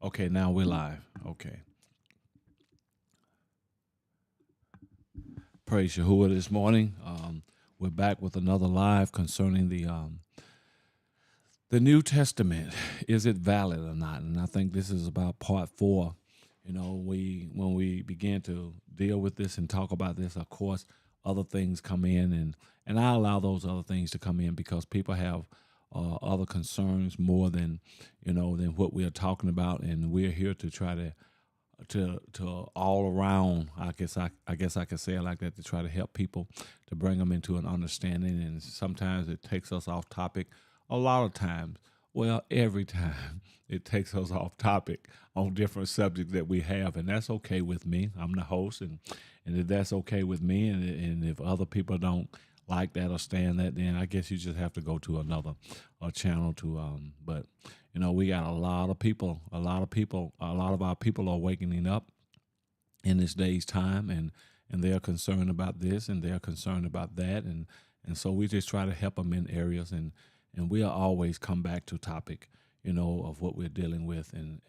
Okay, now we're live. Okay. Praise Yahuwah this morning. We're back with another live concerning the New Testament. Is it valid or not? And I think this is about part four. You know, we when we began to deal with this and talk about this, of course, other things come in, and I allow those other things to come in because people have other concerns more than than what we are talking about, and we're here to try to all around. I guess I could say it like that, to try to help people, to bring them into an understanding. And sometimes it takes us off topic. A lot of times, well, every time it takes us off topic on different subjects that we have, and that's okay with me. I'm the host, and if that's okay with me, and if other people don't like that or stand that, then I guess you just have to go to another channel to. But we got a lot of people, a lot of our people are awakening up in this day's time, and they're concerned about this and they're concerned about that, and so we just try to help them in areas, and we'll always come back to topic, of what we're dealing with, and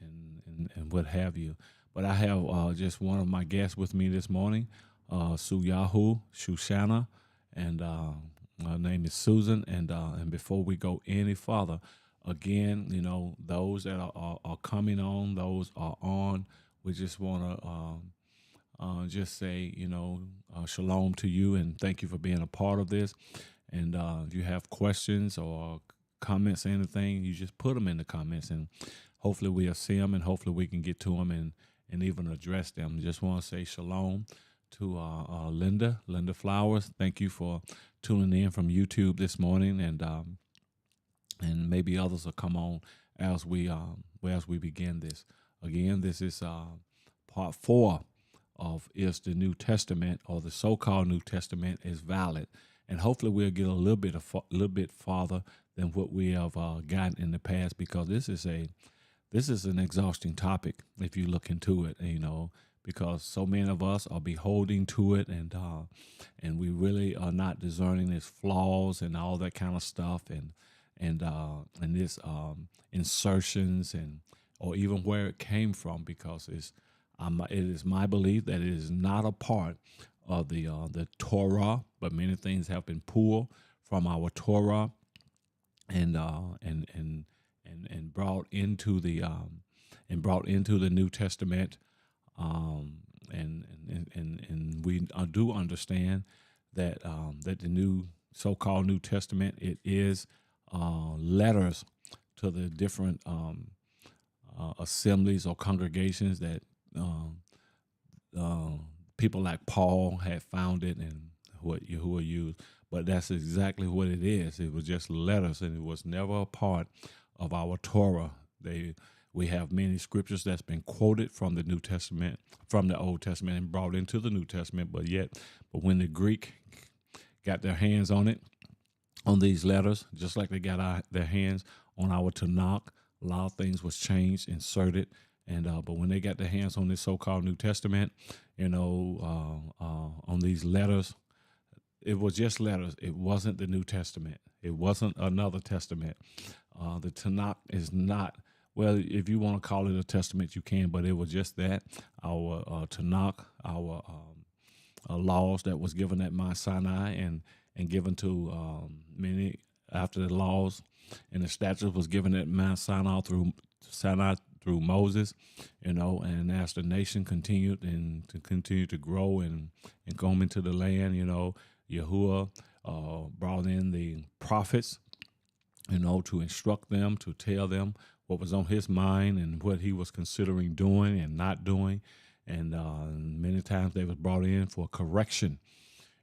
what have you. But I have just one of my guests with me this morning, Suyahu Shushana, and her name is Susan. And before we go any further, again, those that are coming on, those are on. We just want to just say, shalom to you and thank you for being a part of this. And if you have questions or comments or anything, you just put them in the comments, and hopefully we'll see them, and hopefully we can get to them and even address them. Just want to say shalom to Linda Flowers. Thank you for tuning in from YouTube this morning, and maybe others will come on as we begin this. Again, this is part four of Is the New Testament, or the so-called New Testament, is valid, and hopefully we'll get a little bit farther than what we have gotten in the past, because this is an exhausting topic if you look into it, because so many of us are beholding to it, and we really are not discerning its flaws and all that kind of stuff, and this insertions, and or even where it came from, because it is my belief that it is not a part of the Torah, but many things have been pulled from our Torah, and brought into the New Testament, and we do understand that that the new so-called New Testament, it is letters to the different assemblies or congregations that uh, people like Paul had founded, and what Yahuwah used. But that's exactly what it is. It was just letters, and it was never a part of our Torah. We have many scriptures that's been quoted from the New Testament, from the Old Testament, and brought into the New Testament. But when the Greek got their hands on it, on these letters, just like they got their hands on our Tanakh, a lot of things was changed, inserted, and but when they got their hands on this so-called New Testament, on these letters, it was just letters. It wasn't the New Testament. It wasn't another testament. The Tanakh is not, well, if you want to call it a testament, you can, but it was just that. Our Tanakh, our laws that was given at Mount Sinai, and given to many after the laws and the statutes was given at Mount Sinai through Moses, and as the nation continued and to continue to grow and come into the land, Yahuwah brought in the prophets, to instruct them, to tell them what was on his mind and what he was considering doing and not doing. And many times they was brought in for correction.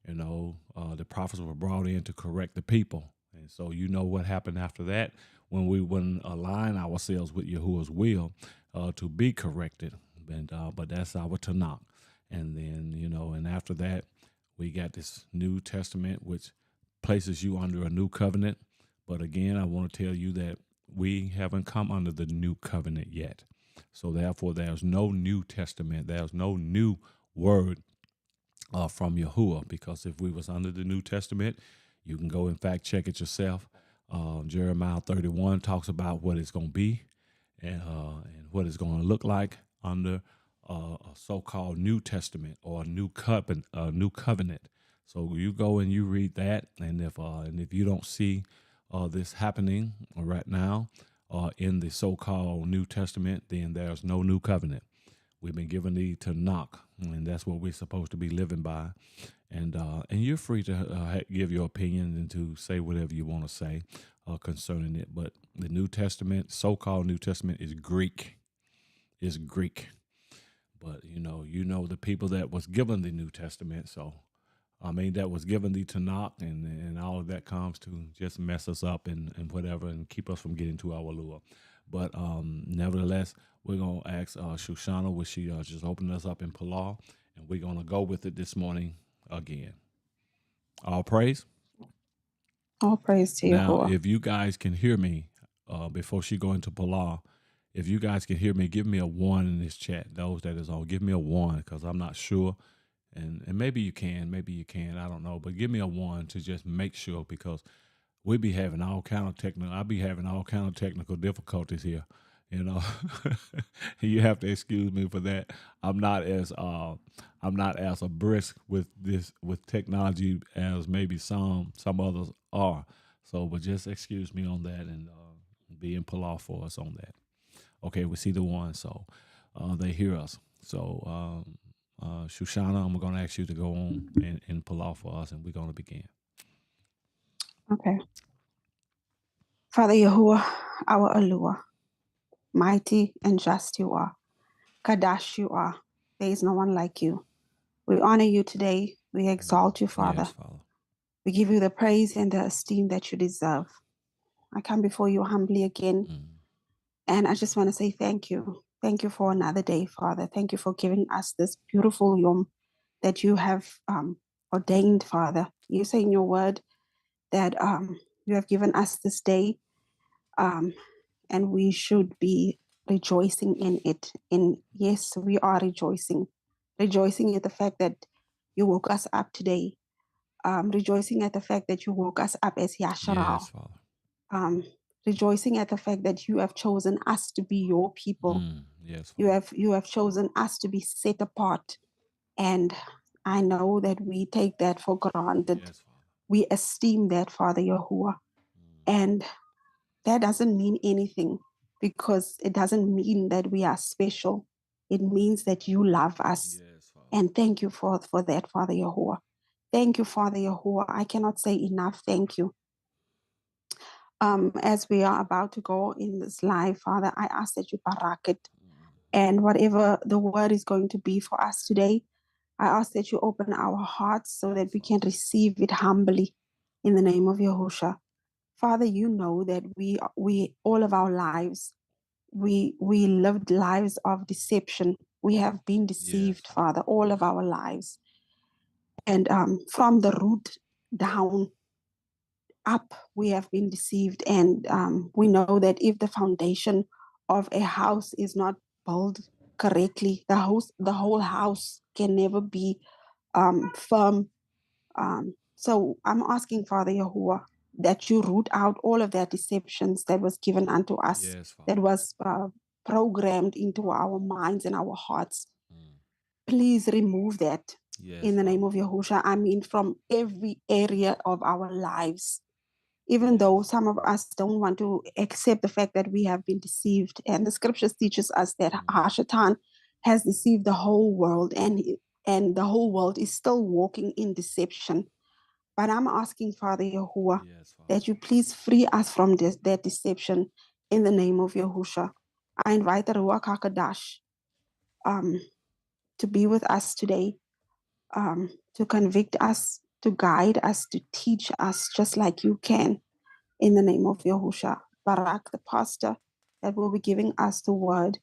The prophets were brought in to correct the people. And so what happened after that, when we wouldn't align ourselves with Yahuwah's will to be corrected. But that's our Tanakh. And then, and after that, we got this New Testament, which places you under a new covenant. But again, I want to tell you that we haven't come under the new covenant yet. So therefore, there's no New Testament. There's no new word from Yahuwah, because if we was under the New Testament, you can go and fact check it yourself. Jeremiah 31 talks about what it's going to be, and what it's going to look like under a so-called New Testament or a new covenant. So you go and you read that, and if you don't see this happening right now in the so-called New Testament, then there's no new covenant. We've been given the Tanakh, and that's what we're supposed to be living by. And you're free to give your opinion and to say whatever you want to say concerning it. But the New Testament, so-called New Testament, is Greek. Is Greek. But the people that was given the New Testament. So I mean, that was given the Tanakh, and all of that comes to just mess us up and whatever, and keep us from getting to our Lord. But nevertheless, we're going to ask Shoshana, will she just open us up in Palah, and we're going to go with it this morning again. All praise. All praise to Now, Yahuwah. if you guys can hear me before she go into Palah, if you guys can hear me, give me a 1 in this chat. Those that is on, give me a 1 because I'm not sure. And maybe you can, I don't know. But give me a 1 to just make sure, because we be having all kind of I'll be having all kind of technical difficulties here. You have to excuse me for that. I'm not as a brisk with technology as maybe some others are. So, but just excuse me on that, and be in Palah for us on that. Okay, we see the 1, so they hear us. So, Shoshana, I'm going to ask you to go on in Palah for us, and we're going to begin. Okay. Father Yahuwah, our Alua, mighty and just you are. Kadash you are. There is no one like you. We honor you today. We exalt you, Father. Yes, Father. We give you the praise and the esteem that you deserve. I come before you humbly again. And I just want to say thank you. Thank you for another day, Father. Thank you for giving us this beautiful Yom that you have ordained, Father. You say in your word that you have given us this day, and we should be rejoicing in it. And yes, we are rejoicing at the fact that you woke us up today, rejoicing at the fact that you woke us up as Yasharal. Yes, Father. Rejoicing at the fact that you have chosen us to be your people. Yes, Father. You have chosen us to be set apart. And I know that we take that for granted. Yes, Father. We esteem that, Father Yahuwah. And that doesn't mean anything, because it doesn't mean that we are special. It means that you love us. Yes, Father. And thank you for that, Father Yahuwah. Thank you, Father Yahuwah. I cannot say enough thank you. As we are about to go in this live, Father, I ask that you barak it. And whatever the word is going to be for us today, I ask that you open our hearts so that we can receive it humbly in the name of Yahushua. Father, you know that we all of our lives, we lived lives of deception. We have been deceived, Yes. Father, all of our lives. And from the root down, up, we have been deceived. And we know that if the foundation of a house is not built correctly, the whole house can never be firm. So I'm asking, Father Yahuwah, that you root out all of that deceptions that was given unto us, Yes, that was programmed into our minds and our hearts. Please remove that. Yes, in the name Father. of Yahushua. I mean, from every area of our lives. Even though some of us don't want to accept the fact that we have been deceived. And the scriptures teaches us that Hashatan has deceived the whole world, and the whole world is still walking in deception. But I'm asking, Father Yahuwah, Yes, Father. that you please free us from that deception in the name of Yahushua. I invite the Ruach HaKodesh to be with us today, to convict us, to guide us, to teach us just like you can. In the name of Yahushua. Barak, the pastor that will be giving us the word.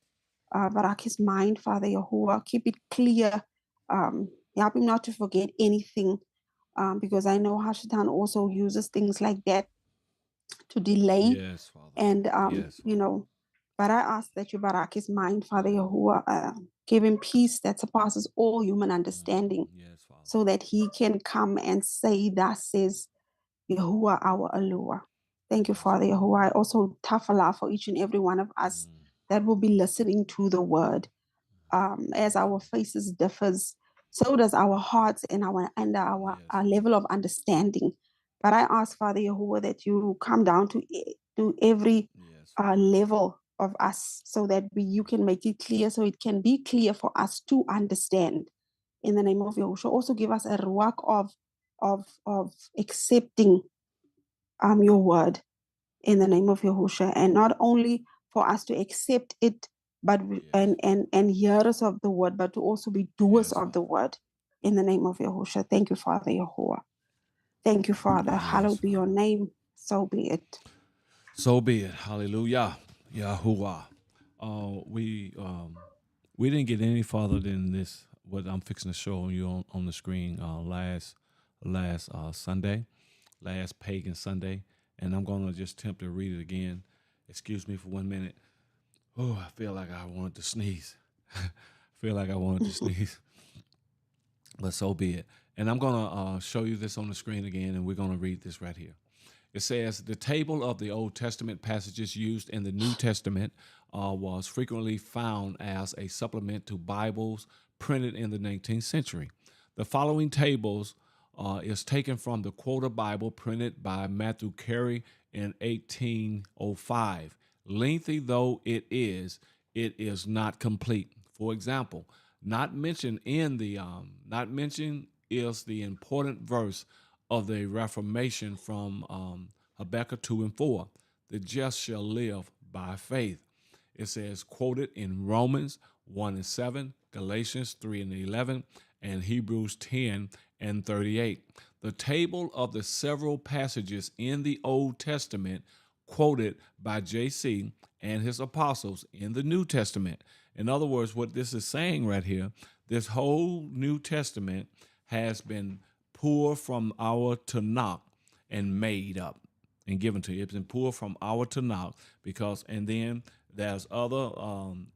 Barak his mind, Father Yahuwah. Keep it clear. Help him not to forget anything, because I know Hashatan also uses things like that to delay. Yes, Father. And, Yes, you know, but I ask that you Barak his mind, Father Yahuwah. Give him peace that surpasses all human understanding, Yes, Father. so that he can come and say, thus says Yahuwah, our Alua. Thank you, Father Yahuwah. I also tafala for each and every one of us that will be listening to the word. As our faces differs, so does our hearts and our level of understanding. But I ask, Father Yahuwah, that you come down to every level of us, so that you can make it clear, so it can be clear for us to understand. In the name of Yahushua, also give us a ruach of accepting your word in the name of Yahushua, and not only for us to accept it, but and hearers of the word, but to also be doers of the word in the name of Yahushua. Thank you, Father Yahuwah. Thank you, Father. Hallowed be your name. So be it. So be it. Hallelujah. Yahuwah. We didn't get any farther than this. What I'm fixing to show you on the screen last Sunday, last Pagan Sunday, and I'm gonna just attempt to read it again. Excuse me for 1 minute. Oh, I feel like I wanted to sneeze. But so be it. And I'm gonna show you this on the screen again, and we're gonna read this right here. It says, the table of the Old Testament passages used in the New Testament was frequently found as a supplement to Bibles printed in the 19th century. The following tables is taken from the Quota Bible printed by Matthew Carey in 1805. Lengthy though it is not complete. For example, not mentioned is the important verse of the Reformation from Habakkuk 2 and 4. The just shall live by faith. It says, quoted in Romans 1 and 7, Galatians 3 and 11, and Hebrews 10 and 38. The table of the several passages in the Old Testament quoted by J.C. and his apostles in the New Testament. In other words, what this is saying right here, this whole New Testament has been pulled from our Tanakh and made up and given to you. It's been pulled from our Tanakh because, and then there's other,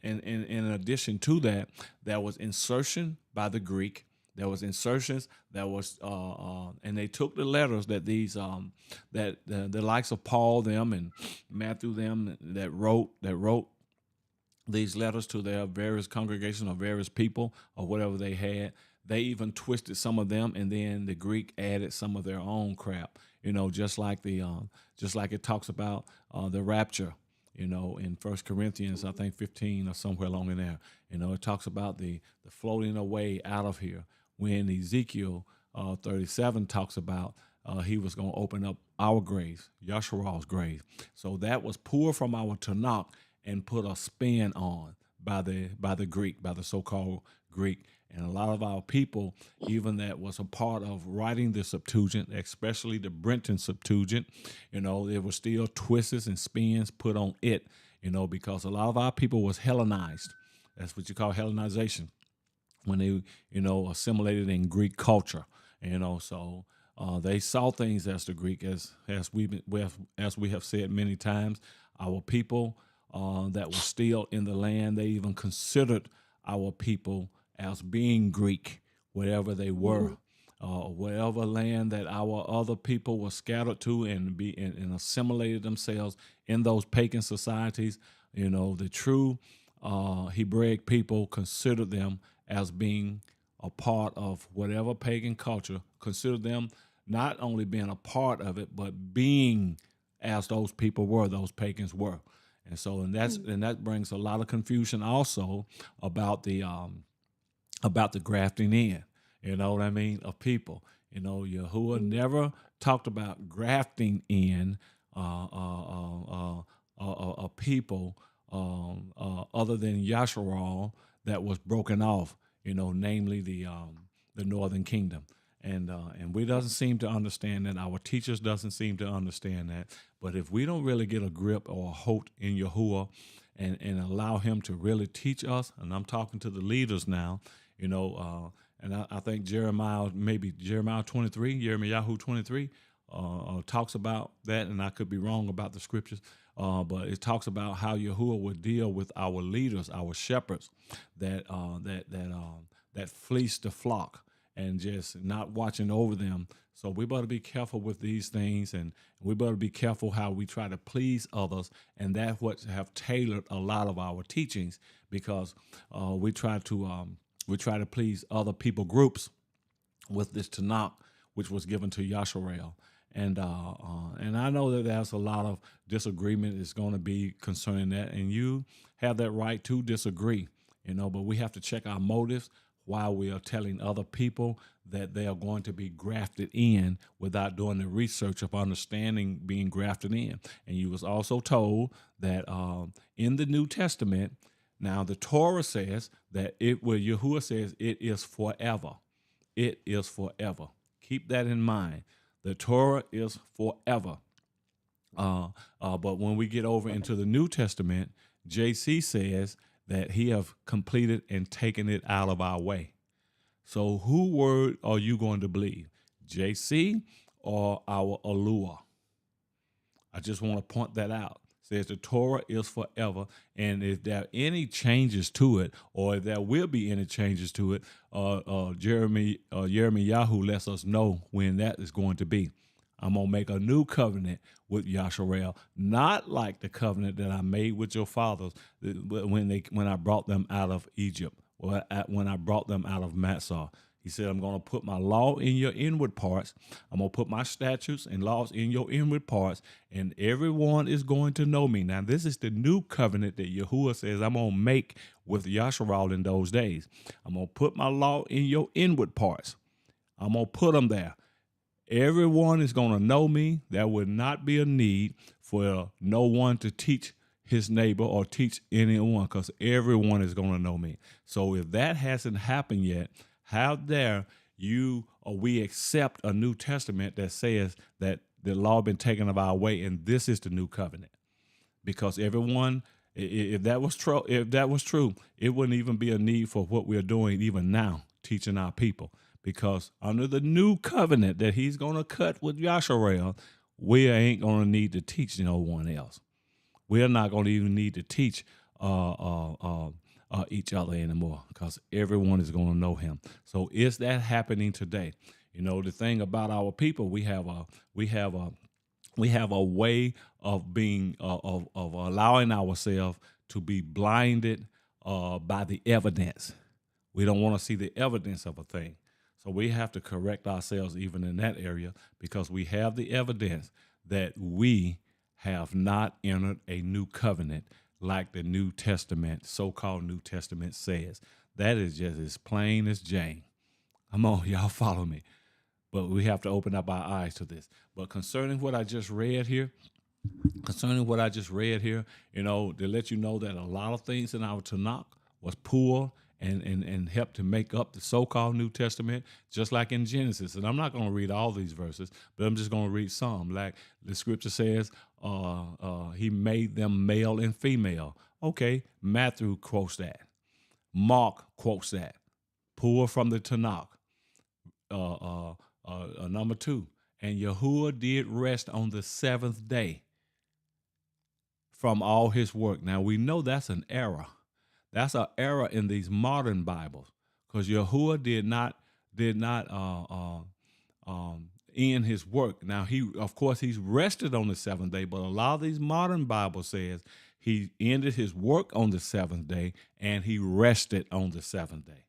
and in addition to that, there was insertion by the Greek. There was insertions that was, and they took the letters that these, that the likes of Paul them and Matthew them that wrote these letters to their various congregations or various people or whatever they had. They even twisted some of them, and then the Greek added some of their own crap. Just like it talks about the rapture. In 1 Corinthians, I think 15 or somewhere along in there. It talks about the floating away out of here. When Ezekiel 37 talks about he was going to open up our graves, Yahshua's grave. So that was pulled from our Tanakh and put a spin on by the Greek, by the so-called Greek. And a lot of our people, even that was a part of writing the Septuagint, especially the Brenton Septuagint, there were still twists and spins put on it, because a lot of our people was Hellenized. That's what you call Hellenization, when they, assimilated in Greek culture, so they saw things as the Greek, as we have said many times. Our people that were still in the land, they even considered our people as being Greek, wherever they were, wherever land that our other people were scattered to and assimilated themselves in those pagan societies. The true Hebraic people considered them as being a part of whatever pagan culture, considered them not only being a part of it, but being as those people were, those pagans were. And so, and that brings a lot of confusion also about the grafting in, of people. Yahuwah never talked about grafting in a people other than Yahshua that was broken off, namely the northern kingdom. And we doesn't seem to understand that. Our teachers doesn't seem to understand that. But if we don't really get a grip or a hope in Yahuwah and allow him to really teach us, and I'm talking to the leaders now, and I think Jeremiah 23, Yirmiyahu 23, talks about that, and I could be wrong about the scriptures, but it talks about how Yahuwah would deal with our leaders, our shepherds that fleece the flock. and just not watching over them. So we better be careful with these things, and we better be careful how we try to please others, and that's what have tailored a lot of our teachings, because we try to please other people groups with this Tanakh, which was given to Yasharel. And I know that there's a lot of disagreement is going to be concerning that, and you have that right to disagree, but we have to check our motives while we are telling other people that they are going to be grafted in without doing the research of understanding being grafted in. And you was also told that in the New Testament, now the Torah says that Yahuwah says it is forever. It is forever. Keep that in mind. The Torah is forever. But when we get over into the New Testament, JC says that he have completed and taken it out of our way. So who word are you going to believe? JC or our Alua? I just want to point that out. Says the Torah is forever, and if there are any changes to it, or if there will be any changes to it, Yirmiyahu lets us know when that is going to be. I'm going to make a new covenant with Yasharel, not like the covenant that I made with your fathers when I brought them out of Egypt, or when I brought them out of Massah. He said, I'm going to put my law in your inward parts. I'm going to put my statutes and laws in your inward parts, and everyone is going to know me. Now, this is the new covenant that Yahuwah says I'm going to make with Yasharel in those days. I'm going to put my law in your inward parts. I'm going to put them there. Everyone is going to know me. There would not be a need for no one to teach his neighbor or teach anyone, because everyone is going to know me. So if that hasn't happened yet, how dare we accept a New Testament that says that the law been taken of our way and this is the new covenant? Because everyone, if that was true, it wouldn't even be a need for what we're doing even now, teaching our people. Because under the new covenant that he's going to cut with Yasharel, we ain't going to need to teach no one else. We're not going to even need to teach each other anymore, because everyone is going to know him. So is that happening today? The thing about our people, we have a way of being of allowing ourselves to be blinded by the evidence. We don't want to see the evidence of a thing. So we have to correct ourselves even in that area, because we have the evidence that we have not entered a new covenant like the New Testament, so-called New Testament says. That is just as plain as Jane. Come on, y'all follow me. But we have to open up our eyes to this. But concerning what I just read here, to let you know that a lot of things in our Tanakh was poor and helped to make up the so-called New Testament, just like in Genesis. And I'm not going to read all these verses, but I'm just going to read some. Like the scripture says, he made them male and female. Okay, Matthew quotes that. Mark quotes that. Pull from the Tanakh. Number 2, and Yahuwah did rest on the 7th day from all his work. Now we know that's an error. That's an error in these modern Bibles, because Yahuwah did not end his work. Now he's rested on the 7th day, but a lot of these modern Bibles says he ended his work on the 7th day and he rested on the 7th day.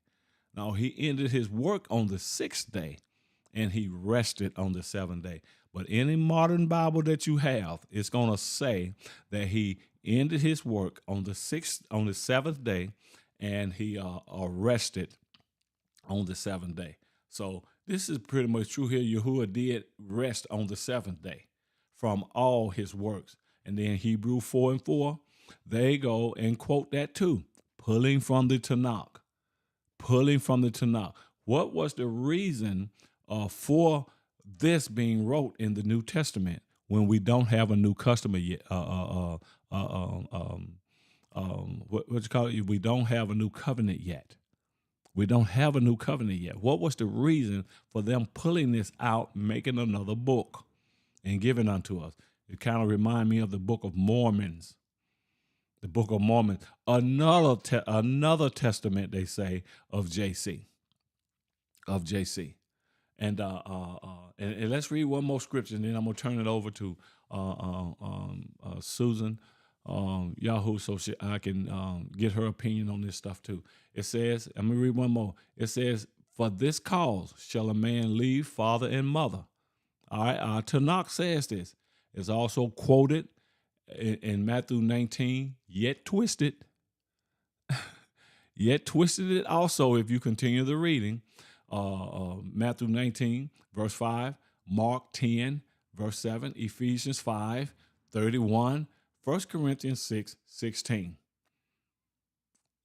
Now he ended his work on the 6th day and he rested on the 7th day. But any modern Bible that you have, it's going to say that he ended his work on the 7th day, and he rested on the 7th day. So this is pretty much true here. Yahuwah did rest on the 7th day from all his works. And then Hebrew 4:4, they go and quote that too, pulling from the Tanakh. What was the reason for this being wrote in the New Testament when we don't have a new customer yet? We don't have a new covenant yet. What was the reason for them pulling this out, making another book, and giving unto us? It kind of reminds me of the Book of Mormons. Another testament, they say, of JC. of JC. And let's read one more scripture, and then I'm gonna turn it over to Susan Yahoo, so I can get her opinion on this stuff too. It says, I'm gonna read one more. It says, "For this cause shall a man leave father and mother." All right, Tanakh says this. It's also quoted in Matthew 19, yet twisted. Yet twisted it also, if you continue the reading. Matthew 19, verse 5, Mark 10, verse 7, Ephesians 5, 31, 1 Corinthians 6, 16.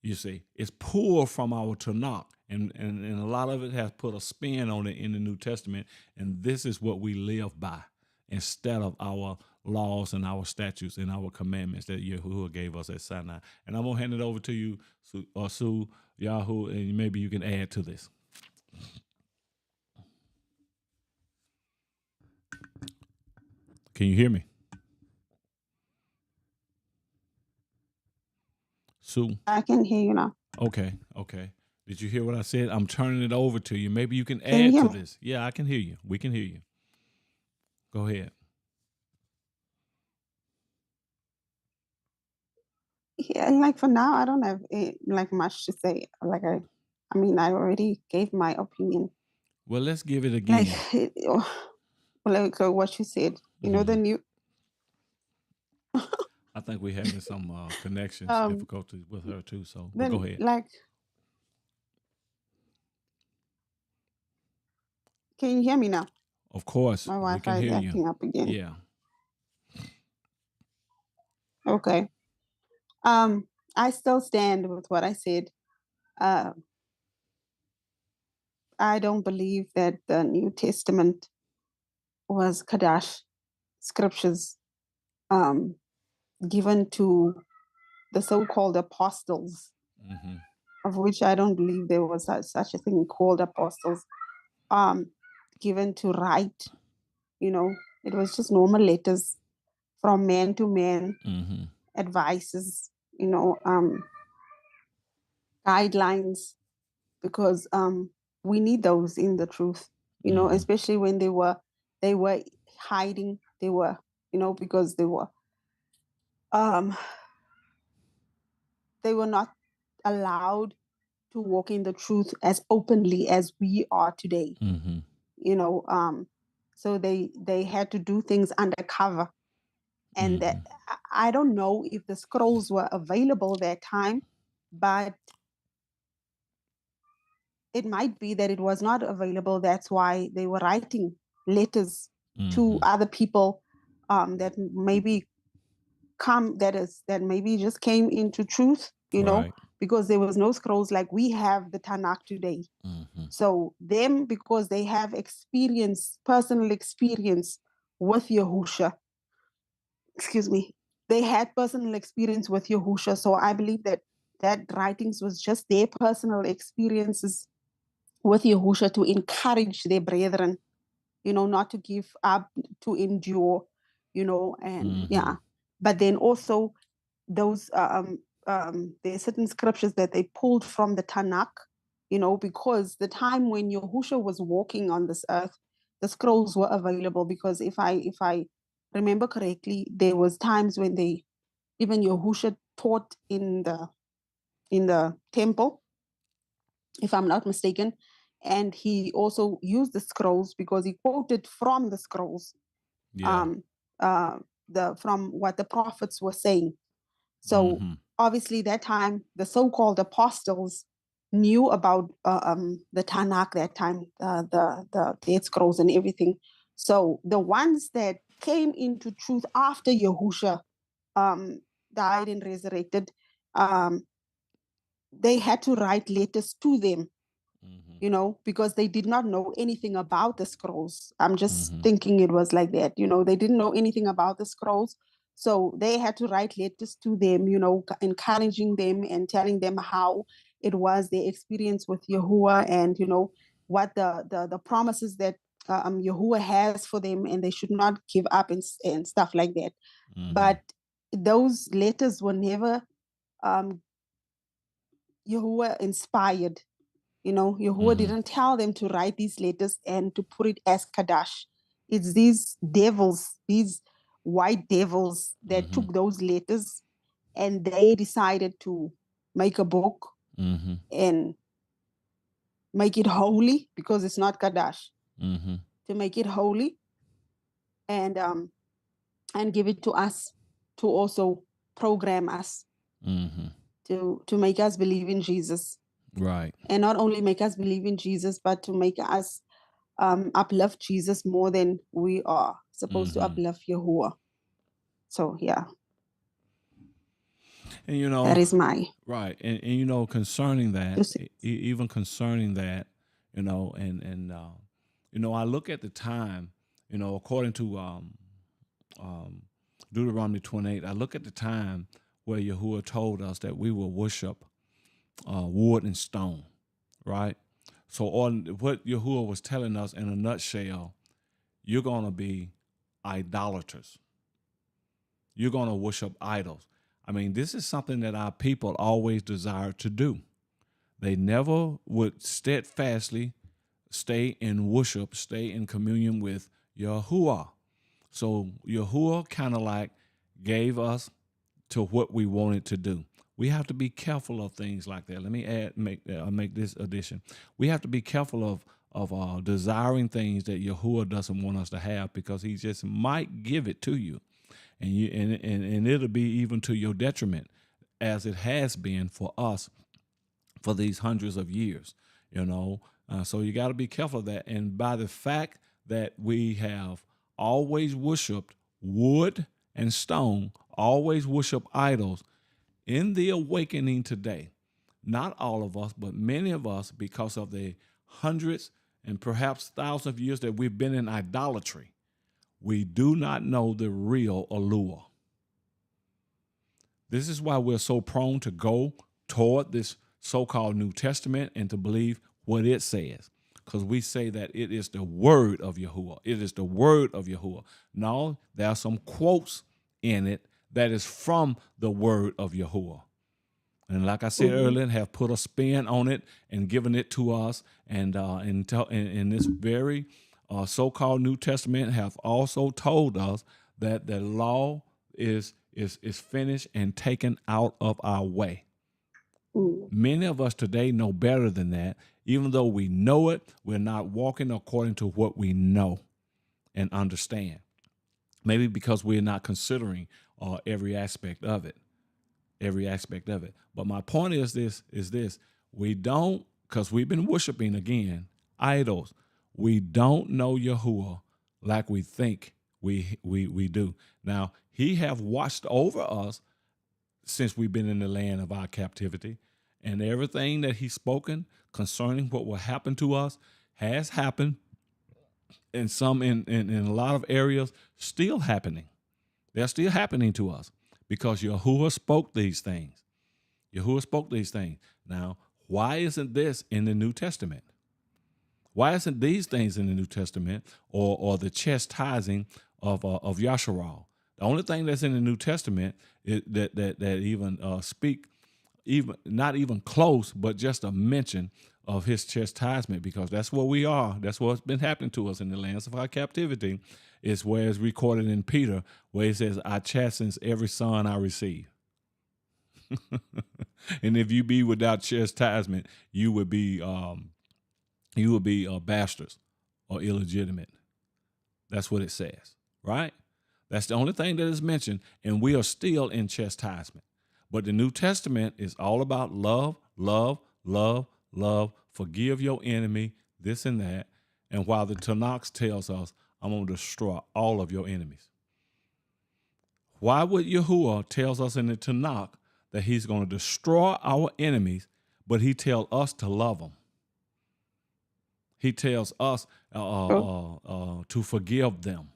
You see, it's pulled from our Tanakh, and a lot of it has put a spin on it in the New Testament, and this is what we live by instead of our laws and our statutes and our commandments that Yahuwah gave us at Sinai. And I'm going to hand it over to you, Sue Yahoo, and maybe you can add to this. Can you hear me? Sue? I can hear you now. Okay. Did you hear what I said? I'm turning it over to you. Maybe you can Can you add hear to me? this. Yeah, I can hear you. We can hear you. Go ahead. Yeah, like for now, I don't have like much to say. Like I mean, I already gave my opinion. Well, let's give it Like, again. like what you said, you know, the new. I think we're having some connections difficulties with her too. So but Then, go ahead. like, can you hear me now? Of course, My we can Wi-Fi is hear acting you. up again. Yeah. Okay. I still stand with what I said. I don't believe that the New Testament was Kadash scriptures given to the so-called apostles, of which I don't believe there was such a thing called apostles, given to write. You know, it was just normal letters from man to man, advices, you know, guidelines, because we need those in the truth, you know, especially when they were hiding, they were, you know, because they were not allowed to walk in the truth as openly as we are today. You know, so they had to do things undercover, and that I don't know if the scrolls were available that time, but it might be that it was not available. That's why they were writing letters to other people that maybe that maybe just came into truth, you know, because there was no scrolls like we have the Tanakh today. So them, because they have personal experience with Yahusha, they had personal experience with Yahusha. So I believe that writings was just their personal experiences with Yahusha to encourage their brethren, you know, not to give up, to endure, you know, and yeah. But then also those there are certain scriptures that they pulled from the Tanakh, you know, because the time when Yahusha was walking on this earth, the scrolls were available. Because if I remember correctly, there was times when even Yahusha taught in the temple, if I'm not mistaken, and he also used the scrolls because he quoted from the scrolls, from what the prophets were saying. So obviously that time the so-called apostles knew about the Tanakh that time, the Dead Scrolls and everything. So the ones that came into truth after Yahusha died and resurrected, they had to write letters to them, you know, because they did not know anything about the scrolls. I'm just thinking it was like that, you know, they didn't know anything about the scrolls. So they had to write letters to them, you know, encouraging them and telling them how it was their experience with Yahuwah, and, you know, what the promises that Yahuwah has for them, and they should not give up and stuff like that. But those letters were never Yahuwah inspired. You know, Yahuwah didn't tell them to write these letters and to put it as Kadash. It's these devils, these white devils that took those letters and they decided to make a book and make it holy because it's not Kadash. To make it holy and give it to us to also program us to make us believe in Jesus. Right. And not only make us believe in Jesus, but to make us uplift Jesus more than we are supposed to uplift Yahuwah. So yeah. And you know, that is my right. And you know, concerning that, Yes. even concerning that, you know, and you know, I look at the time, you know, according to Deuteronomy 28, I look at the time where Yahuwah told us that we will worship wood and stone, right? So on what Yahuwah was telling us in a nutshell, you're going to be idolaters. You're going to worship idols. I mean, this is something that our people always desired to do. They never would steadfastly stay in worship, stay in communion with Yahuwah. So Yahuwah kind of like gave us to what we wanted to do. We have to be careful of things like that. Let me make this addition. We have to be careful of desiring things that Yahuwah doesn't want us to have, because he just might give it to you. And it'll be even to your detriment, as it has been for us for these hundreds of years, you know. So you got to be careful of that. And by the fact that we have always worshiped wood and stone, always worship idols, in the awakening today, not all of us, but many of us, because of the hundreds and perhaps thousands of years that we've been in idolatry, we do not know the real allure. This is why we're so prone to go toward this so-called New Testament and to believe what it says, because we say that it is the word of Yahuwah. It is the word of Yahuwah. No, there are some quotes in it that is from the word of Yahuwah. And like I said earlier, have put a spin on it and given it to us. And in this very so-called New Testament have also told us that the law is finished and taken out of our way. Many of us today know better than that. Even though we know it, we're not walking according to what we know and understand. Maybe because we're not considering every aspect of it. But my point is this, we don't, because we've been worshiping, again, idols. We don't know Yahuwah like we think we do. Now, he have watched over us since we've been in the land of our captivity, and everything that he's spoken concerning what will happen to us has happened, and some in a lot of areas still happening. They're still happening to us because Yahuwah spoke these things. Now, why isn't this in the New Testament? Why isn't these things in the New Testament, or the chastising of Yasharal? The only thing that's in the New Testament is that even speak, even not even close, but just a mention of his chastisement, because that's where we are. That's what's been happening to us in the lands of our captivity. Is where it's recorded in Peter, where he says, "I chastens every son I receive." And if you be without chastisement, you would be bastards or illegitimate. That's what it says, right? That's the only thing that is mentioned, and we are still in chastisement. But the New Testament is all about love, love, love, love, forgive your enemy, this and that. And while the Tanakh tells us, I'm going to destroy all of your enemies. Why would Yahuwah tells us in the Tanakh that he's going to destroy our enemies, but he tells us to love them? He tells us to forgive them.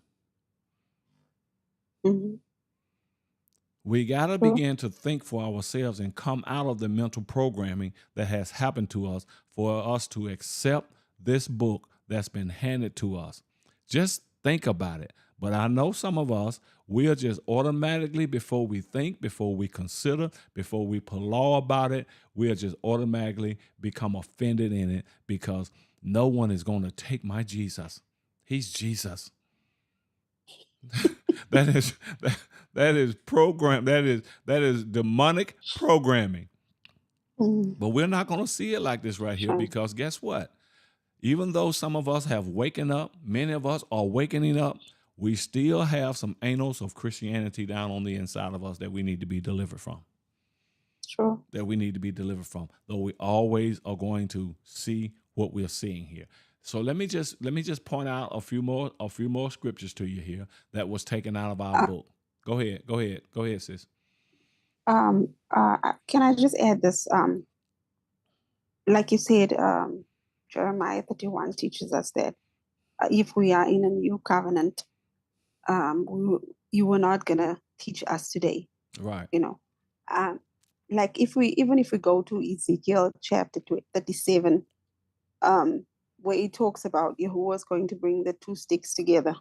We got to begin to think for ourselves and come out of the mental programming that has happened to us for us to accept this book that's been handed to us. Just think about it. But I know some of us, we'll just automatically, before we think, before we consider, before we put law about it, we'll just automatically become offended in it because no one is going to take my Jesus. He's Jesus. that is program. That is demonic programming. But we're not going to see it like this right here because guess what? Even though some of us have waken up, many of us are wakening up, we still have some annals of Christianity down on the inside of us that we need to be delivered from. Sure. That we need to be delivered from. Though we always are going to see what we're seeing here. So let me just point out a few more scriptures to you here that was taken out of our book. Go ahead, sis. Can I just add this? Like you said, Jeremiah 31 teaches us that if we are in a new covenant, you were not gonna teach us today, right? Like if we go to Ezekiel chapter 37, where it talks about Yahuwah is going to bring the two sticks together,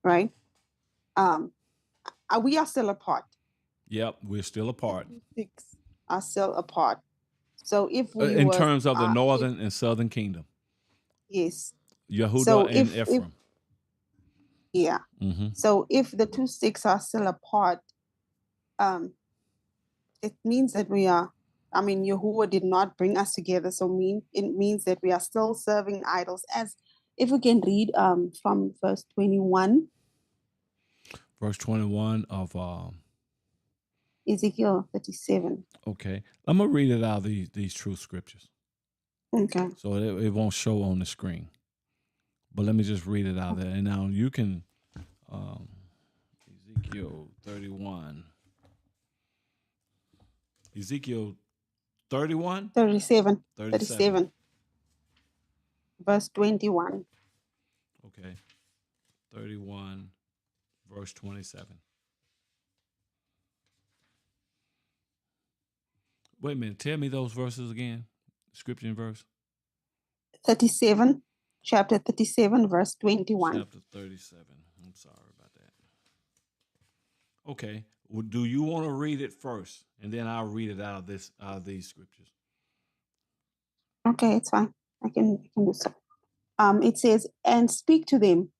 right? We are still apart. Yep, we're still apart. Sticks are still apart. So if we in terms of the northern and southern kingdom, yes, Yehuda and Ephraim. Yeah. So if the two sticks are still apart, it means that Yahuwah did not bring us together. So it means that we are still serving idols. As if we can read from verse 21. Verse 21 of Ezekiel 37. Okay. I'm going to read it out of these truth scriptures. Okay. So it won't show on the screen. But let me just read it out there. And now you can, Ezekiel 31. Ezekiel 31? 37. Verse 21. Okay. 31, verse 27. Wait a minute. Tell me those verses again. Scripture and verse. 37. Chapter 37, verse 21. Chapter 37. I'm sorry about that. Okay. Well, do you want to read it first? And then I'll read it out of these scriptures. Okay, it's fine. I can do so. It says, and speak to them.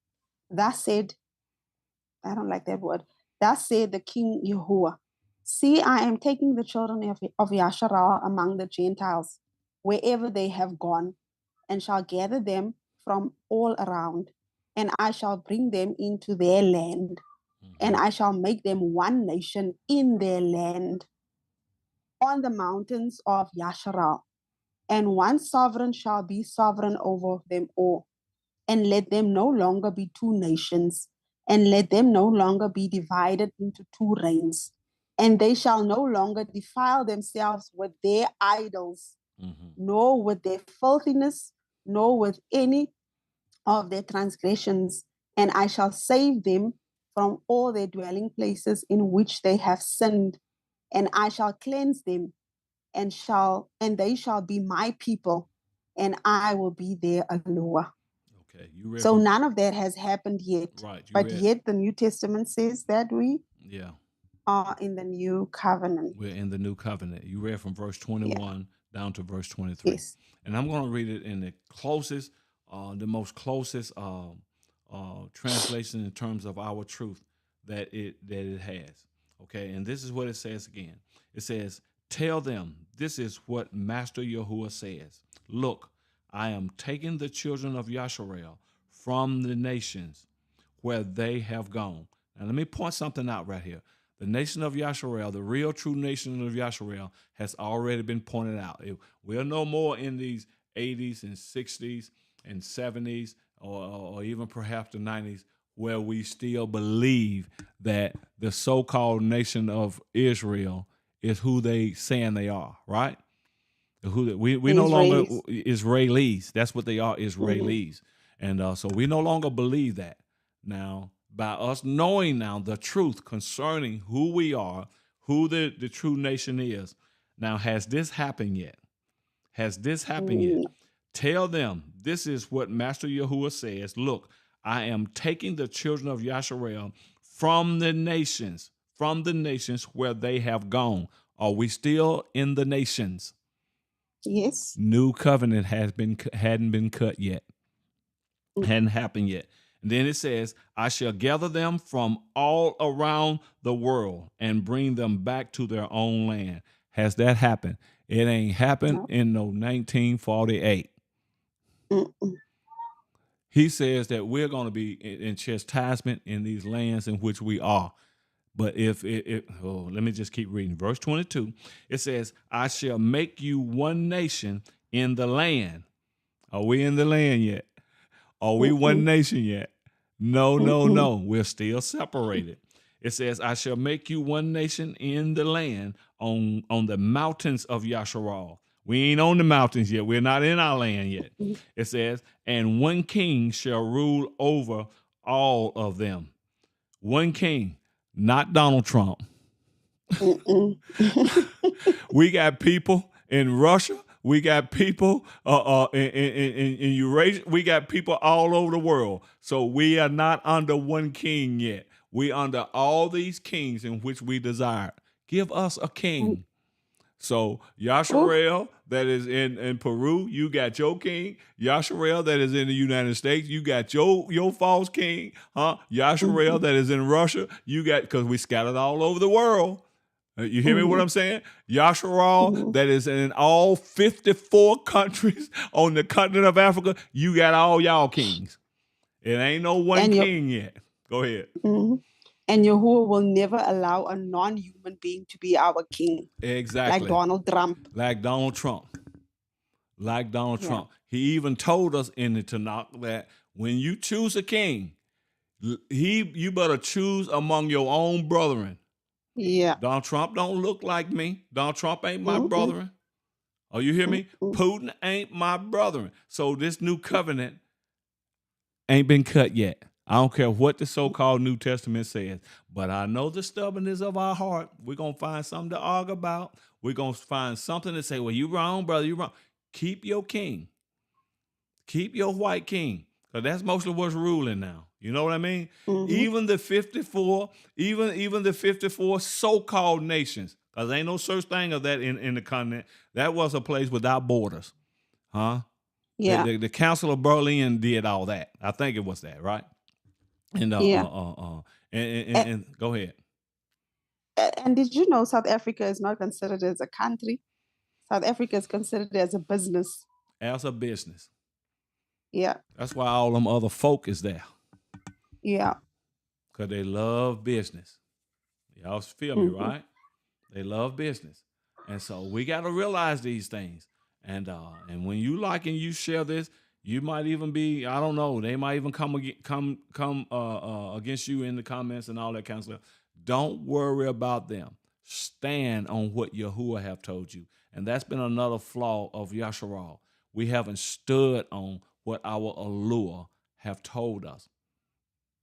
Thus said, I don't like that word. Thus said the King Yahuwah. See, I am taking the children of Yasharal among the Gentiles, wherever they have gone, and shall gather them from all around, and I shall bring them into their land, and I shall make them one nation in their land, on the mountains of Yasharal, and one sovereign shall be sovereign over them all, and let them no longer be two nations, and let them no longer be divided into two reigns. And they shall no longer defile themselves with their idols, nor with their filthiness, nor with any of their transgressions. And I shall save them from all their dwelling places in which they have sinned. And I shall cleanse them, and they shall be my people, and I will be their Eloah. Okay, so none of that has happened yet. Right. But yet the New Testament says that we Yeah. are in the new covenant. We're in the new covenant. You read from verse 21 down to verse 23. Yes. And I'm going to read it in the most closest translation in terms of our truth that it has. Okay, and this is what it says again. It says, tell them, this is what Master Yahuwah says. Look, I am taking the children of Yasharel from the nations where they have gone. Now let me point something out right here. The nation of Yasharel, the real true nation of Yasharel, has already been pointed out. We're no more in these 80s and 60s and 70s or even perhaps the 90s where we still believe that the so-called nation of Israel is who they saying they are, right? We no longer Israelis. That's what they are, Israelis. And so we no longer believe that. Now, by us knowing now the truth concerning who we are, who the true nation is. Now, has this happened yet? Has this happened yet? Tell them, this is what Master Yahuwah says. Look, I am taking the children of Yasharel from the nations where they have gone. Are we still in the nations? Yes. New covenant hadn't been cut yet. Hadn't happened yet. And then it says, I shall gather them from all around the world and bring them back to their own land. Has that happened? It ain't happened in no 1948. Mm-mm. He says that we're going to be in chastisement in these lands in which we are. But let me just keep reading. Verse 22, it says, I shall make you one nation in the land. Are we in the land yet? Are we one nation yet? No, no, no. We're still separated. It says, I shall make you one nation in the land on the mountains of Yasharal. We ain't on the mountains yet. We're not in our land yet. It says, and one king shall rule over all of them. One king, not Donald Trump. We got people in Russia. We got people in Eurasia. We got people all over the world. So we are not under one king yet. We under all these kings in which we desire. Give us a king. So Yasharel that is in Peru, you got your king. Yasharel that is in the United States, you got your false king. Yasharel that is in Russia, you got, because we scattered all over the world. You hear me what I'm saying? Yasharal that is in all 54 countries on the continent of Africa, you got all y'all kings. It ain't no one king yet. Go ahead. And Yahuwah will never allow a non-human being to be our king. Exactly. Like Donald Trump. Like Donald Trump. He even told us in the Tanakh that when you choose a king, you better choose among your own brethren. Yeah. Donald Trump don't look like me. Donald Trump ain't my brethren. Oh, you hear me? Putin ain't my brethren. So this new covenant ain't been cut yet. I don't care what the so-called New Testament says, but I know the stubbornness of our heart. We're going to find something to argue about. We're going to find something to say, well, you wrong, brother, you wrong. Keep your king. Keep your white king, because that's mostly what's ruling now. You know what I mean? Even the 54, even the 54 so-called nations, because there ain't no such thing of that in the continent. That was a place without borders. Huh? Yeah. The Council of Berlin did all that. I think it was that, right? And and go ahead. And did you know South Africa is not considered as a country? South Africa is considered as a business. As a business. Yeah. That's why all them other folk is there. Yeah. Because they love business. Y'all feel me, right? They love business. And so we got to realize these things. And when you like and you share this, you might even be, I don't know, they might even come against you in the comments and all that kind of stuff. Don't worry about them. Stand on what Yahuwah have told you. And that's been another flaw of Yasharal. We haven't stood on what our allure have told us.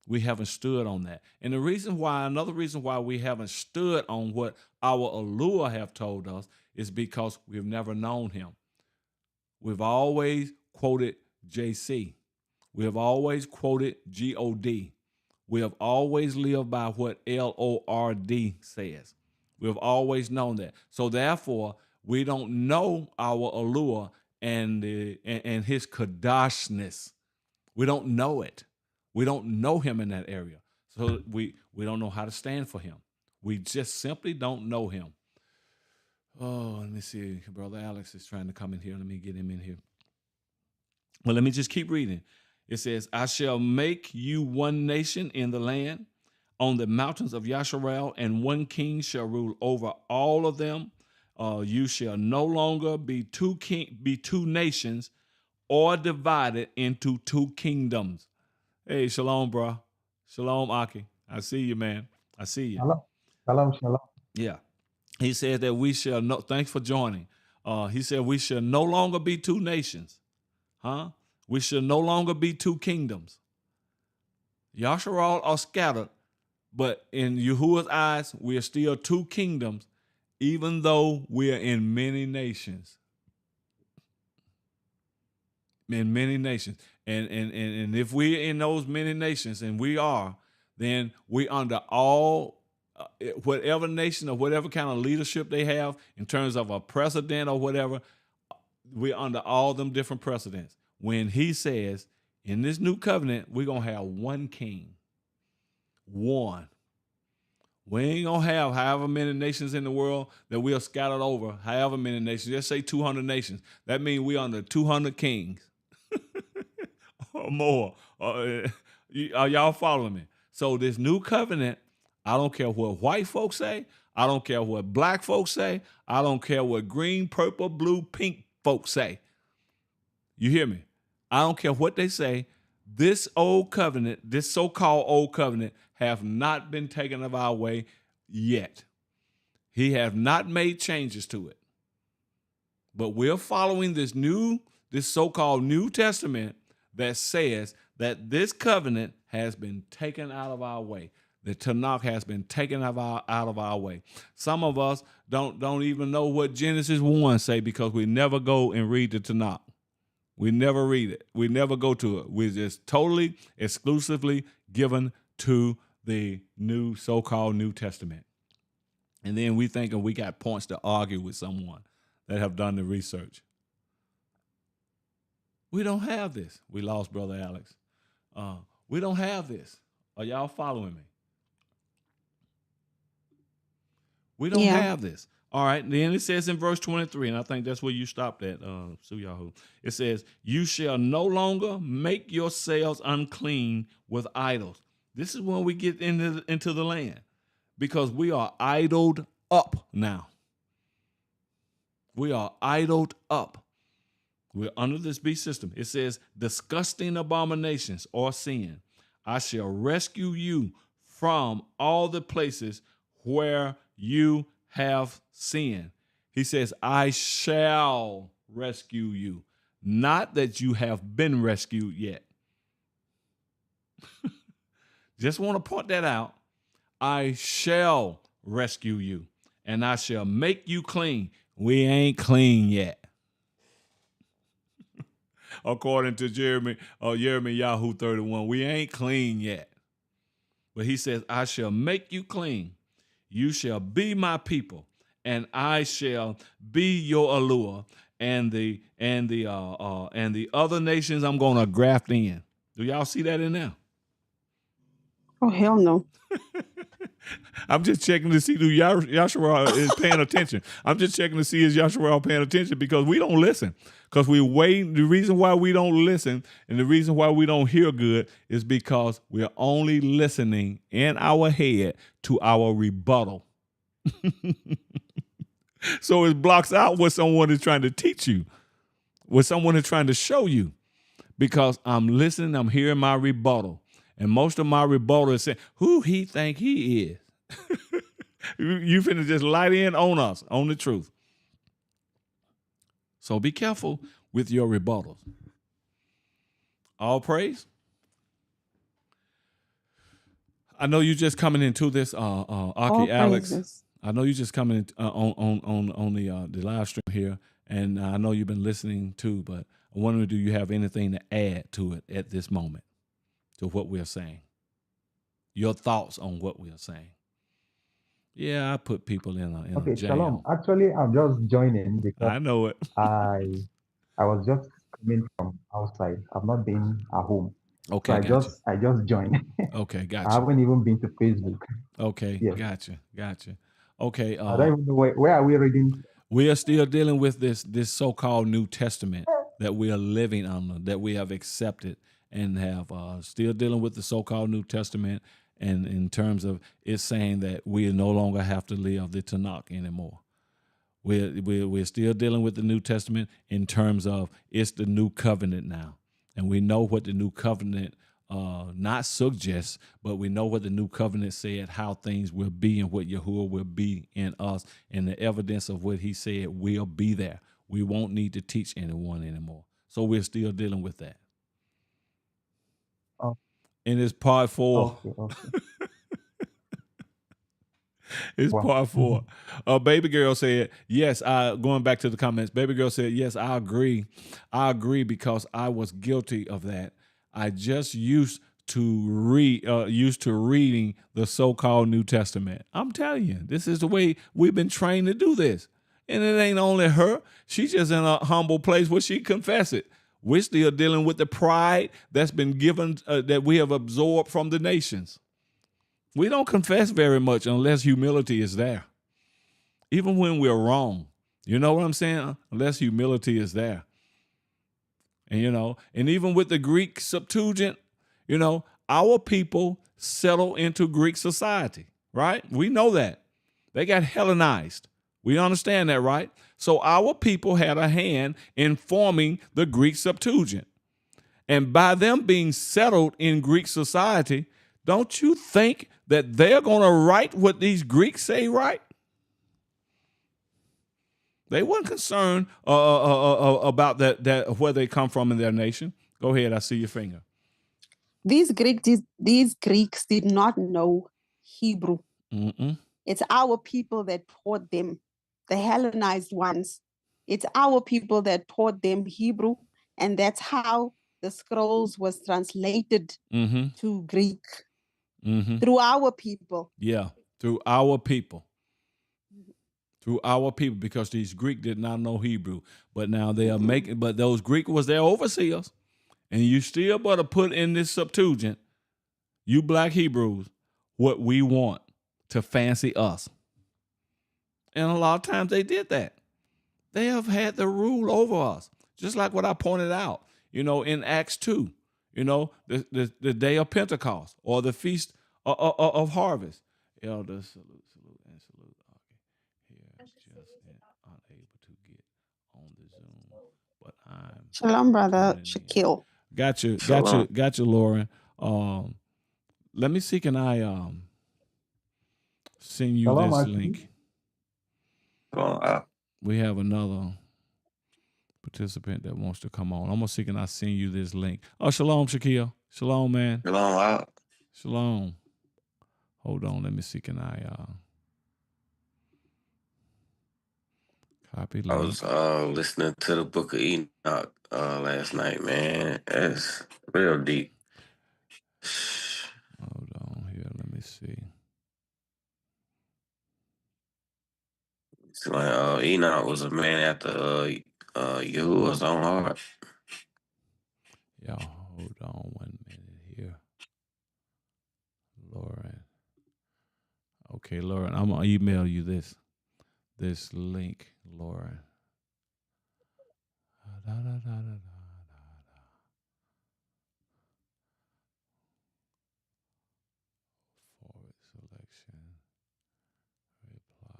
We haven't stood on that. And another reason why we haven't stood on what our allure have told us is because we've never known him. We've always quoted JC. We have always quoted God. We have always lived by what LORD says. We've always known that. So therefore, we don't know our allure and his kadashness. We don't know it. We don't know him in that area. So we don't know how to stand for him. We just simply don't know him. Oh, let me see. Brother Alex is trying to come in here. Let me get him in here. Well, let me just keep reading. It says, I shall make you one nation in the land on the mountains of Yasharal, and one king shall rule over all of them. You shall no longer be two nations or divided into two kingdoms. Hey, shalom, bro. Shalom, Aki. I see you, man. I see you. Shalom. Shalom, shalom. Yeah. He said that we shall no, thanks for joining. He said we shall no longer be two nations. Huh? We shall no longer be two kingdoms. Yasharal are scattered, but in Yahuwah's eyes, we are still two kingdoms, even though we are in many nations. in many nations. And if we're in those many nations, and we are, then we under all whatever nation or whatever kind of leadership they have in terms of a president or whatever, we're under all them different precedents. When he says in this new covenant, we're gonna have one king. One. We ain't gonna have however many nations in the world that we are scattered over, however many nations. Just say 200 nations. That means we under 200 kings or more. Are y'all following me? So this new covenant, I don't care what white folks say. I don't care what black folks say. I don't care what green, purple, blue, pink folks say. You hear me? I don't care what they say. This old covenant, this so-called old covenant, have not been taken of our way yet. He have not made changes to it. But we're following this so-called New Testament that says that this covenant has been taken out of our way. The Tanakh has been taken out of our way. Some of us don't even know what Genesis 1 say because we never go and read the Tanakh. We never read it. We never go to it. We're just totally, exclusively given to the new so-called New Testament. And then we thinking we got points to argue with someone that have done the research. We don't have this. We lost Brother Alex. We don't have this. Are y'all following me? We don't have this. All right. Then it says in verse 23, and I think that's where you stopped at, Suyahu. It says, you shall no longer make yourselves unclean with idols. This is when we get into the land, because we are idled up now. We are idled up. We're under this beast system. It says, disgusting abominations or sin. I shall rescue you from all the places where you have sinned. He says, I shall rescue you. Not that you have been rescued yet. Just want to point that out. I shall rescue you, and I shall make you clean. We ain't clean yet. According to Yahoo 31, we ain't clean yet. But he says, I shall make you clean. You shall be my people, and I shall be your allure. And the other nations I'm gonna graft in. Do y'all see that in there? Oh, hell no. I'm just checking to see if Yahshua is paying attention. I'm just checking to see if Yahshua paying attention, because we don't listen. Because we wait. The reason why we don't listen and the reason why we don't hear good is because we're only listening in our head to our rebuttal. So it blocks out what someone is trying to teach you, what someone is trying to show you, because I'm listening, I'm hearing my rebuttal. And most of my rebuttal is saying, who he think he is. You finna just light in on us, on the truth. So be careful with your rebuttals. All praise. I know you just coming into this, Aki Alex. Praises. I know you just coming in, on the live stream here, and I know you've been listening too. But I wonder, do you have anything to add to it at this moment, to what we're saying? Your thoughts on what we are saying? Yeah, I put people in a Okay, jam. Shalom. Actually, I'm just joining because I know it. I was just coming from outside. I've not been at home. Okay, So I just joined. Okay, I gotcha. haven't even been to Facebook. Okay, Yes. gotcha. Okay, I don't even know where are we reading? we are still dealing with this so-called New Testament that we are living under, that we have accepted, and have still dealing with the so-called New Testament, and in terms of it saying that we no longer have to live the Tanakh anymore. We're still dealing with the New Testament in terms of it's the new covenant now, and we know what the new covenant not suggests, but we know what the new covenant said, how things will be, and what Yahuwah will be in us, and the evidence of what he said will be there. We won't need to teach anyone anymore. So we're still dealing with that. Oh. And it's part 4. Okay. It's Wow. part 4. Baby girl said, yes, going back to the comments, baby girl said, yes, I agree. I agree because I was guilty of that. I just used to reading the so-called New Testament. I'm telling you, this is the way we've been trained to do this. And it ain't only her. She's just in a humble place where she confess it. We're still dealing with the pride that's been given, that we have absorbed from the nations. We don't confess very much unless humility is there. Even when we're wrong. You know what I'm saying? Unless humility is there. And, and even with the Greek Septuagint, our people settle into Greek society, right? We know that. They got Hellenized. We understand that, right? So our people had a hand in forming the Greek Septuagint. And by them being settled in Greek society, don't you think that they're going to write what these Greeks say, right? They weren't concerned about that where they come from in their nation. Go ahead, I see your finger. These Greeks did not know Hebrew. Mm-mm. It's our people that taught them, the Hellenized ones. It's our people that taught them Hebrew, and that's how the scrolls was translated to Greek through our people. Yeah, through our people. Through our people, because these Greek did not know Hebrew, but now they are making. But those Greek was their overseers, and you still better put in this Septuagint, you Black Hebrews, what we want to fancy us. And a lot of times they did that. They have had the rule over us, just like what I pointed out. In Acts 2, the day of Pentecost or the feast of harvest. Elders, salute. Unable to get on the Zoom, but I'm Shalom, brother Shaquille. Got you, Lauren. Let me see, can I send you Shalom, this Ashley. link? We have another participant that wants to come on. I'm gonna see, can I send you this link? Oh, shalom, Shaquille. Shalom, man. Shalom. Shalom. Hold on, let me see, can I copy link? I was listening to the Book of Enoch last night, man. It's real deep. Hold on here, let me see. It's like Enoch was a man after Yahuwah's own heart. Y'all, hold on 1 minute here. Lauren. Okay, Lauren, I'm gonna email you this link, Lauren. Forward selection. Reply.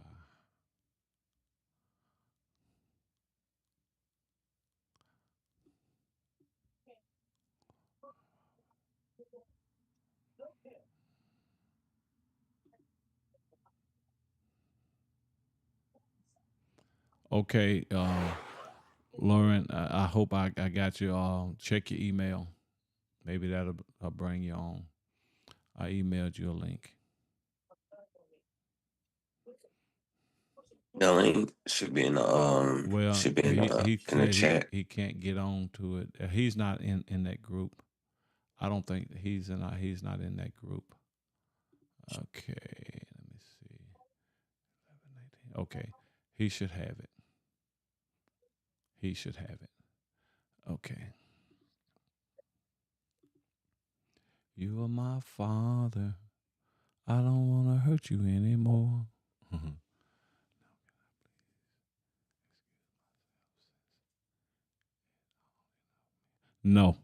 Okay, Lauren, I hope I got you. Check your email. Maybe that'll bring you on. I emailed you a link. The link should be in the should be in the chat. He can't get on to it. He's not in that group. I don't think he's not in that group. Okay, let me see. 11, 18. Okay, he should have it. Okay. You are my father. I don't want to hurt you anymore. No.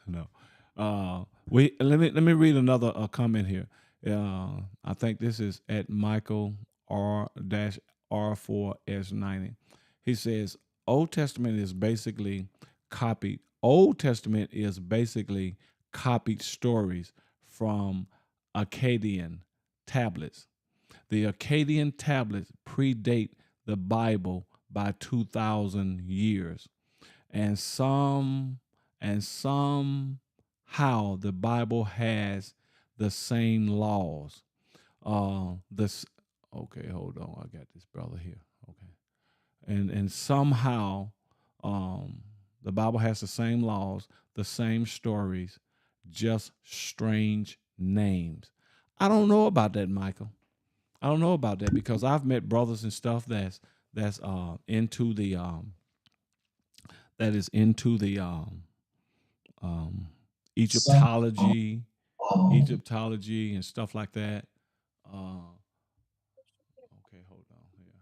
No. Let me read another comment here. I think this is at Michael R-R4S90. He says Old Testament is basically copied stories from Akkadian tablets. The Akkadian tablets predate the Bible by 2,000 years. And somehow the Bible has the same laws. This okay, hold on. I got this brother here. Okay. And somehow the Bible has the same laws, the same stories, just strange names. I don't know about that, Michael. I don't know about that because I've met brothers and stuff that's into the that is into the Egyptology and stuff like that. Okay, hold on here.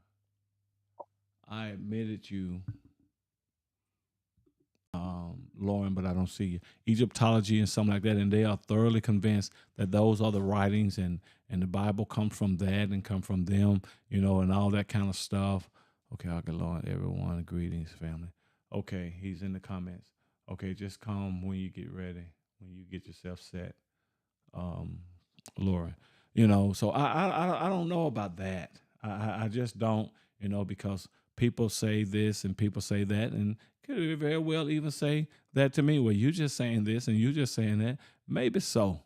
I admitted you, Lauren, but I don't see you. Egyptology and something like that, and they are thoroughly convinced that those are the writings and the Bible comes from that and come from them, and all that kind of stuff. Okay, okay, Lord, everyone, greetings, family. Okay, he's in the comments. Okay, just come when you get ready, when you get yourself set, Lauren. So I don't know about that. I just don't, because people say this and people say that, and could very well even say that to me. Well, you just saying this and you just saying that. Maybe so.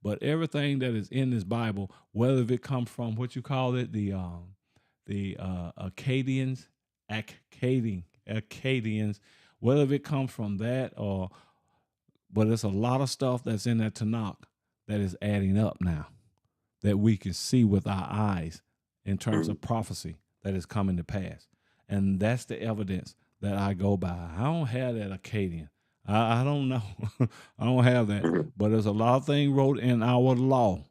But everything that is in this Bible, whether it comes from what you call it, the Akkadians, whether it comes from that but there's a lot of stuff that's in that Tanakh that is adding up now that we can see with our eyes in terms of prophecy that is coming to pass. And that's the evidence that I go by. I don't have that Akkadian. I don't know. I don't have that. But there's a lot of things wrote in our law,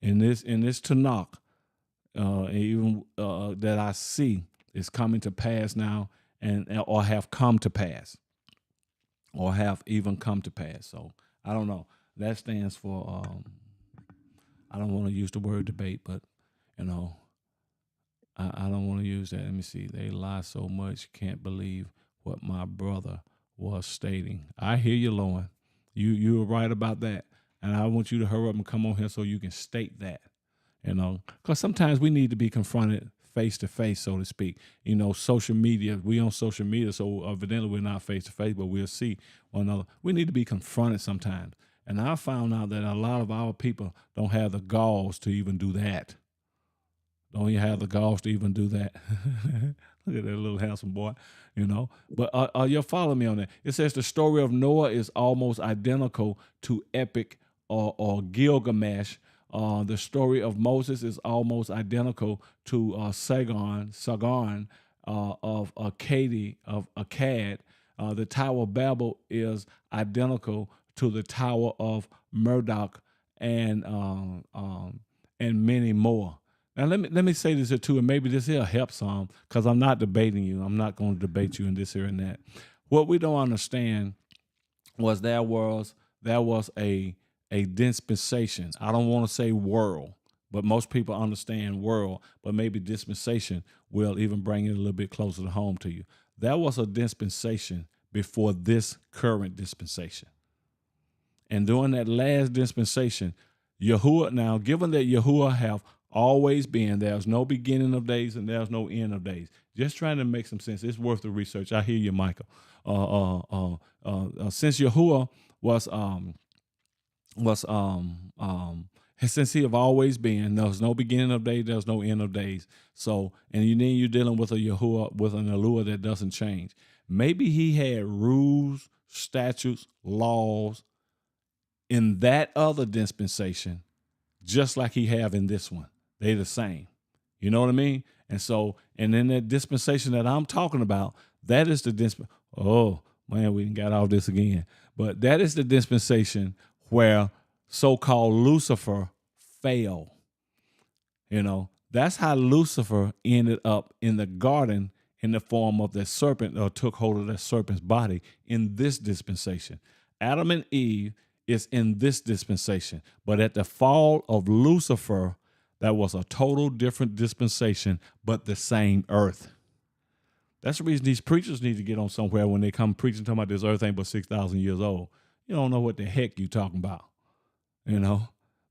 in this Tanakh, even that I see is coming to pass now, or have come to pass, or have even come to pass. So I don't know. That stands for. I don't want to use the word debate, but I don't want to use that. Let me see. They lie so much, can't believe what my brother was stating. I hear you, Lauren. You were right about that. And I want you to hurry up and come on here so you can state that, because sometimes we need to be confronted face to face, so to speak. Social media, we on social media, so evidently we're not face to face, but we'll see one another. We need to be confronted sometimes. And I found out that a lot of our people don't have the galls to even do that. Don't you have the galls to even do that? Look at that little handsome boy, But you'll follow me on that. It says the story of Noah is almost identical to Epic or Gilgamesh. The story of Moses is almost identical to Sargon of Akkad. The Tower of Babel is identical to the Tower of Marduk, and many more. Now let me say this here too, and maybe this here helps some, because I'm not debating you. I'm not going to debate you in this here and that. What we don't understand was there was a dispensation. I don't want to say world, but most people understand world, but maybe dispensation will even bring it a little bit closer to home to you. There was a dispensation before this current dispensation. And during that last dispensation, Yahuwah, now given that Yahuwah have always been, there's no beginning of days and there's no end of days. Just trying to make some sense. It's worth the research. I hear you, Michael. Since Yahuwah since he have always been, there's no beginning of days, there's no end of days. So, and then you're dealing with a Yahuwah, with an Eluah that doesn't change. Maybe he had rules, statutes, laws in that other dispensation, just like he have in this one. They the same. You know what I mean? And so, and in that dispensation that I'm talking about, that is the oh man, we got off this again. But that is the dispensation where so-called Lucifer fell. That's how Lucifer ended up in the garden in the form of that serpent, or took hold of that serpent's body in this dispensation. Adam and Eve is in this dispensation. But at the fall of Lucifer, that was a total different dispensation, but the same earth. That's the reason these preachers need to get on somewhere when they come preaching, talking about this earth ain't but 6,000 years old. You don't know what the heck you talking about.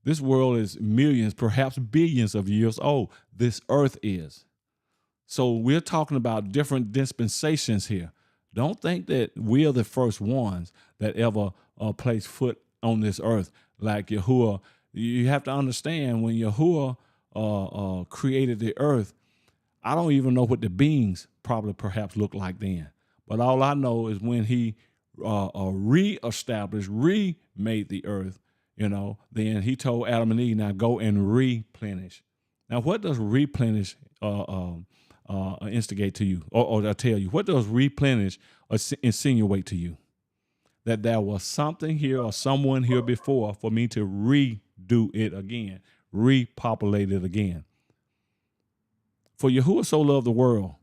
This world is millions, perhaps billions of years old. This earth is. So we're talking about different dispensations here. Don't think that we are the first ones that ever placed foot on this earth. like Yahuwah. You have to understand when Yahuwah created the earth, I don't even know what the beings probably perhaps looked like then. But all I know is when he reestablished, remade the earth, then he told Adam and Eve, now go and replenish. Now, what does replenish instigate to you? Or tell you? What does replenish insinuate to you? That there was something here or someone here before for me to redo it again, repopulate it again. For Yahuwah so loved the world,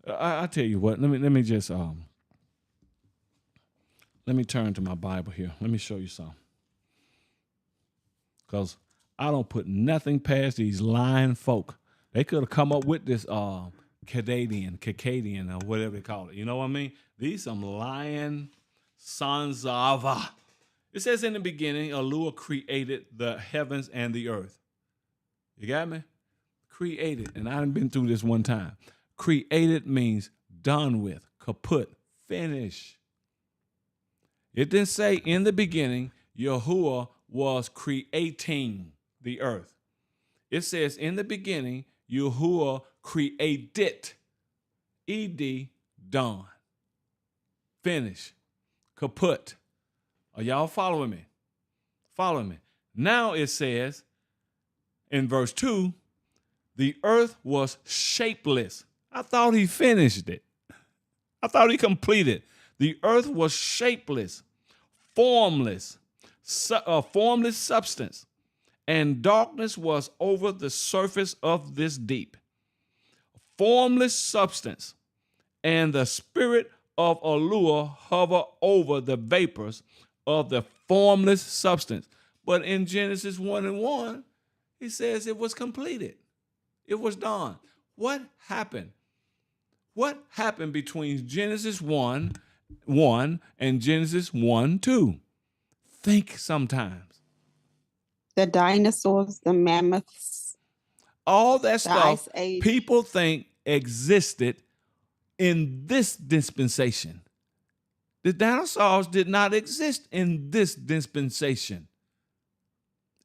I tell you what. Let me just let me turn to my Bible here. Let me show you something, because I don't put nothing past these lying folk. They could have come up with this Cacadian, or whatever they call it. You know what I mean? These some lying sons of. It says in the beginning, Elohim created the heavens and the earth. You got me? Created, and I've been through this one time. Created means done with, kaput, finish. It didn't say in the beginning, Yahuwah was creating the earth. It says in the beginning, Yahuwah created, ed, done, finish, kaput. Are y'all following me? Following me. Now it says in verse 2, the earth was shapeless. I thought he finished it. I thought he completed. The earth was shapeless, formless substance, and darkness was over the surface of this deep. Formless substance, and the spirit of Elohim hover over the vapors of the formless substance. But in Genesis 1:1, he says it was completed. It was done. What happened? What happened between Genesis 1:1 and Genesis 1:2? Think sometimes. The dinosaurs, the mammoths, All that the stuff Ice Age. people think existed in this dispensation. The dinosaurs did not exist in this dispensation.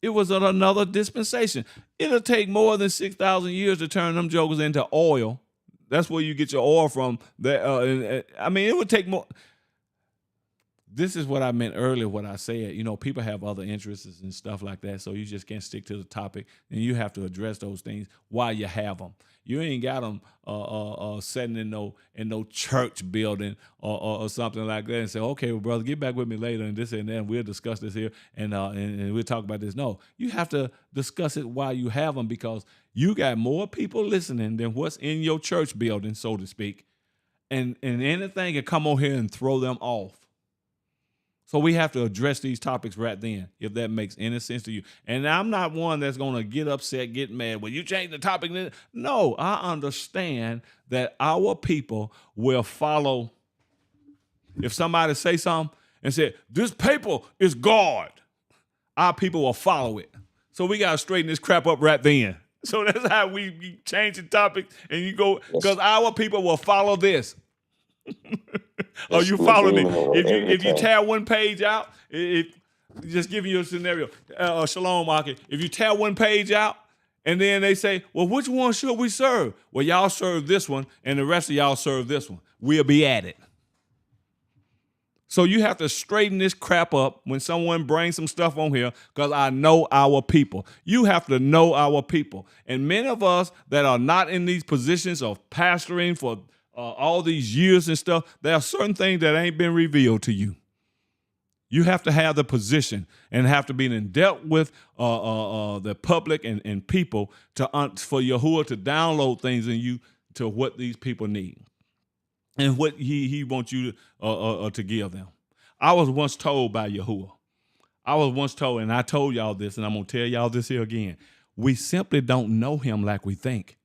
It was another dispensation. It'll take more than 6,000 years to turn them jokers into oil. That's where you get your oil from. It would take more. This is what I meant earlier, what I said. People have other interests and stuff like that, so you just can't stick to the topic, and you have to address those things while you have them. You ain't got them sitting in no church building or something like that and say, okay, well, brother, get back with me later and this and that, and we'll discuss this here and we'll talk about this. No, you have to discuss it while you have them, because you got more people listening than what's in your church building, so to speak, and anything can come on here and throw them off. So we have to address these topics right then, if that makes any sense to you. And I'm not one that's going to get upset, get mad. Well, you change the topic. No, I understand that our people will follow. If somebody say something and say, this paper is God, our people will follow it. So we got to straighten this crap up right then. So that's how we change the topic, and you go, because our people will follow this. Oh, you follow me? If you tear one page out, just giving you a scenario, Shalom Aki. If you tear one page out, and then they say, well, which one should we serve? Well, y'all serve this one, and the rest of y'all serve this one. We'll be at it. So you have to straighten this crap up when someone brings some stuff on here, because I know our people. You have to know our people. And many of us that are not in these positions of pastoring for all these years and stuff, there are certain things that ain't been revealed to you. You have to have the position and have to be in depth with the public and people for Yahuwah to download things in you to what these people need and what he wants you to give them. I was once told by Yahuwah. And I told y'all this, and I'm going to tell y'all this here again. We simply don't know him like we think.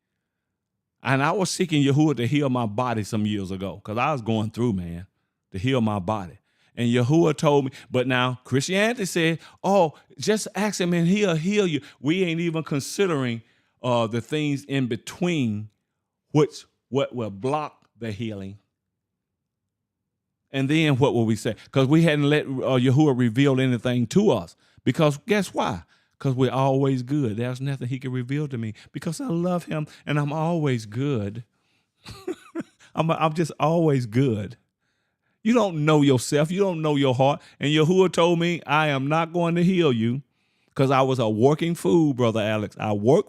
And I was seeking Yahuwah to heal my body some years ago, because I was going through, man, to heal my body. And Yahuwah told me, but now Christianity said, oh, just ask him and he'll heal you. We ain't even considering the things in between what will block the healing. And then what will we say? Because we hadn't let Yahuwah reveal anything to us. Because guess why? Because we're always good. There's nothing he can reveal to me because I love him and I'm always good. I'm just always good. You don't know yourself. You don't know your heart. And Yahuwah told me, I am not going to heal you because I was a working fool, Brother Alex. I work.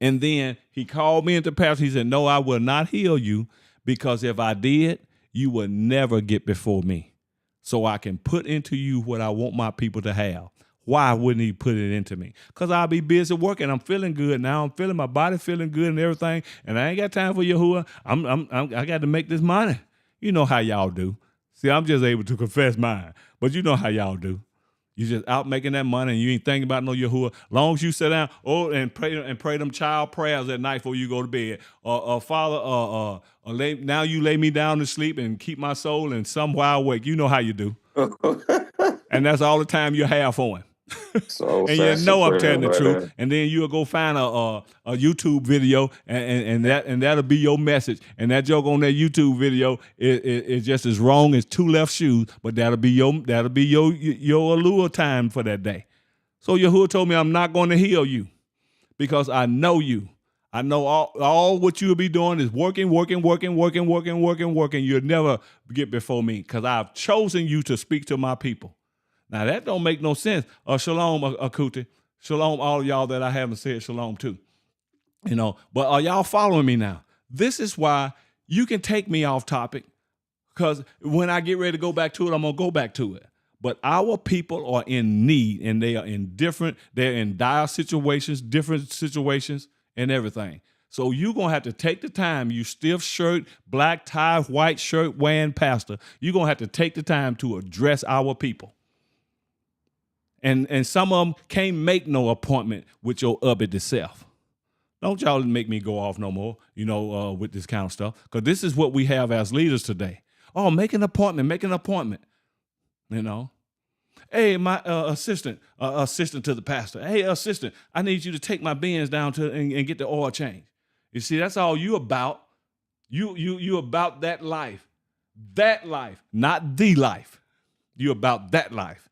And then he called me into pastor. He said, no, I will not heal you because if I did, you would never get before me. So I can put into you what I want my people to have. Why wouldn't he put it into me? Because I'll be busy working. I'm feeling good now. I'm feeling my body feeling good and everything. And I ain't got time for Yahuwah. I got to make this money. You know how y'all do. See, I'm just able to confess mine. But you know how y'all do. You just out making that money and you ain't thinking about no Yahuwah. Long as you sit down, and pray them child prayers at night before you go to bed. Father, now you lay me down to sleep and keep my soul in some while awake. You know how you do. And that's all the time you have for him. So and you know I'm telling the truth. And then you'll go find a YouTube video and that'll be your message. And that joke on that YouTube video is just as wrong as two left shoes, but that'll be your allure time for that day. So Yahuwah told me I'm not going to heal you because I know you. I know all what you'll be doing is working. You'll never get before me because I've chosen you to speak to my people. Now, that don't make no sense. Shalom, Akuti. Shalom, all of y'all that I haven't said shalom to. But are y'all following me now? This is why you can take me off topic because when I get ready to go back to it, I'm going to go back to it. But our people are in need and they're in dire situations, different situations and everything. So you're going to have to take the time, you stiff shirt, black tie, white shirt wearing pastor. You're going to have to take the time to address our people. And some of them can't make no appointment with your uppity self. Don't y'all make me go off no more, with this kind of stuff. Because this is what we have as leaders today. Oh, make an appointment. Hey, my assistant to the pastor. Hey, assistant, I need you to take my Benz down and get the oil change. You see, that's all you about. You about that life. That life, not the life. You about that life.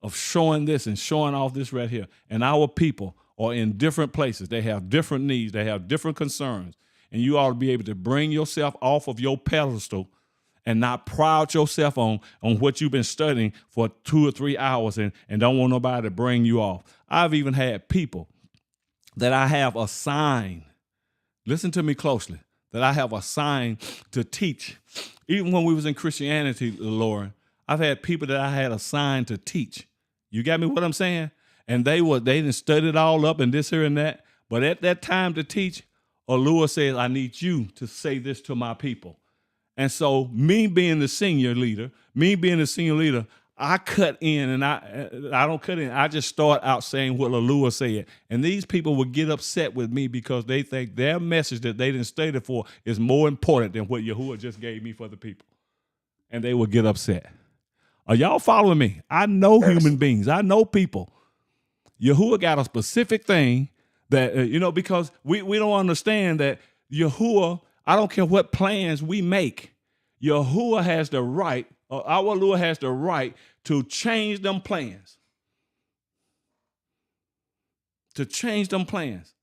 Of showing this and showing off this right here. And our people are in different places. They have different needs. They have different concerns. And you ought to be able to bring yourself off of your pedestal and not proud yourself on what you've been studying for 2 or 3 hours and don't want nobody to bring you off. I've even had people that I have assigned, listen to me closely, that I have assigned to teach. Even when we was in Christianity, Lauren, I've had people that I had assigned to teach. You got me what I'm saying? And they didn't study it all up and this, here, and that. But at that time to teach, Allure says, I need you to say this to my people. And so me being the senior leader, I cut in and I don't cut in. I just start out saying what Allure said. And these people would get upset with me because they think their message that they didn't study for is more important than what Yahuwah just gave me for the people. And they would get upset. Are y'all following me? I know human beings. I know people. Yahuwah got a specific thing that, because we don't understand that Yahuwah, I don't care what plans we make, Yahuwah has the right, our Lord has the right to change them plans. To change them plans.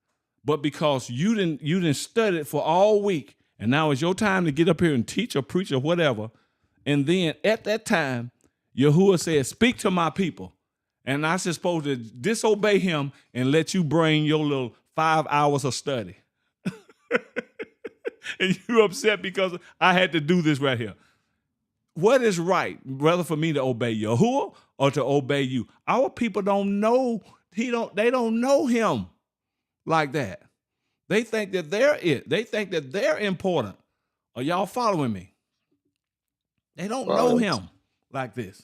But because you didn't study it for all week, and now it's your time to get up here and teach or preach or whatever, and then at that time, Yahuwah said, speak to my people. And I was supposed to disobey him and let you bring your little 5 hours of study. And you upset because I had to do this right here. What is right, whether for me to obey Yahuwah or to obey you? Our people don't know, they don't know him like that. They think that they're it. They think that they're important. Are y'all following me? They don't know him like this.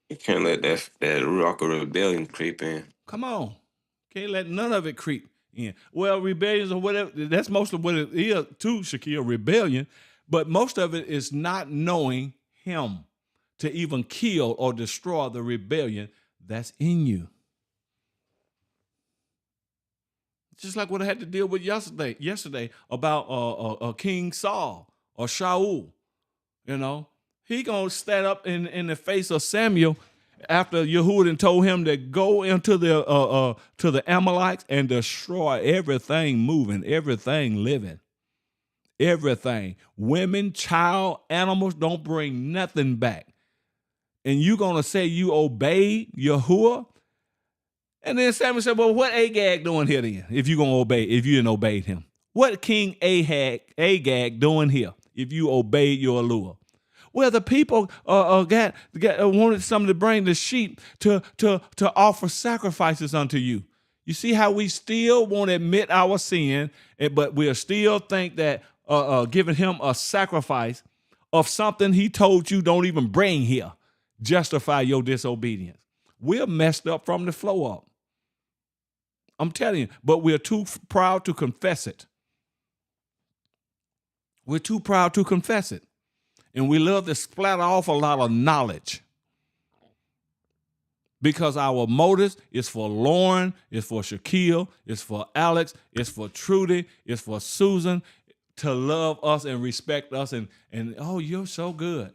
You can't let that rock of rebellion creep in. Come on. Can't let none of it creep in. Well, rebellions or whatever, that's most of what it is too, Shakir, rebellion. But most of it is not knowing him to even kill or destroy the rebellion that's in you. Just like what I had to deal with yesterday about King Saul or Shaul. He gonna stand up in the face of Samuel after Yahuwah told him to go into to the Amalekites and destroy everything moving, everything living, everything. Women, child, animals, don't bring nothing back. And you gonna say you obey Yahuwah? And then Samuel said, well, what Agag doing here then? If you didn't obey him. What King Agag doing here if you obeyed your allure? Well, the people wanted something to bring the sheep to offer sacrifices unto you. You see how we still won't admit our sin, but we'll still think that giving him a sacrifice of something he told you don't even bring here justify your disobedience. We're messed up from the flow up. I'm telling you, but we're too proud to confess it. We're too proud to confess it. And we love to splatter off a lot of knowledge. Because our motives is for Lauren, it's for Shaquille, it's for Alex, it's for Trudy, it's for Susan to love us and respect us and oh, you're so good.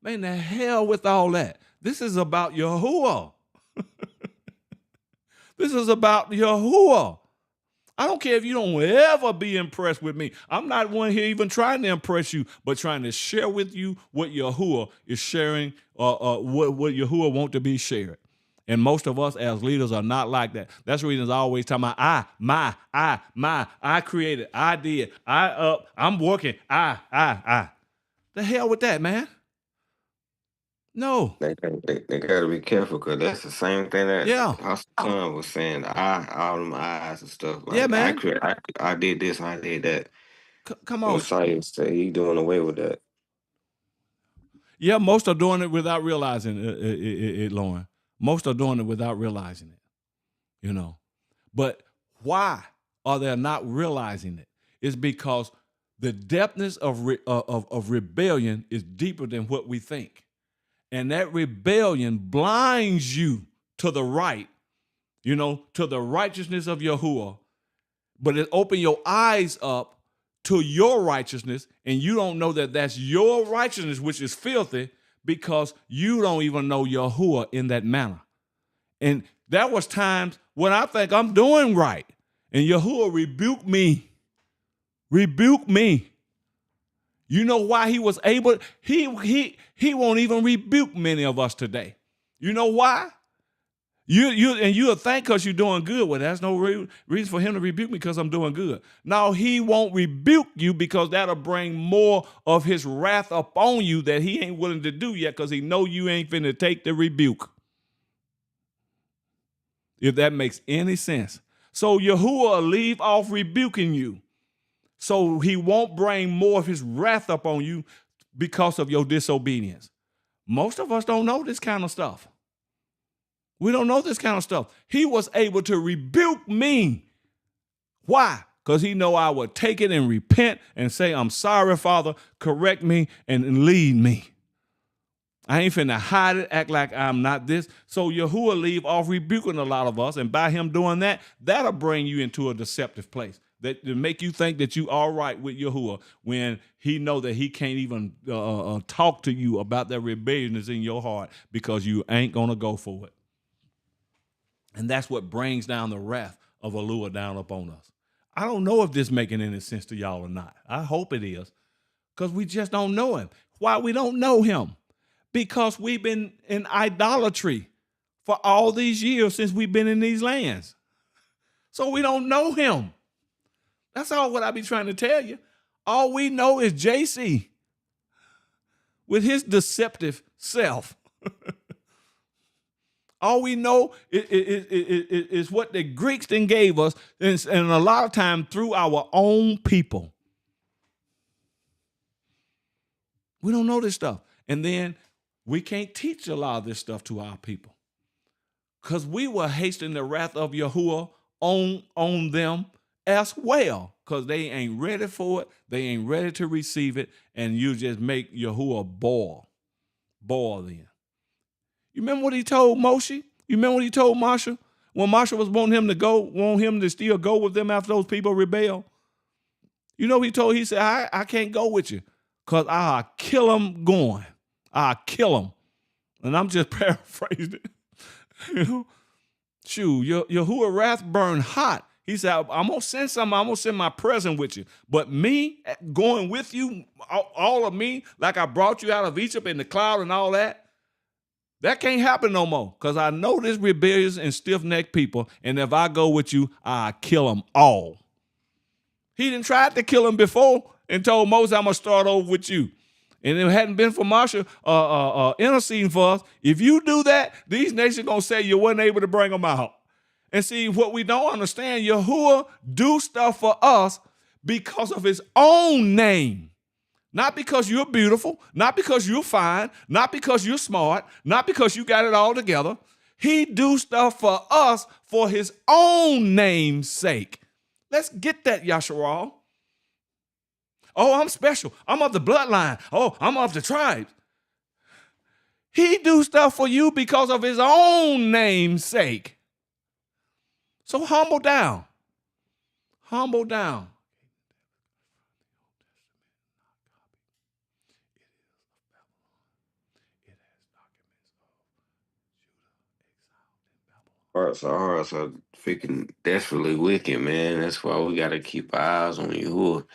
Man, the hell with all that. This is about Yahuwah. This is about Yahuwah. I don't care if you don't ever be impressed with me. I'm not one here even trying to impress you, but trying to share with you what Yahuwah is sharing, what Yahuwah want to be shared. And most of us as leaders are not like that. That's the reason I always talking about I created, I did, I'm working, I. The hell with that, man. No. They got to be careful because that's the same thing that Hassan was saying. All them eyes and stuff. Like, yeah, man. I did this, I did that. Come on. Messiah say he doing away with that. Yeah, most are doing it without realizing it, Lauren. Most are doing it without realizing it, But why are they not realizing it? It's because the depthness of rebellion is deeper than what we think. And that rebellion blinds you to the right, to the righteousness of Yahuwah. But it opens your eyes up to your righteousness, and you don't know that that's your righteousness, which is filthy, because you don't even know Yahuwah in that manner. And there was times when I think I'm doing right, and Yahuwah rebuked me. You know why he was able? He won't even rebuke many of us today. You know why? You'll think because you're doing good. Well, that's no reason for him to rebuke me because I'm doing good. No, he won't rebuke you because that'll bring more of his wrath upon you that he ain't willing to do yet because he know you ain't finna take the rebuke. If that makes any sense. So Yahuwah will leave off rebuking you. So he won't bring more of his wrath upon you because of your disobedience. Most of us don't know this kind of stuff. We don't know this kind of stuff. He was able to rebuke me. Why? Because he know I would take it and repent and say, I'm sorry, Father, correct me and lead me. I ain't finna hide it, act like I'm not this. So Yahuwah leave off rebuking a lot of us, and by him doing that, that'll bring you into a deceptive place. That to make you think that you all right with Yahuwah when he know that he can't even talk to you about that rebellion that's in your heart because you ain't going to go for it. And that's what brings down the wrath of Yahuwah down upon us. I don't know if this making any sense to y'all or not. I hope it is because we just don't know him. Why we don't know him? Because we've been in idolatry for all these years since we've been in these lands. So we don't know him. That's all what I be trying to tell you. All we know is JC with his deceptive self. All we know is what the Greeks then gave us, and a lot of time through our own people. We don't know this stuff. And then we can't teach a lot of this stuff to our people because we will hasten the wrath of Yahuwah on them as well, because they ain't ready for it. They ain't ready to receive it. And you just make Yahuwah boil then. You remember what he told Moshe? You remember what he told Marsha? When Marsha was wanting him to still go with them after those people rebel? You know what he told? He said, I can't go with you because I'll kill them going. I'll kill them. And I'm just paraphrasing it. You know? Shoot, Yahuwah wrath burned hot. He said, I'm going to send something. I'm going to send my presence with you. But me going with you, all of me, like I brought you out of Egypt in the cloud and all that, that can't happen no more, because I know this rebellious and stiff-necked people, and if I go with you, I kill them all. He didn't try to kill them before and told Moses, I'm going to start over with you. And if it hadn't been for Marsha interceding for us, if you do that, these nations going to say you weren't able to bring them out. And see, what we don't understand, Yahuwah do stuff for us because of his own name. Not because you're beautiful, not because you're fine, not because you're smart, not because you got it all together. He do stuff for us for his own name's sake. Let's get that, Yasharal. Oh, I'm special. I'm of the bloodline. Oh, I'm of the tribes. He do stuff for you because of his own name's sake. So humble down. Humble down. Hearts are freaking desperately wicked, man. That's why we gotta keep our eyes on Yahuwah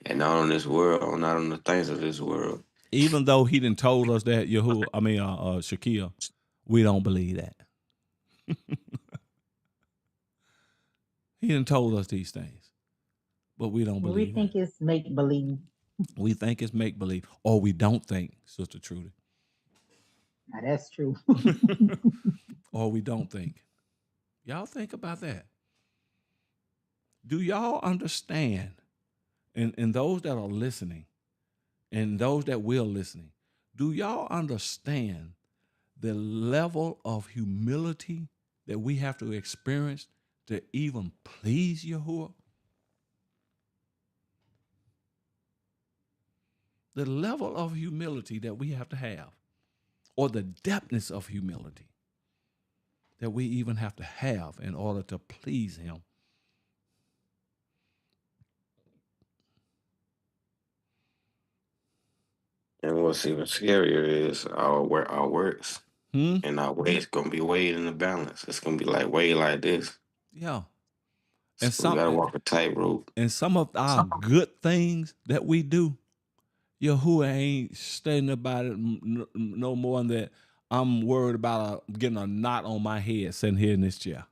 and not on this world, not on the things of this world. Even though he done told us that, Shaquille, we don't believe that. He done told us these things, but we don't believe. We think it's make believe. We think it's make believe, or we don't think, Sister Trudy. Now that's true. Or we don't think. Y'all think about that. Do y'all understand? And those that are listening, and those that will listening, do y'all understand the level of humility that we have to experience to even please Yahuwah? The level of humility that we have to have, or the depthness of humility that we even have to have in order to please him. And what's even scarier is our works and our ways gonna be weighed in the balance. It's gonna be like weighed like this. Yeah. And so we gotta walk a tightrope. And some of our good things that we do, Yahuwah ain't studying about it no more than that I'm worried about getting a knot on my head sitting here in this chair.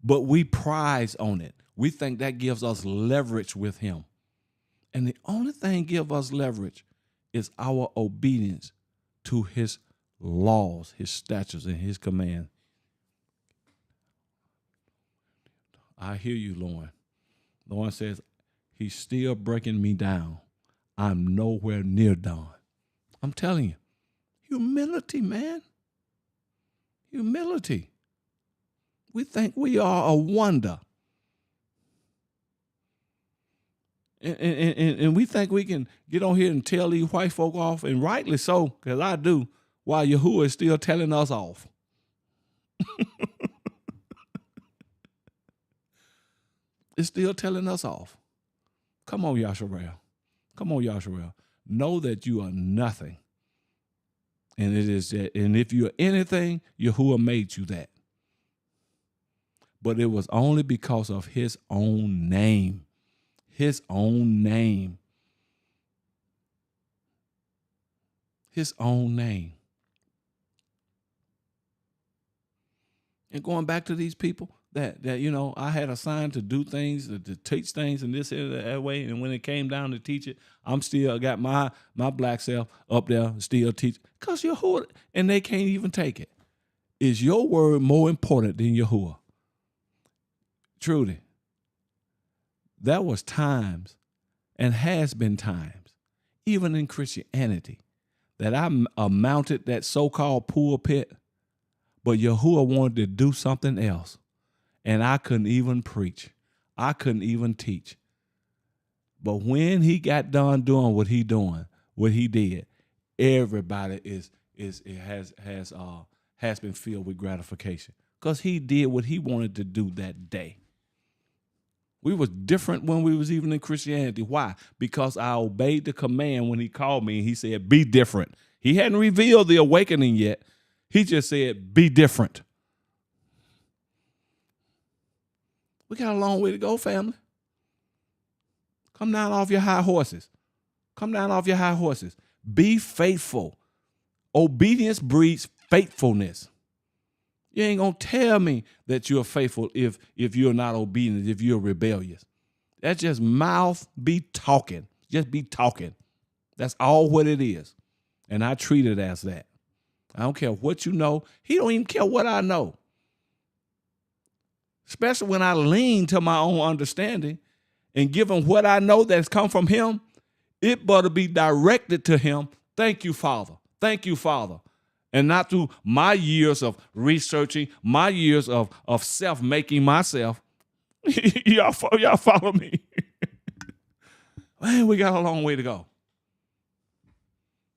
But we prize on it. We think that gives us leverage with him. And the only thing give us leverage is our obedience to his laws, his statutes, and his commands. I hear you, Lauren. Lauren says, he's still breaking me down. I'm nowhere near done. I'm telling you, humility, man. Humility. We think we are a wonder. And we think we can get on here and tell these white folk off, and rightly so, because I do, while Yahuwah is still telling us off. It's still telling us off. Come on, Yasharel. Come on, Yasharel. Know that you are nothing. And it is that, and if you're anything, Yahuwah made you that. But it was only because of his own name. His own name. His own name. And going back to these people that I had assigned to do things, to teach things in this and that way, and when it came down to teach it, I'm still got my black self up there still teach. Because Yahuwah, and they can't even take it. Is your word more important than Yahuwah? Truly. There was times, and has been times, even in Christianity, that I mounted that so-called pulpit, but Yahuwah wanted to do something else. And I couldn't even preach. I couldn't even teach. But when he got done doing what he did, everybody has been filled with gratification, because he did what he wanted to do that day. We was different when we was even in Christianity. Why? Because I obeyed the command when he called me and he said, be different. He hadn't revealed the awakening yet. He just said, be different. We got a long way to go, family. Come down off your high horses. Come down off your high horses. Be faithful. Obedience breeds faithfulness. You ain't gonna tell me that you're faithful if you're not obedient, if you're rebellious. That's just mouth be talking. Just be talking. That's all what it is. And I treat it as that. I don't care what you know. He don't even care what I know. Especially when I lean to my own understanding and give him what I know that's come from him, it better be directed to him. Thank you, Father. Thank you, Father. And not through my years of researching, my years of self-making myself. y'all follow me? Man, we got a long way to go.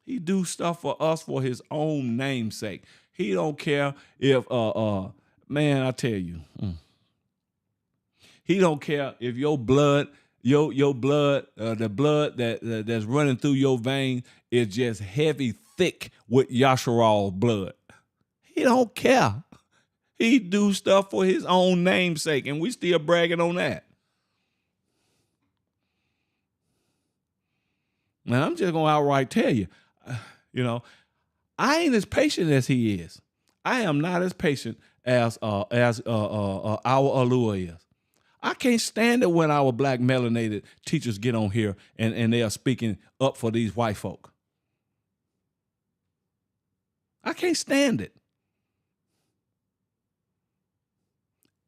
He do stuff for us for his own name's sake. He don't care if, man, I tell you. He don't care if your blood, your blood, the blood that's running through your vein is just heavy, thick with Yasharal blood. He don't care. He do stuff for his own name's sake, and we still bragging on that. Now, I'm just going to outright tell you, I ain't as patient as he is. I am not as patient as our Alua is. I can't stand it when our black melanated teachers get on here and they are speaking up for these white folk. I can't stand it.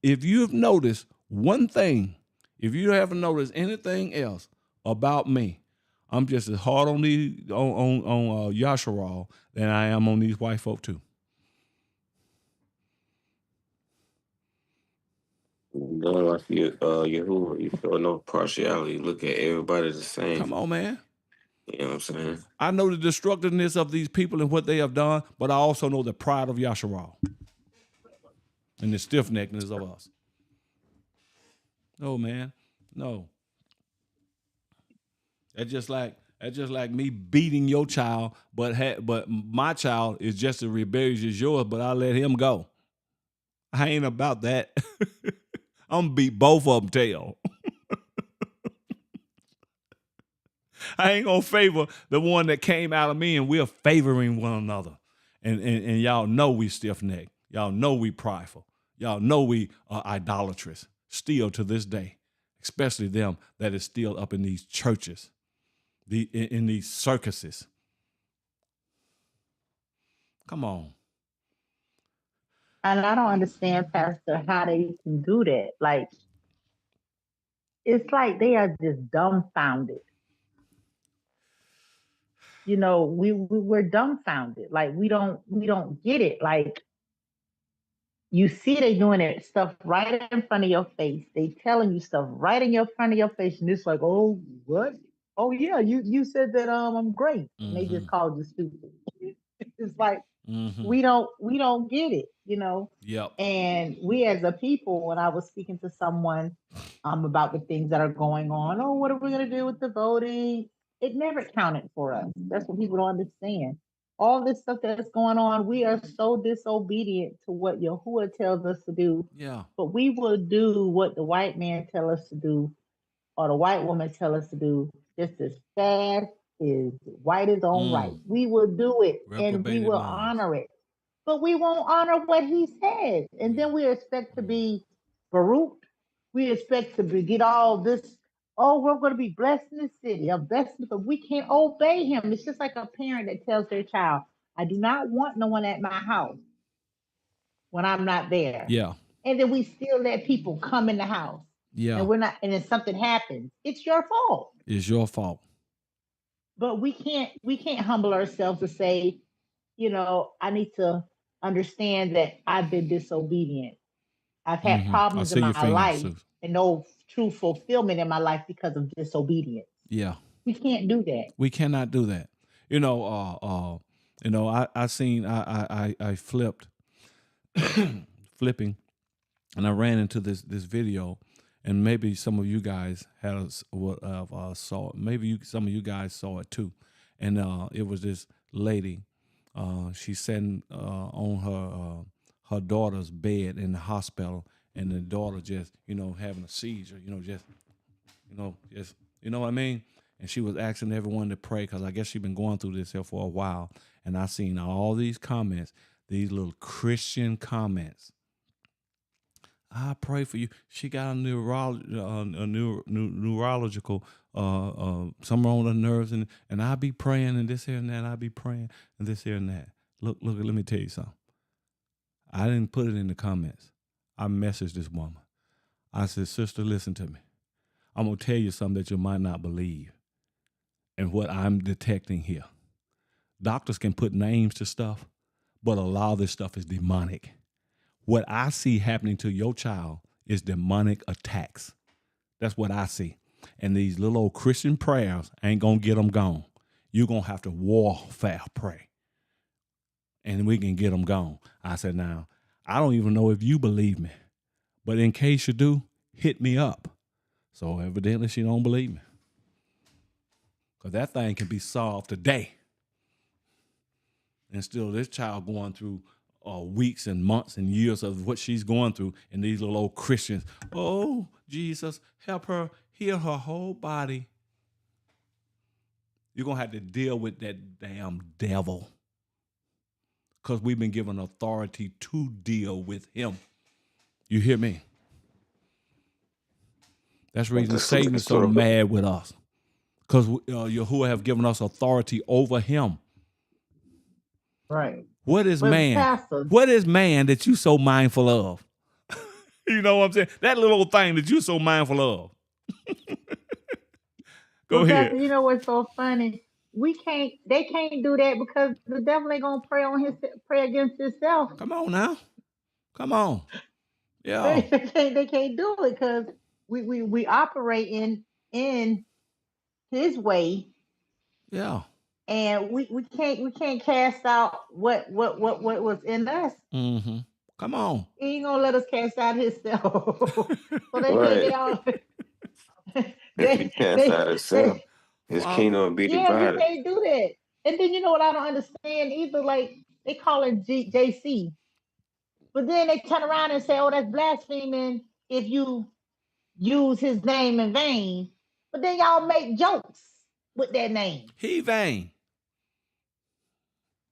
If you've noticed one thing, if you haven't noticed anything else about me, I'm just as hard on Yasharal than I am on these white folk too. No, like Yahuwah, you feel no partiality. Look at everybody the same. Come on, man. You know what I'm saying? I know the destructiveness of these people and what they have done, but I also know the pride of Yasharal and the stiff-neckedness of us. No, man. No. That's just like me beating your child, but my child is just as rebellious as yours, but I let him go. I ain't about that. I'm gonna beat both of them tail. I ain't gonna favor the one that came out of me, and we're favoring one another. And y'all know we stiff-necked. Y'all know we prideful. Y'all know we are idolatrous still to this day, especially them that is still up in these churches, in these circuses. Come on. And I don't understand, Pastor, how they can do that. Like, it's like they are just dumbfounded. We're dumbfounded. Like, we don't get it. Like, you see they doing it stuff right in front of your face. They telling you stuff right in front of your face, and it's like, oh, what? Oh yeah, you said that I'm great. And they just called you stupid. It's like we don't get it, Yep. And we as a people, when I was speaking to someone about the things that are going on, oh, what are we gonna do with the voting? It never counted for us. That's what people don't understand. All this stuff that's going on, we are so disobedient to what Yahuwah tells us to do. Yeah. But we will do what the white man tell us to do, or the white woman tell us to do, just as fast as white is on right. We will do it, and we will honor it. But we won't honor what he says. And then we expect to be Baruch. We expect to get all this. Oh, we're going to be blessed in the city, but we can't obey him. It's just like a parent that tells their child, I do not want no one at my house when I'm not there. Yeah. And then we still let people come in the house. Yeah. And and then something happens. It's your fault. It's your fault. But we can't humble ourselves to say, I need to understand that I've been disobedient. I've had problems in my life and no true fulfillment in my life because of disobedience. Yeah. We can't do that. We cannot do that. I flipped, flipping, and I ran into this video, and maybe some of you guys saw it. Maybe some of you guys saw it too. And it was this lady. She sat on her daughter's bed in the hospital, and the daughter just, having a seizure, just you know what I mean? And she was asking everyone to pray, because I guess she's been going through this here for a while. And I seen all these comments, these little Christian comments. I pray for you. She got a neurological something wrong with her nerves, and I be praying and this here and that. I be praying and this here and that. Look, let me tell you something. I didn't put it in the comments. I messaged this woman. I said, sister, listen to me. I'm going to tell you something that you might not believe, and what I'm detecting here. Doctors can put names to stuff, but a lot of this stuff is demonic. What I see happening to your child is demonic attacks. That's what I see. And these little old Christian prayers ain't going to get them gone. You're going to have to warfare pray, and we can get them gone. I said, now, I don't even know if you believe me, but in case you do, hit me up. So evidently she don't believe me, because that thing can be solved today. And still this child going through weeks and months and years of what she's going through, and these little old Christians, oh, Jesus, help her, heal her whole body. You're going to have to deal with that damn devil, because we've been given authority to deal with him. You hear me? That's the reason Satan is so mad with us, because Yahuwah have given us authority over him. Right. What is man? What is man that you so mindful of? You know what I'm saying? That little old thing that you so mindful of. Go ahead. Pastor, you know what's so funny? They can't do that, because the devil ain't gonna pray against himself. Come on now. Come on. Yeah. They can't do it, because we operate in his way. Yeah. And we can't cast out what was in us. Mm-hmm. Come on. He ain't gonna let us cast out himself. So Right. If he cast out himself, his kingdom will be divided. We can't do that. And then, you know what I don't understand either? Like, they call it JC, but then they turn around and say, oh, that's blaspheming if you use his name in vain. But then y'all make jokes with that name. He vain.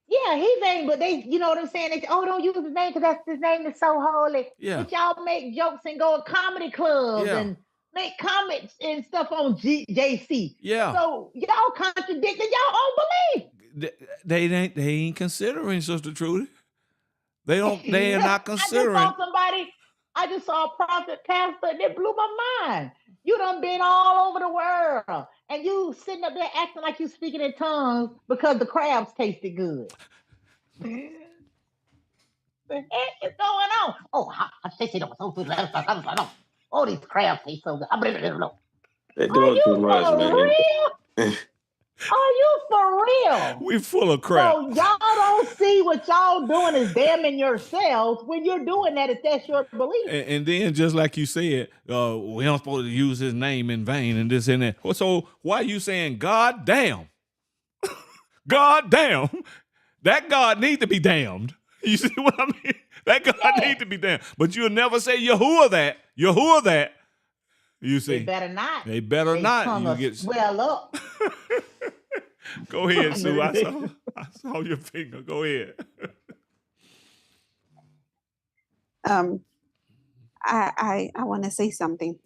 Yeah, he vain, but they, you know what I'm saying? They say, oh, don't use his name, because his name is so holy. Yeah. But y'all make jokes and go to comedy clubs and make comments and stuff on JC. Yeah. So y'all contradicting y'all own belief. They ain't considering, Sister Trudy. They are not considering. I just saw a prophet pastor that blew my mind. You done been all over the world, and you sitting up there acting like you speaking in tongues because the crabs tasted good. What the heck is going on? Oh, oh, these crabs taste so good. They're doing too much, man. Real? Are you for real? We full of crap. So y'all don't see what y'all doing is damning yourselves when you're doing that, if that's your belief. And then, just like you said, we don't supposed to use his name in vain and this and that. So why are you saying God damn? God damn. That God needs to be damned. You see what I mean? That God needs to be damned. But you'll never say Yahuwah that. Yahuwah that. You see. They better not. They better not. You get swell up. Go ahead, Sue. I saw your finger. Go ahead. I want to say something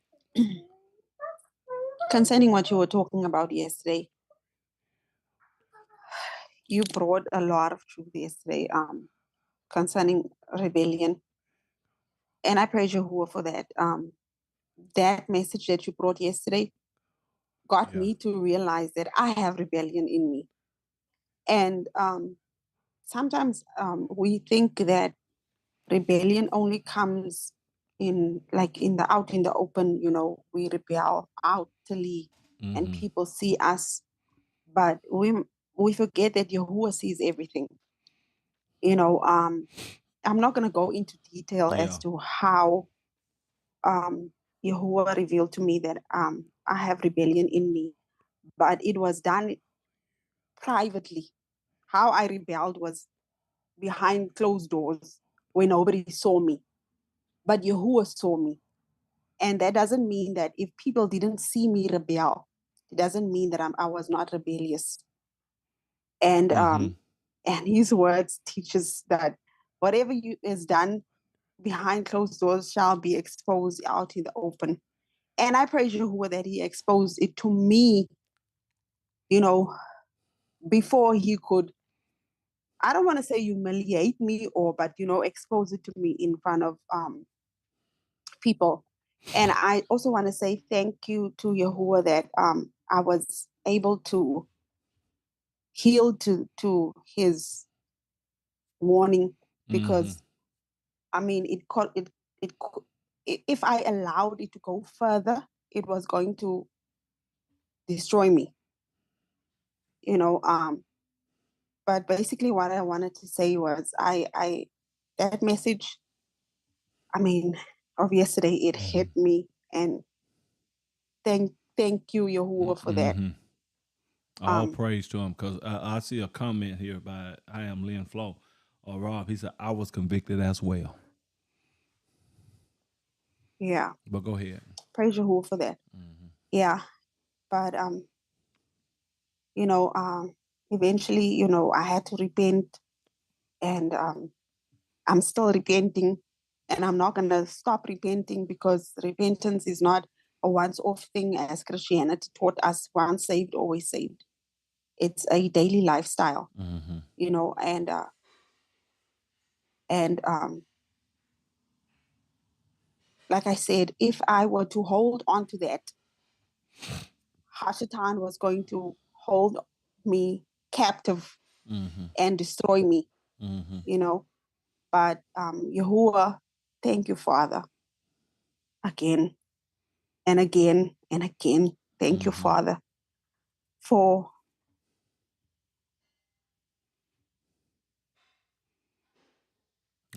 concerning what you were talking about yesterday. You brought a lot of truth yesterday concerning rebellion, and I praise Yahuwah for that. That message that you brought yesterday got me to realize that I have rebellion in me. And sometimes we think that rebellion only comes in out in the open, we rebel outwardly and people see us, but we forget that Yahuwah sees everything. I'm not going to go into detail as to how Yahuwah revealed to me that I have rebellion in me, but it was done privately. How I rebelled was behind closed doors where nobody saw me, but Yahuwah saw me. And that doesn't mean that if people didn't see me rebel, it doesn't mean that I was not rebellious. And and his words teaches that whatever is done behind closed doors shall be exposed out in the open. And I praise Yahuwah that he exposed it to me, before he could, I don't want to say humiliate me but expose it to me in front of people. And I also want to say thank you to Yahuwah that I was able to heal to his warning, because I mean if I allowed it to go further, it was going to destroy me. But basically what I wanted to say was that message, I mean, of yesterday, it hit me, and thank you, Yahuwah, for that. All praise to him, because I see a comment here by I am Lynn Flo or Rob. He said, I was convicted as well. Yeah. But go ahead. Praise Yahuwah for that. Yeah. But, eventually, I had to repent, and I'm still repenting, and I'm not going to stop repenting, because repentance is not a once-off thing, as Christianity taught us, once saved, always saved. It's a daily lifestyle, and like I said, if I were to hold on to that, Hashatan was going to hold me captive and destroy me, But Yahuwah, thank you, Father, again and again and again. Thank you, Father, for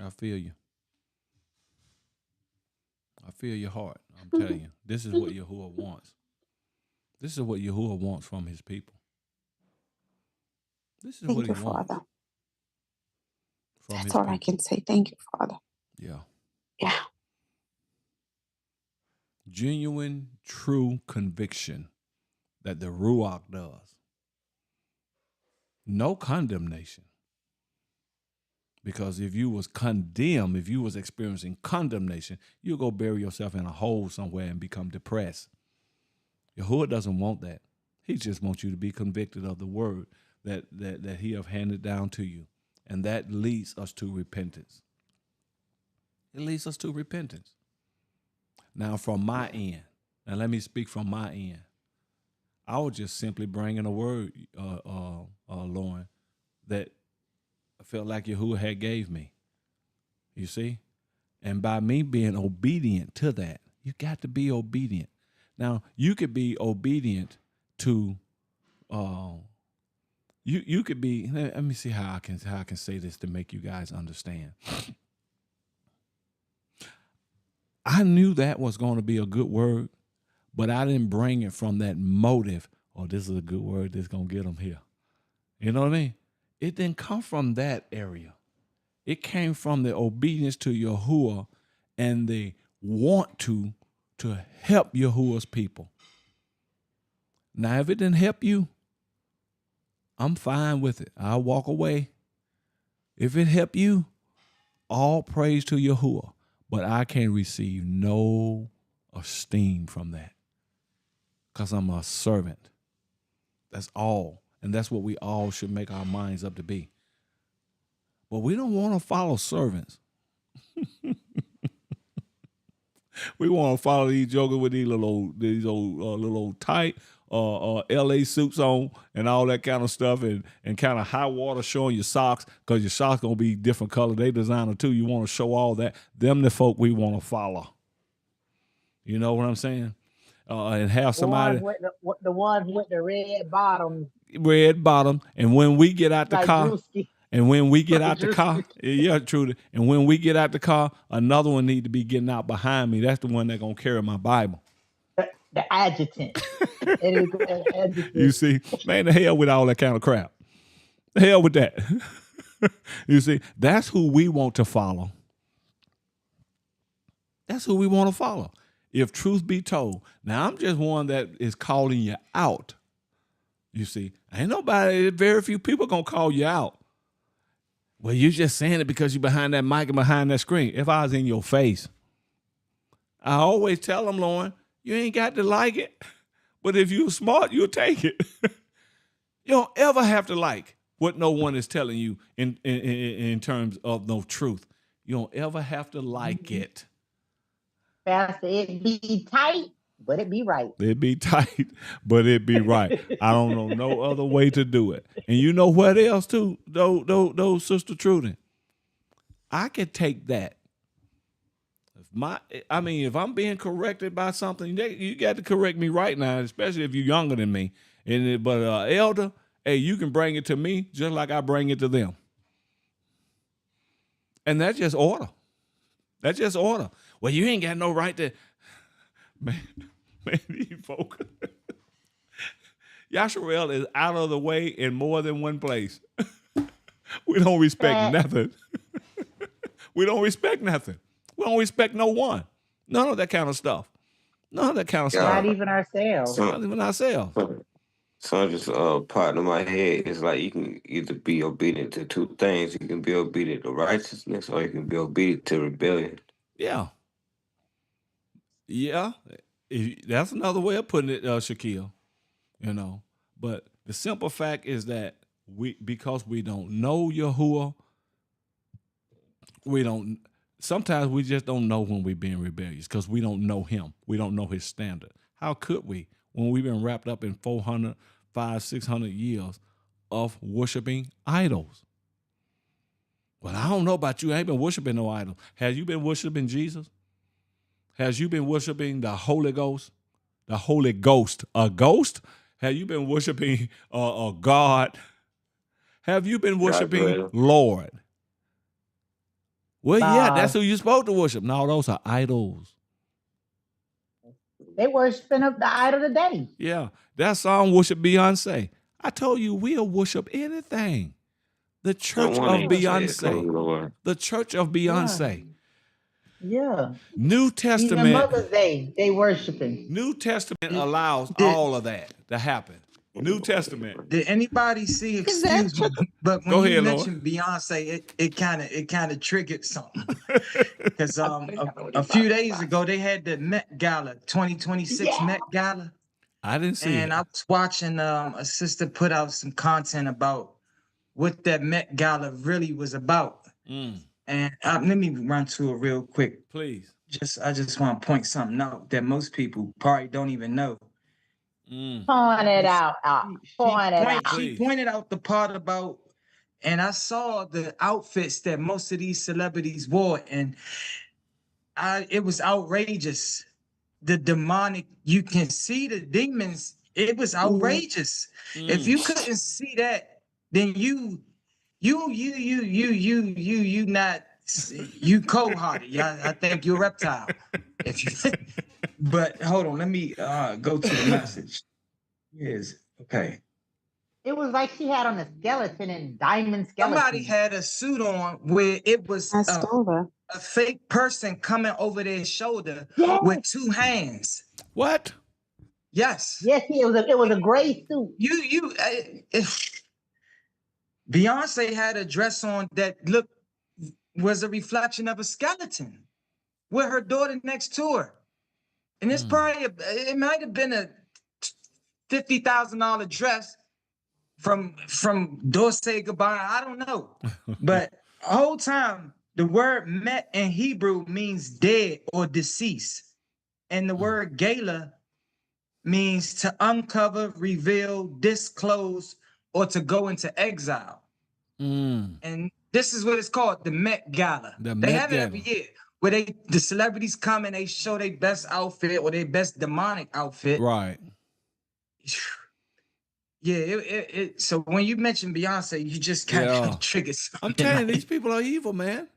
I feel you. I feel your heart. I'm telling you, this is what Yahuwah wants. This is what Yahuwah wants from his people. This is what he wants. Father. That's all I can say. Thank you, Father. Yeah. Yeah. Genuine, true conviction that the Ruach does. No condemnation. Because if you was condemned, if you was experiencing condemnation, you'll go bury yourself in a hole somewhere and become depressed. Yahuwah doesn't want that. He just wants you to be convicted of the word that he have handed down to you. And that leads us to repentance. It leads us to repentance. Now, from my end, and let me speak from my end, I was just simply bringing a word, Lauren, that I felt like Yahuwah had gave me. You see? And by me being obedient to that, you got to be obedient. Now, you could be obedient to you could be, let me see how I can say this to make you guys understand. I knew that was going to be a good word, but I didn't bring it from that motive, oh, this is a good word that's going to get them here. You know what I mean? It didn't come from that area. It came from the obedience to Yahuwah and the want to help Yahuwah's people. Now, if it didn't help you, I'm fine with it. I'll walk away. If it helped you, all praise to Yahuwah. But I can't receive no esteem from that, because I'm a servant. That's all. And that's what we all should make our minds up to be. But we don't want to follow servants. We want to follow these jokers with these little tight LA suits on and all that kind of stuff, and kind of high water showing your socks, because your socks going to be different color. They designer too. You want to show all that. Them the folk we want to follow. You know what I'm saying? And have somebody. The ones with the red bottoms. Red bottom. And when we get out the like car. Brewski. And when we get out the car, yeah, Trudy. And when we get out the car, another one need to be getting out behind me. That's the one that's gonna carry my Bible. The adjutant. It is the adjutant. You see, man, the hell with all that kind of crap. The hell with that. You see, that's who we want to follow. That's who we want to follow. If truth be told. Now, I'm just one that is calling you out. You see, ain't nobody, very few people going to call you out. Well, you're just saying it because you're behind that mic and behind that screen. If I was in your face, I always tell them, Lauren, you ain't got to like it. But if you're smart, you'll take it. You don't ever have to like what no one is telling you in terms of no truth. You don't ever have to like it. Pastor, it be tight, but it be right. It be tight, but it be right. I don't know no other way to do it. And you know what else too, though, Sister Trudy? I could take that. If I'm being corrected by something, you got to correct me right now, especially if you're younger than me. But elder, hey, you can bring it to me just like I bring it to them. And that's just order. That's just order. Well, you ain't got no right to, man, these folks. Yasharel is out of the way in more than one place. We don't respect nothing. We don't respect nothing. We don't respect no one. None of that kind of stuff. None of that kind of stuff. Not even ourselves. Not even ourselves. So just part of my head is like you can either be obedient to two things. You can be obedient to righteousness, or you can be obedient to rebellion. Yeah. Yeah. That's another way of putting it, Shaquille. You know. But the simple fact is that because we don't know Yahuwah, sometimes we just don't know when we're being rebellious because we don't know him. We don't know his standard. How could we when we've been wrapped up in 400, 500, 600 years of worshiping idols? Well, I don't know about you. I ain't been worshiping no idol. Have you been worshiping Jesus? Has you been worshiping the Holy Ghost? The Holy Ghost. A ghost? Have you been worshiping a God? Have you been worshiping Lord? Well, yeah, that's who you're supposed to worship. No, those are idols. They worshiping the idol today. Yeah, that song worship Beyonce. I told you we'll worship anything. The Church of Beyonce. The Church of Beyonce. Yeah. New Testament. Even Mother's Day, they worshiping. New Testament allows all of that to happen. New Testament. Did anybody see? Excuse me, but when you mentioned Beyonce, it kind of triggered something. Because a few days ago they had the Met Gala, 2026 Met Gala. I didn't see it. And I was watching a sister put out some content about what that Met Gala really was about. And let me run to it real quick. Please. I just want to point something out that most people probably don't even know. Point it out. She pointed out the part about, and I saw the outfits that most of these celebrities wore, and it was outrageous. The demonic, you can see the demons. It was outrageous. If you couldn't see that, then you not, you cold-hearted. I think you're a reptile. But hold on, let me go to the message. Yes, okay. It was like she had on a skeleton and diamond skeleton. Somebody had a suit on where it was a fake person coming over their shoulder with two hands. What? Yes. Yes, it was a gray suit. Beyonce had a dress on that was a reflection of a skeleton with her daughter next to her. And it's probably, it might have been a $50,000 dress from Dorsey Gabbana. I don't know. But the whole time, the word Met in Hebrew means dead or deceased. And the word gala means to uncover, reveal, disclose, or to go into exile. And this is what it's called, the Met Gala. They have it every year, where the celebrities come and they show their best outfit or their best demonic outfit. Right. Yeah, so when you mentioned Beyonce, you just kind of triggered something. I'm telling you, these people are evil, man.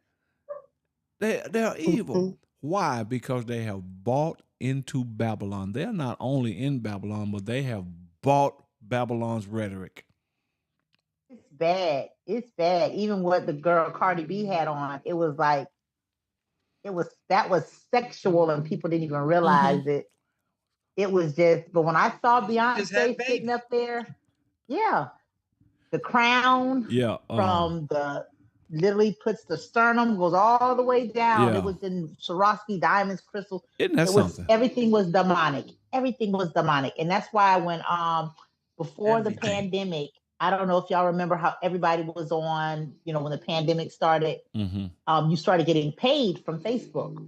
They're evil. Mhm. Why? Because they have bought into Babylon. They're not only in Babylon, but they have bought Babylon's rhetoric. It's bad. It's bad. Even what the girl Cardi B had on, it was like that was sexual, and people didn't even realize it. It was just. But when I saw Beyonce sitting up there, yeah, the crown, from the literally puts the sternum, goes all the way down. Yeah. It was in Swarovski diamonds, crystals. Isn't that something? Everything was demonic. Everything was demonic, and that's why when before the pandemic, I don't know if y'all remember how everybody was on. You know, when the pandemic started, you started getting paid from Facebook.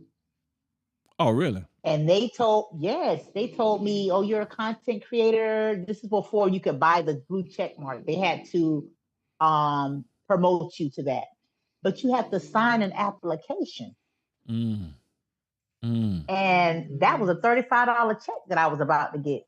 Oh, really? And they told me, oh, you're a content creator. This is before you could buy the blue check mark. They had to promote you to that. But you have to sign an application. And that was a $35 check that I was about to get.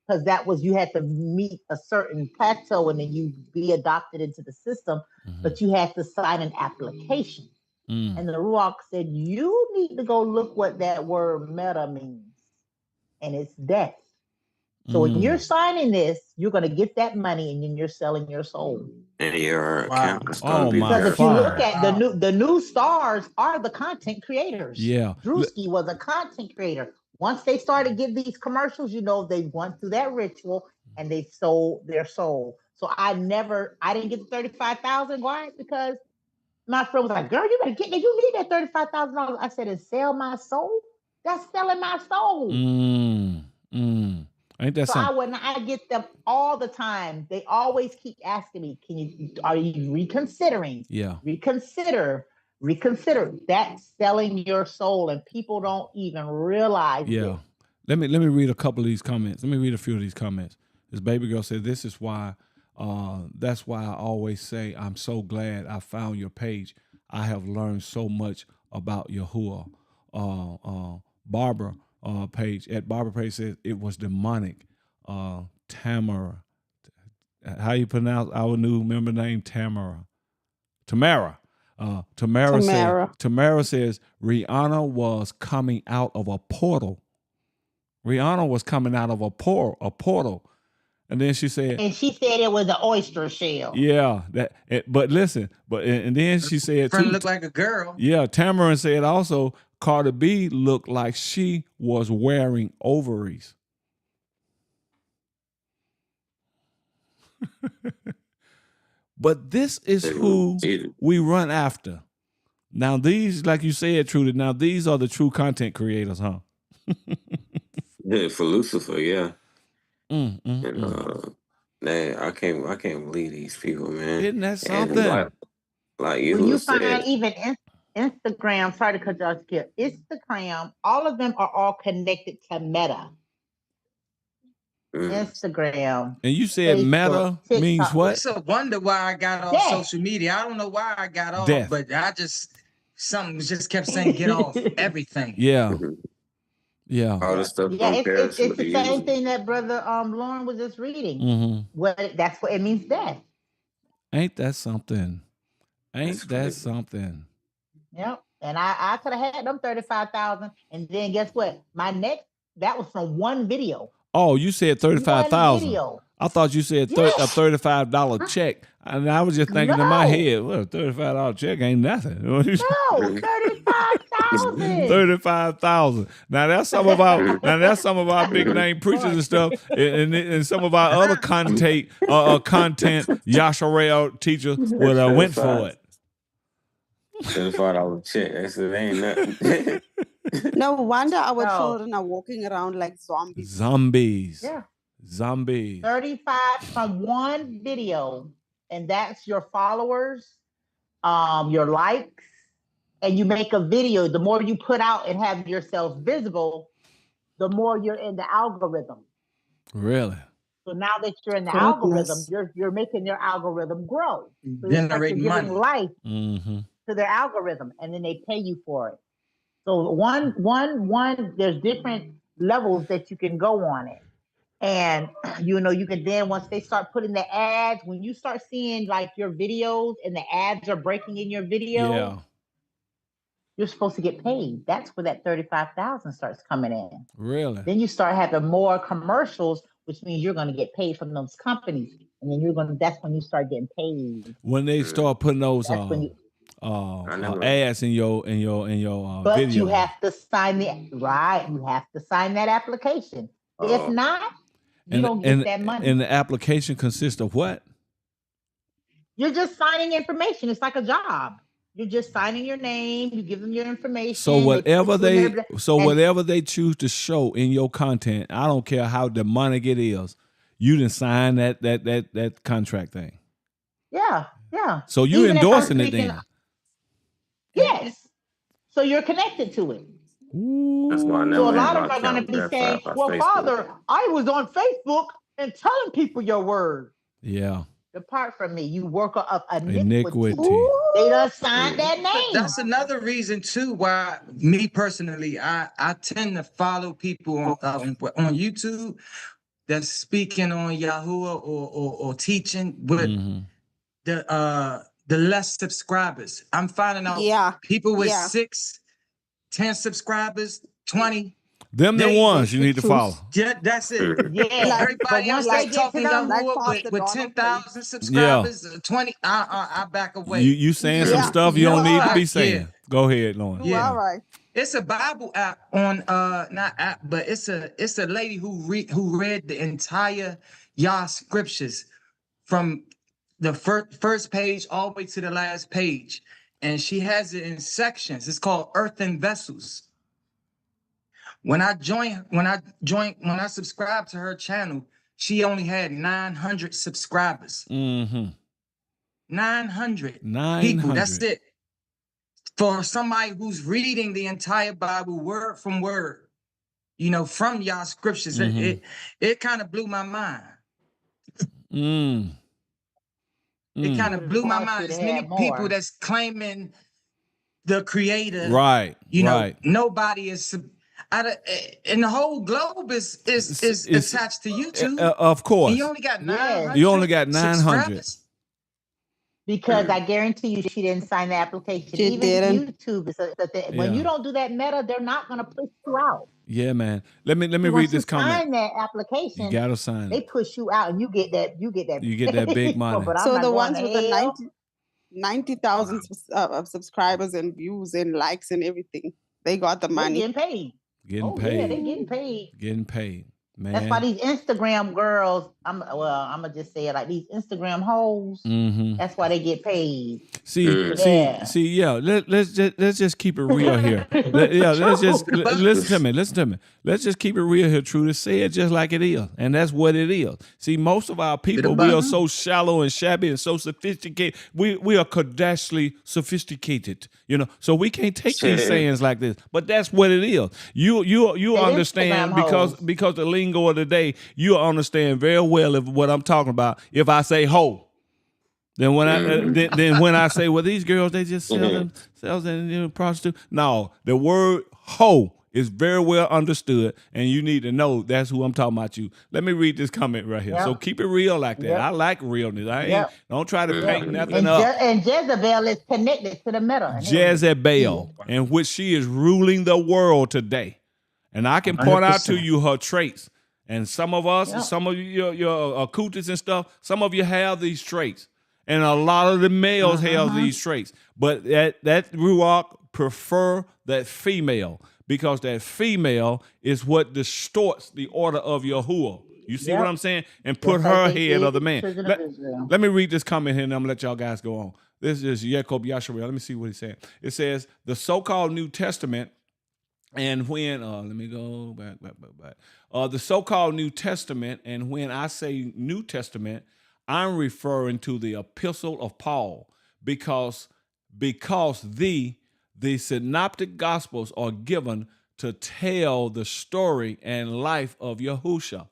Because that was, you had to meet a certain plateau and then you be adopted into the system, but you had to sign an application. And the Ruach said, you need to go look what that word meta means. And it's death. So when you're signing this, you're going to get that money and then you're selling your soul. And your account is going to be because if you look at the new stars are the content creators. Yeah. Drewski was a content creator. Once they started getting these commercials, you know, they went through that ritual and they sold their soul. So I didn't get the $35,000. Why? Because my friend was like, girl, you better get me. You need that $35,000. I said, and sell my soul? That's selling my soul. Ain't that something? I get them all the time. They always keep asking me, are you reconsidering? Yeah. Reconsider. That's selling your soul, and people don't even realize it. Let me read a couple of these comments. Let me read a few of these comments. This baby girl said, this is why, that's why I always say, I'm so glad I found your page. I have learned so much about Yahuwah. Barbara Page says it was demonic. Tamara, how you pronounce our new member name? Tamara. Tamara says Rihanna was coming out of a portal. Rihanna was coming out of a portal. And then she said it was an oyster shell. Yeah, but listen, and then she said Friend looked like a girl. Yeah, Tamarin said also Cardi B looked like she was wearing ovaries. But this is who we run after. Now these, like you said, Trudy, now these are the true content creators, huh? Yeah, for Lucifer, yeah. Man, I can't believe these people, man. Isn't that something? And like you, when you said, find even Instagram, sorry to cut you off here, Instagram, all of them are all connected to Meta. Instagram. And you said Facebook, Meta TikTok. Means what? It's a wonder why I got off social media. I don't know why I got off, but something just kept saying get off everything. Yeah. Yeah. All this stuff. It's the same thing that Brother Lauren was just reading. That's what it means, death. Ain't that something? Ain't that something? Yep. And I could have had them 35,000, and then guess what? My next that was from one video. Oh, you said 35,000. I thought you said a $35 check, and I was just thinking in my head, well, $35 check ain't nothing. No, 35,000. 35,000. Now that's some of our big name preachers and stuff, and some of our other content Yasharel teachers would have went for it. $35 check. That's it. Ain't nothing. No wonder our children are walking around like zombies. Yeah. Zombies. 35 from one video, and that's your followers, your likes, and you make a video. The more you put out and have yourself visible, the more you're in the algorithm. Really? So now that you're in the algorithm, you're making their algorithm grow. So generating money. Life to their algorithm, and then they pay you for it. So one, there's different levels that you can go on it. And you can then, once they start putting the ads, when you start seeing like your videos and the ads are breaking in your video, Yeah. you're supposed to get paid. That's where that 35,000 starts coming in. Really? Then you start having more commercials, which means you're going to get paid from those companies, and then that's when you start getting paid. When they start putting those That's when you, ads in your but video. you have to sign you have to sign that application. If not, you don't get that money. And the application consists of what? You're just signing information. It's like a job. You're just signing your name. You give them your information. So whatever they choose to show in your content, I don't care how demonic it is, you didn't sign that contract thing. Yeah. So you endorsing it then? Yes. So you're connected to it. That's why I never So a lot of them are going to be saying, "Well, Father, I was on Facebook and telling people your word." Yeah. Depart from me, you worker of iniquity. They done signed that name. That's another reason too why me personally, I tend to follow people on YouTube that's speaking on Yahuwah or teaching with the less subscribers. I'm finding out people with 6, 10 subscribers, 20. Them the ones you need to follow. Yeah, that's it. Yeah. Everybody else that's talking Yahuwah with 10,000 subscribers, 20, I back away. You saying some stuff you don't need to be saying. Yeah. Go ahead, Lauren. Yeah. All right. It's a Bible app on not app, but it's a lady who read the entire Yah scriptures from the first page all the way to the last page, and she has it in sections. It's called Earthen Vessels. When I subscribed to her channel, she only had 900 subscribers. 900 people. That's it. For somebody who's reading the entire Bible word from word, from y'all scriptures, it kind of blew my mind. It kind of blew my mind. There's many people that's claiming the creator. Right. Nobody is. And the whole globe is attached to YouTube. Of course. And you only got 900. You only got 900. Because I guarantee you, she didn't sign the application. She didn't. YouTube, when you don't do that Meta, they're not going to push you out. Yeah, man. Let me read this comment. Sign that application. You gotta sign. They push you out, and you get that. You get that big money. So the ones with the 90,000 of subscribers and views and likes and everything, they got the money. Getting paid. Getting paid. Yeah, they getting paid. Getting paid. Man. That's why these Instagram girls, I'm gonna just say it like these Instagram hoes. That's why they get paid. Let's just keep it real here. Listen to me. Let's just keep it real here, True. To say it just like it is, and that's what it is. See, most of our people, we are so shallow and shabby and so sophisticated. We are Kadashly sophisticated, so we can't take these sayings like this. But that's what it is. You understand because the lingo of the day, you understand very well what I'm talking about. If I say hoe, then when I say, well, these girls, they just sell themselves and prostitute. No, the word hoe is very well understood, and you need to know that's who I'm talking about. You. Let me read this comment right here. Yep. So keep it real like that. Yep. I like realness. Don't try to paint nothing up. And Jezebel is connected to the Meta. Jezebel, in which she is ruling the world today, and I can point 100%. Out to you her traits. And some of us, some of your acoustics and stuff, some of you have these traits. And a lot of the males have these traits. But that Ruach prefer that female, because that female is what distorts the order of Yahuwah. You see what I'm saying? And put her ahead of the man. Let me read this comment here, and I'm going to let y'all guys go on. This is Jacob Yasharel. Let me see what he's saying. It says, the so-called New Testament, and when, let me go back. The so-called New Testament, and when I say New Testament, I'm referring to the Epistle of Paul, because the synoptic gospels are given to tell the story and life of Yahusha.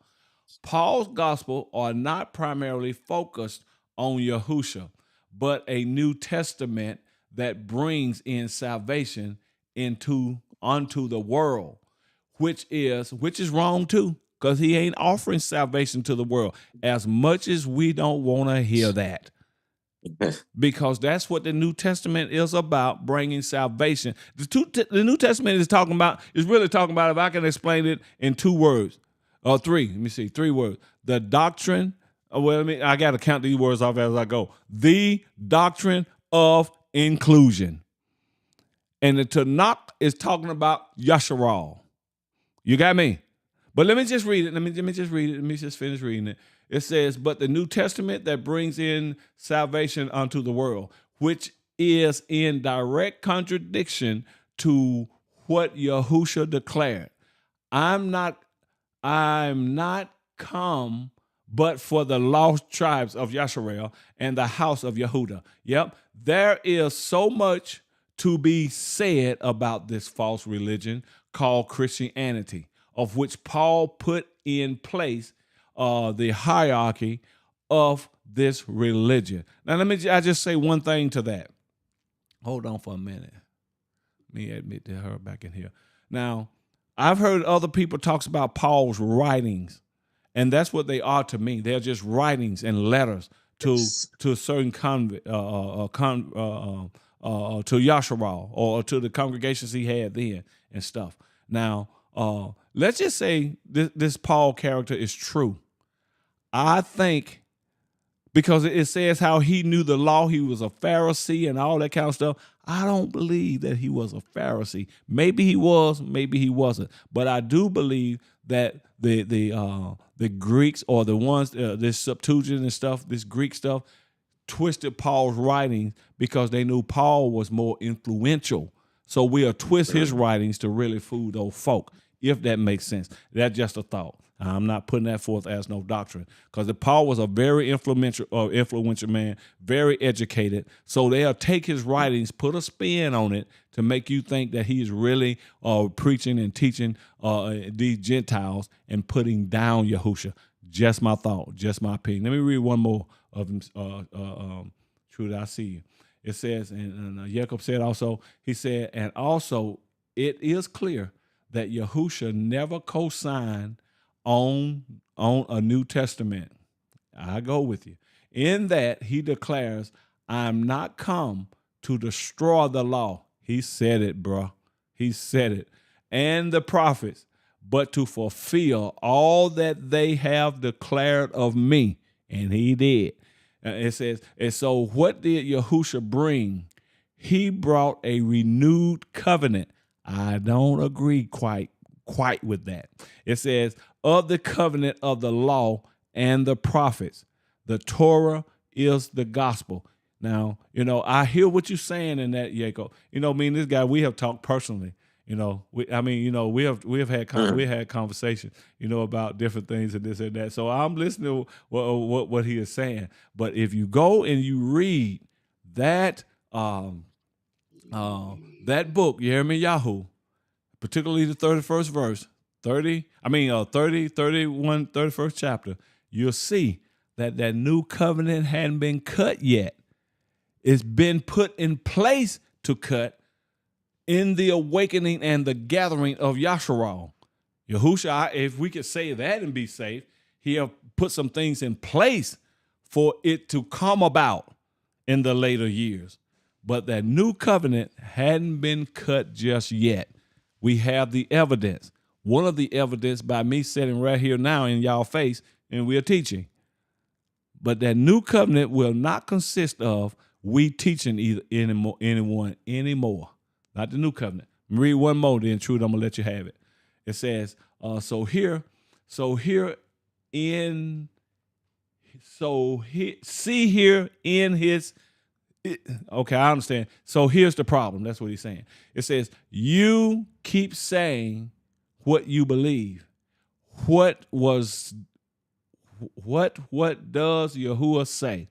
Paul's gospel are not primarily focused on Yahusha, but a New Testament that brings in salvation unto the world, which is wrong too. because he ain't offering salvation to the world, as much as we don't want to hear that. Because that's what the New Testament is about, bringing salvation. The New Testament is really talking about, if I can explain it in 2 words, or 3, let me see, 3 words. The doctrine, I got to count these words off as I go. The doctrine of inclusion. And the Tanakh is talking about Yasharal. You got me? But let me just read it. Let me just read it. Let me just finish reading it. It says, but the New Testament that brings in salvation unto the world, which is in direct contradiction to what Yahusha declared. I'm not come but for the lost tribes of Yasharel and the house of Yehuda. Yep, there is so much to be said about this false religion called Christianity, of which Paul put in place the hierarchy of this religion. Now, I just say one thing to that. Hold on for a minute. Let me admit to her back in here. Now, I've heard other people talk about Paul's writings, and that's what they are to me. They're just writings and letters to certain to Yasharal or to the congregations he had then and stuff. Now, let's just say this Paul character is true. I think because it says how he knew the law, he was a Pharisee and all that kind of stuff. I don't believe that he was a Pharisee. Maybe he was, maybe he wasn't. But I do believe that the Greeks or the ones, this Septuagint and stuff, this Greek stuff, twisted Paul's writings because they knew Paul was more influential. So we'll twist his writings to really fool those folk, if that makes sense. That's just a thought. I'm not putting that forth as no doctrine, because Paul was a very influential man, very educated. So they'll take his writings, put a spin on it to make you think that he's really preaching and teaching these Gentiles and putting down Yahusha. Just my thought, just my opinion. Let me read one more of him. True that I see you. It says, and Jacob said also, he said, and also it is clear that Yahusha never co-signed on a New Testament. I go with you. In that he declares, I'm not come to destroy the law. He said it, bro. He said it. And the prophets, but to fulfill all that they have declared of me. And he did. It says, and so what did Yahusha bring? He brought a renewed covenant. I don't agree quite with that. It says, of the covenant of the law and the prophets. The Torah is the gospel. Now, I hear what you're saying in that, Jacob. Me and this guy, we have talked personally. We have had conversations, about different things and this and that. So I'm listening to what he is saying. But if you go and you read that book, Yirmiyahu, particularly the 31st verse, 31st chapter, you'll see that new covenant hadn't been cut yet. It's been put in place to cut in the awakening and the gathering of Yasharal. Yahusha, if we could say that and be safe, he have put some things in place for it to come about in the later years. But that new covenant hadn't been cut just yet. We have the evidence. One of the evidence by me sitting right here now in y'all face, and we're teaching. But that new covenant will not consist of we teaching anyone anymore. Not the new covenant. Read one more, then Truth, I'm gonna let you have it. It says, see here in his. Okay, I understand. So here's the problem. That's what he's saying. It says, you keep saying what you believe. What does Yahuwah say?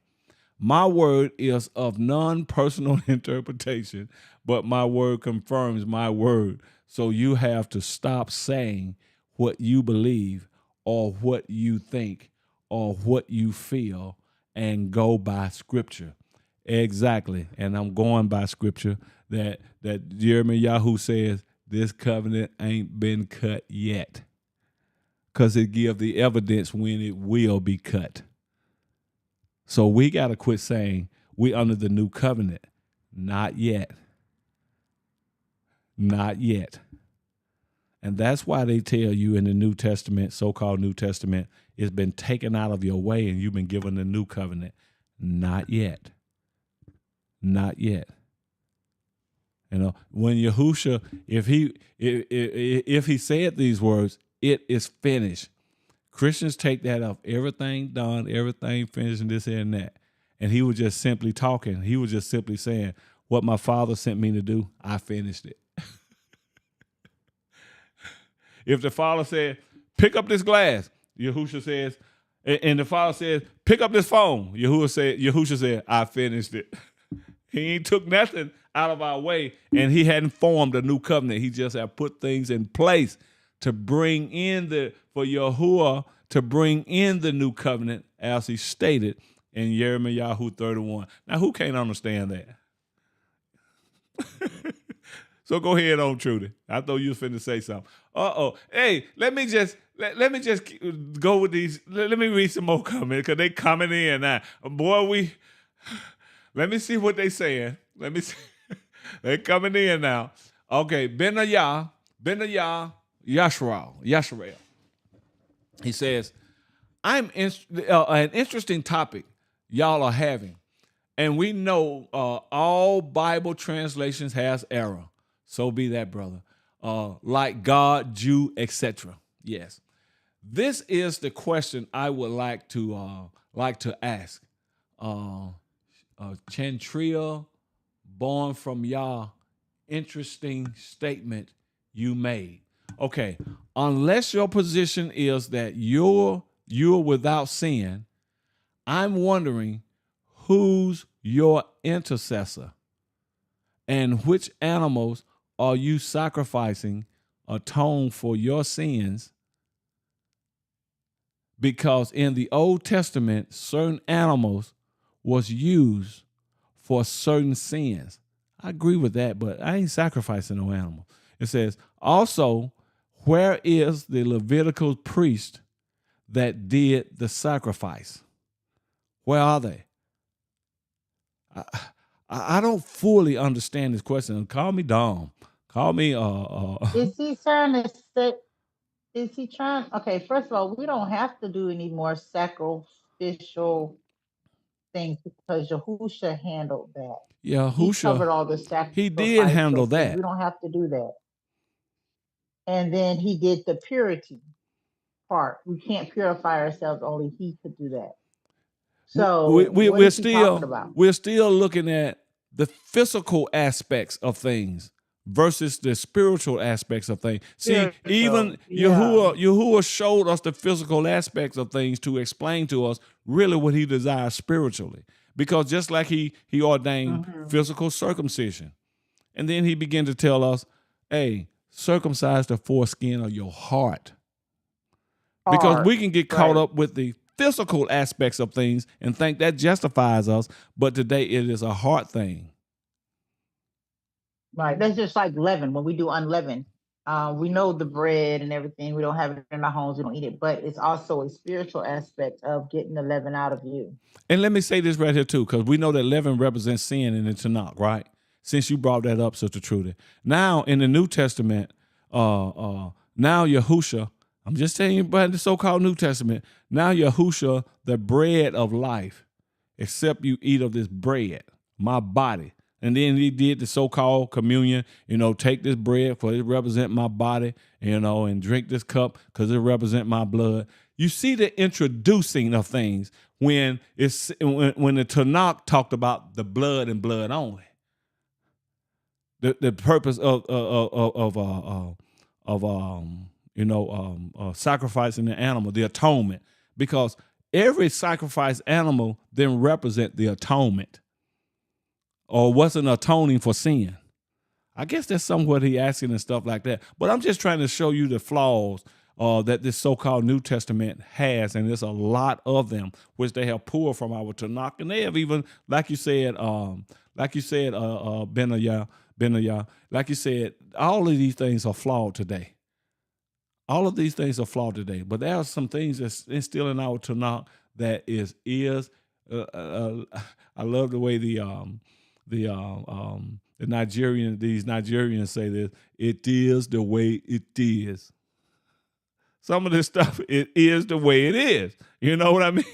My word is of non-personal interpretation, but my word confirms my word. So you have to stop saying what you believe or what you think or what you feel and go by scripture. Exactly. And I'm going by scripture that Yirmiyahu says this covenant ain't been cut yet. because it gives the evidence when it will be cut. So we got to quit saying we under the new covenant. Not yet. Not yet. And that's why they tell you in the New Testament, so-called New Testament, it's been taken out of your way and you've been given the new covenant. Not yet. Not yet. You know, when Yahusha, if he said these words, it is finished. Christians take that off. Everything done, everything finished, and this and that. And he was just simply talking. He was just simply saying, what my Father sent me to do, I finished it. If the Father said, pick up this glass, Yahusha says, and the Father says, pick up this phone, Yahusha said, I finished it. He ain't took nothing out of our way, and he hadn't formed a new covenant. He just had put things in place to bring in for Yahuwah to bring in the new covenant, as he stated in Jeremiah 31. Now, who can't understand that? So go ahead on, Trudy. I thought you was finna say something. Hey, let me just go with these. Let me read some more comments because they coming in now. Boy, let me see what they saying. Let me see. They coming in now. Okay, Benayah, Yashrael. He says, an interesting topic y'all are having. And we know all Bible translations has error. So be that, brother. Like God, Jew, etc. Yes. This is the question I would like to ask. Chantria, born from Yah, interesting statement you made. Okay, unless your position is that you're without sin, I'm wondering who's your intercessor and which animals are you sacrificing atone for your sins? Because in the Old Testament, certain animals was used for certain sins. I agree with that, but I ain't sacrificing no animal. It says, also, where is the Levitical priest that did the sacrifice? Where are they? I don't fully understand this question. Call me dumb. Call me Is he trying to say? Is he trying? Okay, first of all, we don't have to do any more sacrificial things because Yahusha handled that. Yahusha, he covered all the sacrifice. He did handle that. We don't have to do that. And then he did the purity part. We can't purify ourselves. Only he could do that. So we're still looking at the physical aspects of things versus the spiritual aspects of things. See, even Yahuwah showed us the physical aspects of things to explain to us really what he desires spiritually. Because just like he ordained physical circumcision, and then he began to tell us, hey, circumcise the foreskin of your heart. Because we can get caught up with the physical aspects of things and think that justifies us, but today it is a heart thing. Right. That's just like leaven. When we do unleavened, we know the bread and everything. We don't have it in our homes. We don't eat it. But it's also a spiritual aspect of getting the leaven out of you. And let me say this right here, too, because we know that leaven represents sin in the Tanakh, right? Since you brought that up, Sister Trudy. Now, in the New Testament, now Yahusha, I'm just telling you about the so-called New Testament. Now Yahusha, the bread of life, except you eat of this bread, my body. And then he did the so-called communion, take this bread for it represent my body, and drink this cup because it represent my blood. You see the introducing of things when the Tanakh talked about the blood and blood only. The purpose of sacrificing the animal, the atonement, because every sacrificed animal then represent the atonement. Or wasn't atoning for sin. I guess that's somewhat he asking and stuff like that. But I'm just trying to show you the flaws that this so-called New Testament has, and there's a lot of them which they have pulled from our Tanakh, and they have even, like you said, Benayah, like you said, all of these things are flawed today. All of these things are flawed today, but there are some things that's still in our Tanakh that is. I love the way the Nigerians say this. It is the way it is. Some of this stuff, it is the way it is. You know what I mean?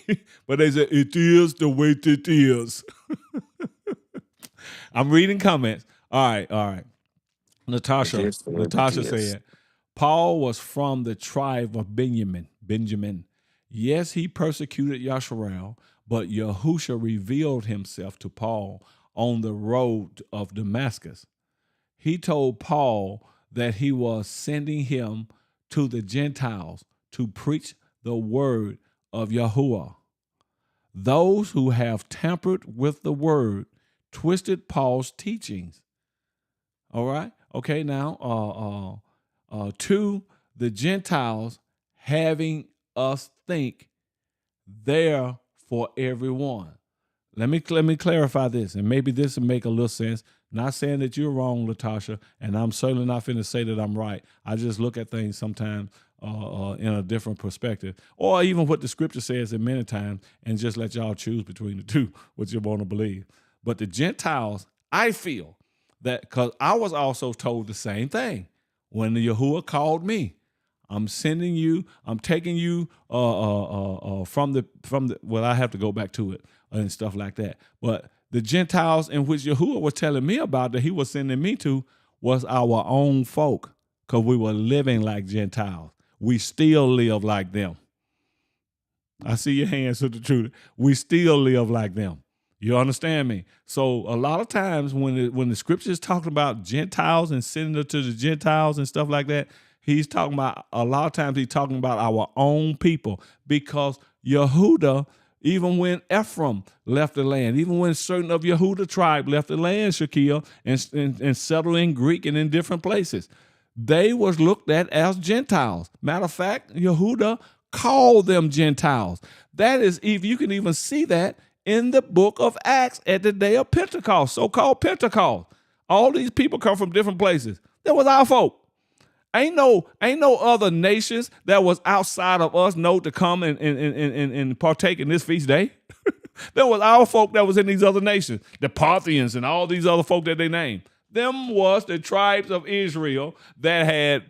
But they say, it is the way it is. I'm reading comments. All right. Natasha said, Paul was from the tribe of Benjamin. Yes, he persecuted Yasharal, but Yahusha revealed himself to Paul on the road of Damascus. He told Paul that he was sending him to the Gentiles to preach the word of Yahuwah. Those who have tampered with the word twisted Paul's teachings. All right? Okay, now, to the Gentiles, having us think they're for everyone. Let me clarify this, and maybe this will make a little sense. Not saying that you're wrong, Latasha, and I'm certainly not finna say that I'm right. I just look at things sometimes in a different perspective, or even what the scripture says in many times, and just let y'all choose between the two, what you want to believe. But the Gentiles, I feel that, because I was also told the same thing when the Yahuwah called me. I'm sending you, I'm taking you from the, well, I have to go back to it and stuff like that. But the Gentiles in which Yahuwah was telling me about that he was sending me to was our own folk, because we were living like Gentiles. We still live like them. I see your hands to the truth. We still live like them. You understand me? So a lot of times when the scripture is talking about Gentiles and sending it to the Gentiles and stuff like that, he's talking about, a lot of times he's talking about our own people, because Yehuda, even when Ephraim left the land, even when certain of Yehuda tribe left the land, Shaquille, and settled in Greek and in different places, they was looked at as Gentiles. Matter of fact, Yehuda called them Gentiles. That is, if you can even see that in the book of Acts at the day of Pentecost, so-called Pentecost. All these people come from different places. That was our folk. Ain't no other nations that was outside of us know to come and partake in this feast day. There was our folk that was in these other nations, the Parthians and all these other folk that they named. Them was the tribes of Israel that had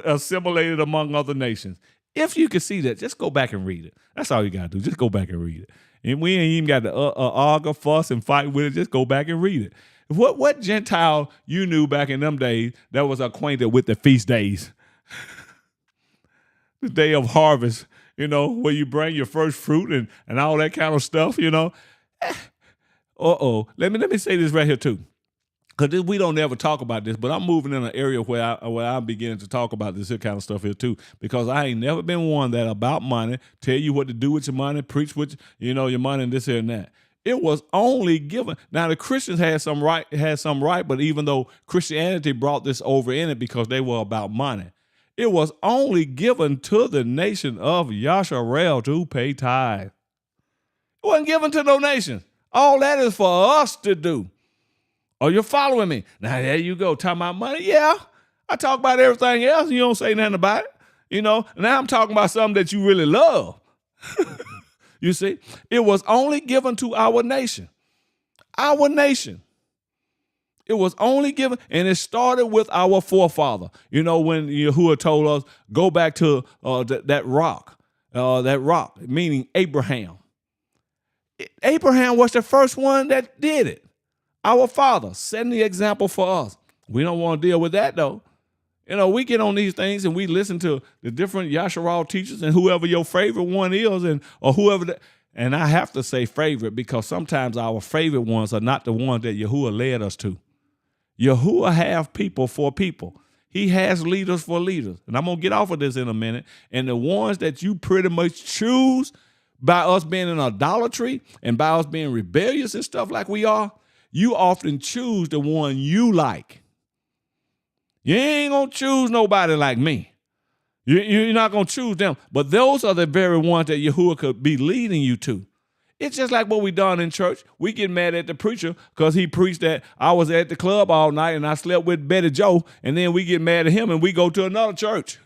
assimilated among other nations. If you can see that, just go back and read it. That's all you got to do. Just go back and read it. And we ain't even got to argue, fuss, and fight with it. Just go back and read it. What Gentile you knew back in them days that was acquainted with the feast days? The day of harvest, where you bring your first fruit and all that kind of stuff, Let me say this right here too. Because we don't ever talk about this, but I'm moving in an area where I'm beginning to talk about this kind of stuff here too. Because I ain't never been one that about money, tell you what to do with your money, preach with your money and this here and that. It was only given. Now the Christians had some right, but even though Christianity brought this over in it because they were about money, it was only given to the nation of Yasharel to pay tithe. It wasn't given to no nations. All that is for us to do. Oh, you're following me. Now, there you go. Talking about money? Yeah. I talk about everything else, and you don't say nothing about it. Now I'm talking about something that you really love. You see? It was only given to our nation. Our nation. It was only given, and it started with our forefather. When Yahuwah told us, go back to that rock, meaning Abraham. Abraham was the first one that did it. Our father setting the example for us. We don't want to deal with that though. We get on these things and we listen to the different Yasharal teachers and whoever your favorite one is or whoever. And I have to say favorite because sometimes our favorite ones are not the ones that Yahuwah led us to. Yahuwah have people for people. He has leaders for leaders. And I'm going to get off of this in a minute. And the ones that you pretty much choose by us being in idolatry and by us being rebellious and stuff like we are, you often choose the one you like. You ain't going to choose nobody like me. You're not going to choose them. But those are the very ones that Yahuwah could be leading you to. It's just like what we done in church. We get mad at the preacher because he preached that I was at the club all night and I slept with Betty Joe, and then we get mad at him and we go to another church.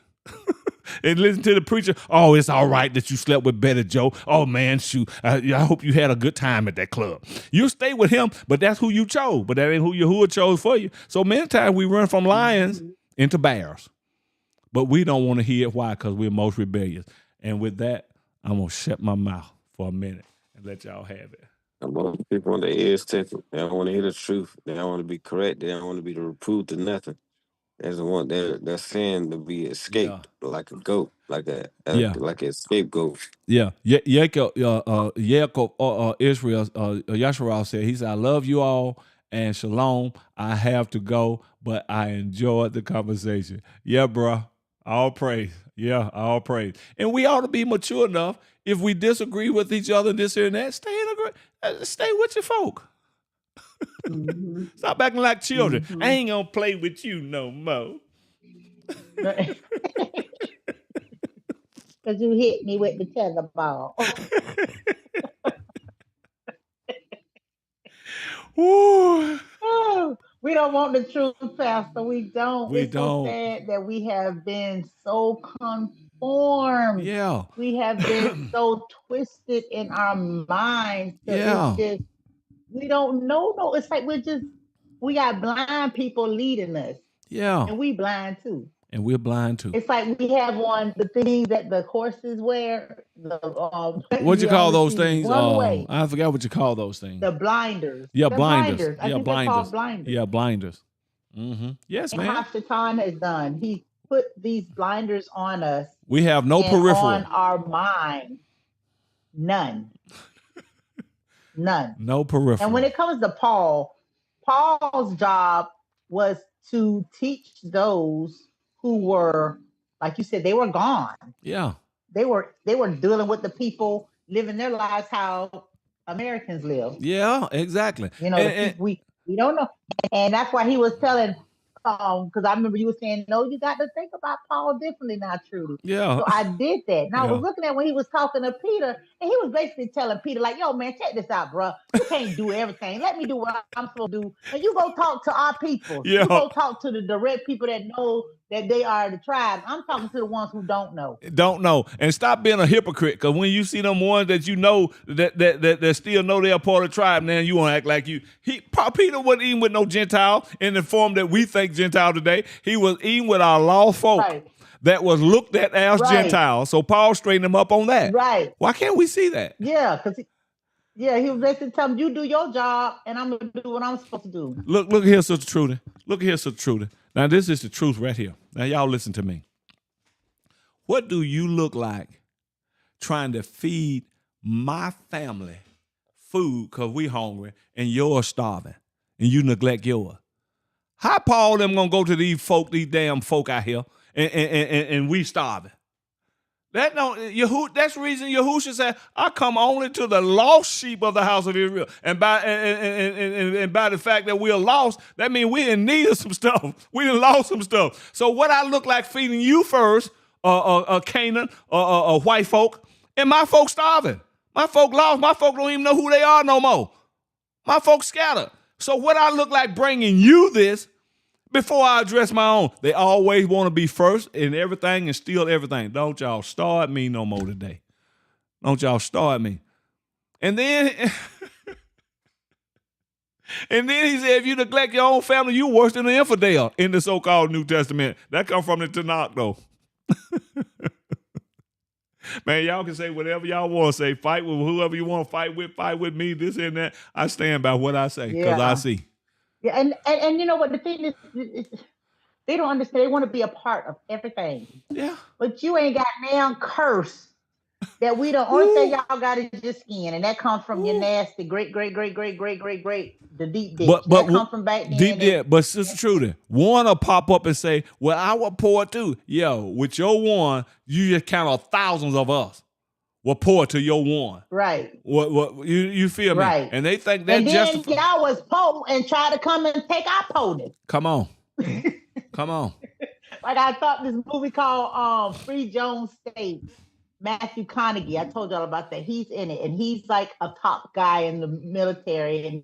and listen to the preacher. Oh, it's all right that you slept with Betty Joe. Oh man, shoot. I hope you had a good time at that club. You stay with him, but that's who you chose. But that ain't who Yahuwah chose for you. So many times we run from lions into bears, but we don't want to hear it. Why? Because we're most rebellious. And with that, I'm gonna shut my mouth for a minute and let y'all have it. Most people on the edge temper. They don't want to hear the truth. They don't want to be correct. They don't want to be reproved to nothing. They just want their sin to be escaped like a goat, like a scapegoat. Yeah. Yaakov, Israel, Yasharal said, he said, I love you all and shalom. I have to go, but I enjoyed the conversation. Yeah, bro. All praise. Yeah, all praise. And we ought to be mature enough. If we disagree with each other, this here and that, stay with your folk. Stop acting like children. I ain't gonna play with you no more. Because you hit me with the tetherball. We don't want the truth, Pastor. We don't. It's so sad that we have been so conformed. Yeah. We have been so twisted in our minds. It's just, we don't know. No, it's like we got blind people leading us. Yeah. And we blind too. And we're blind too. It's like we have the things that the horses wear. What'd you call those things? I forgot what you call those things. The blinders. Yeah, blinders. I think they're called blinders. Yeah, blinders. Mm-hmm. Yes, and man. Hashatan has done. He put these blinders on us. We have no peripheral. On our mind. None. None. No peripheral. And when it comes to Paul's job was to teach those who were, like you said, they were gone. Yeah. They were dealing with the people living their lives how Americans live. Yeah, exactly. You know, we don't know. And that's why he was telling, because I remember you were saying, no, you got to think about Paul differently now, Trudy. Yeah. So I did that. And I was looking at when he was talking to Peter, and he was basically telling Peter, like, yo, man, check this out, bro. You can't do everything. Let me do what I'm supposed to do. And you go talk to our people. Yeah. You go talk to the direct people that know that they are the tribe. I'm talking to the ones who don't know. Don't know. And stop being a hypocrite, because when you see them ones that you know that still know they're part of the tribe, now you want to act like you. Peter wasn't eating with no Gentile in the form that we think Gentile today. He was eating with our lost folk that was looked at as Gentiles. So Paul straightened them up on that. Right. Why can't we see that? Yeah, because he was basically telling them, you do your job, and I'm going to do what I'm supposed to do. Look here, Sister Trudy. Look here, Sister Trudy. Now, this is the truth right here. Now, y'all listen to me. What do you look like trying to feed my family food because we hungry and you're starving and you neglect yours? How Paul them gonna go to these damn folk out here and we starving? That's the reason Yahushua said, I come only to the lost sheep of the house of Israel. And by the fact that we're lost, that means we're in need of some stuff. We done lost some stuff. So what I look like feeding you first, Canaan, white folk, and my folk starving. My folk lost. My folk don't even know who they are no more. My folk scattered. So what I look like bringing you this before I address my own. They always want to be first in everything and steal everything. Don't y'all start me no more today. Don't y'all start me. And then he said, if you neglect your own family, you worse than an infidel in the so-called New Testament. That comes from the Tanakh, though. Man, y'all can say whatever y'all want to say. Fight with whoever you want to fight with me, this and that. I stand by what I say because I see. Yeah, and you know what the thing is, they don't understand. They want to be a part of everything. Yeah. But you ain't got damn curse that we the only thing y'all got is your skin, and that comes from your nasty great, the deep dish. But that come from back then. Deep dish. But Sister Trudy, one will pop up and say, well, I was poor too. Yo, with your one, you just count on thousands of us. Were poor to your one. Right. What you feel me? Right. And they think that just y'all was poor and try to come and take our pony. Come on. Come on. Like I thought this movie called Free Jones State. Matthew Conaughey. I told y'all about that. He's in it, and he's like a top guy in the military, and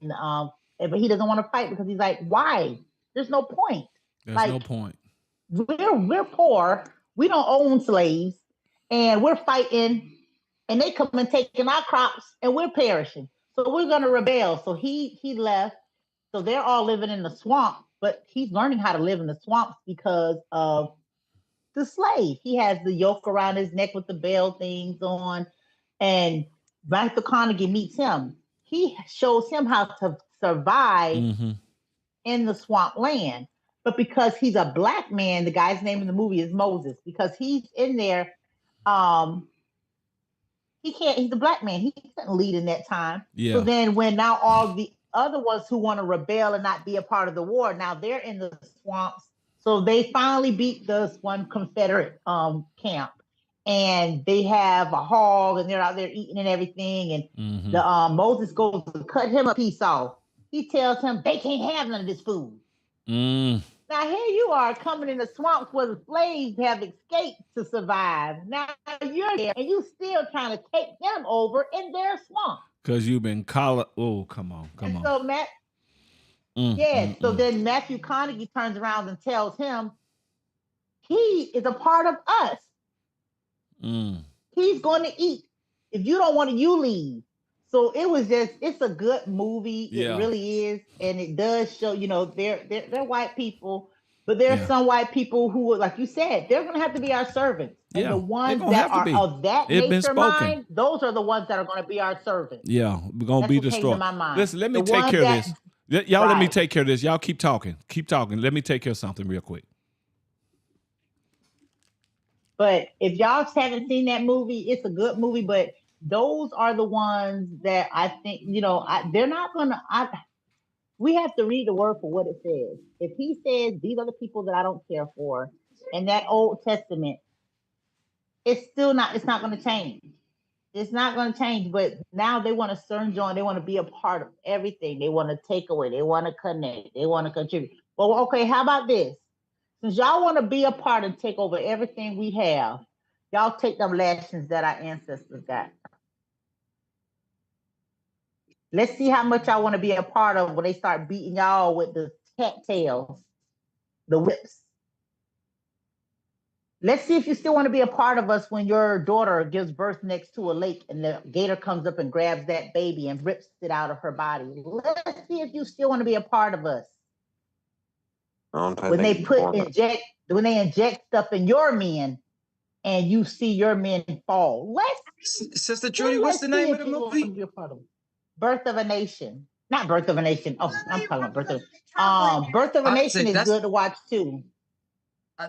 but he doesn't want to fight because he's like, why? There's no point. There's no point. We're poor. We don't own slaves, and we're fighting, and they come and taking our crops, and we're perishing. So we're going to rebel. So he left. So they're all living in the swamp, but he's learning how to live in the swamps because of the slave. He has the yoke around his neck with the bell things on, and Matthew McConaughey meets him. He shows him how to survive in the swamp land. But because he's a black man, the guy's name in the movie is Moses. Because he's in there, he's a black man. He couldn't lead in that time. Yeah. So then when now all the other ones who want to rebel and not be a part of the war, now they're in the swamps. So they finally beat this one Confederate camp. And they have a hog, and they're out there eating and everything. And the Moses goes to cut him a piece off. He tells him they can't have none of this food. Now here you are coming in the swamps where the slaves have escaped to survive. Now you're there, and you still trying to take them over in their swamp. Because you've been calling. Oh, come on. So Matt, so then Matthew McConaughey turns around and tells him he is a part of us. He's going to eat. If you don't want to, you leave. So it's a good movie. It really is. And it does show, they're white people, but there are some white people who, like you said, they're going to have to be our servants. And the ones that are of that nature mind, those are the ones that are going to be our servants. Yeah, we're going to be destroyed. Listen, let me take care of this. Y'all let me take care of this. Y'all keep talking. Keep talking. Let me take care of something real quick. But if y'all haven't seen that movie, it's a good movie. But those are the ones that I think, they're not going to, we have to read the word for what it says. If he says, these are the people that I don't care for, in that Old Testament, it's not going to change. It's not going to change. But now they want to sojourn. They want to be a part of everything. They want to take away. They want to connect. They want to contribute. Well, okay, how about this? Since y'all want to be a part and take over everything we have, y'all take them lessons that our ancestors got. Let's see how much y'all want to be a part of when they start beating y'all with the cattails, the whips. Let's see if you still want to be a part of us when your daughter gives birth next to a lake and the gator comes up and grabs that baby and rips it out of her body. Let's see if you still want to be a part of us. When they inject stuff in your men and you see your men fall. Sister Trudy, what's the name of the movie? Birth of a Nation. Not Birth of a Nation. Oh, I'm talking about Birth of a Nation is good to watch too.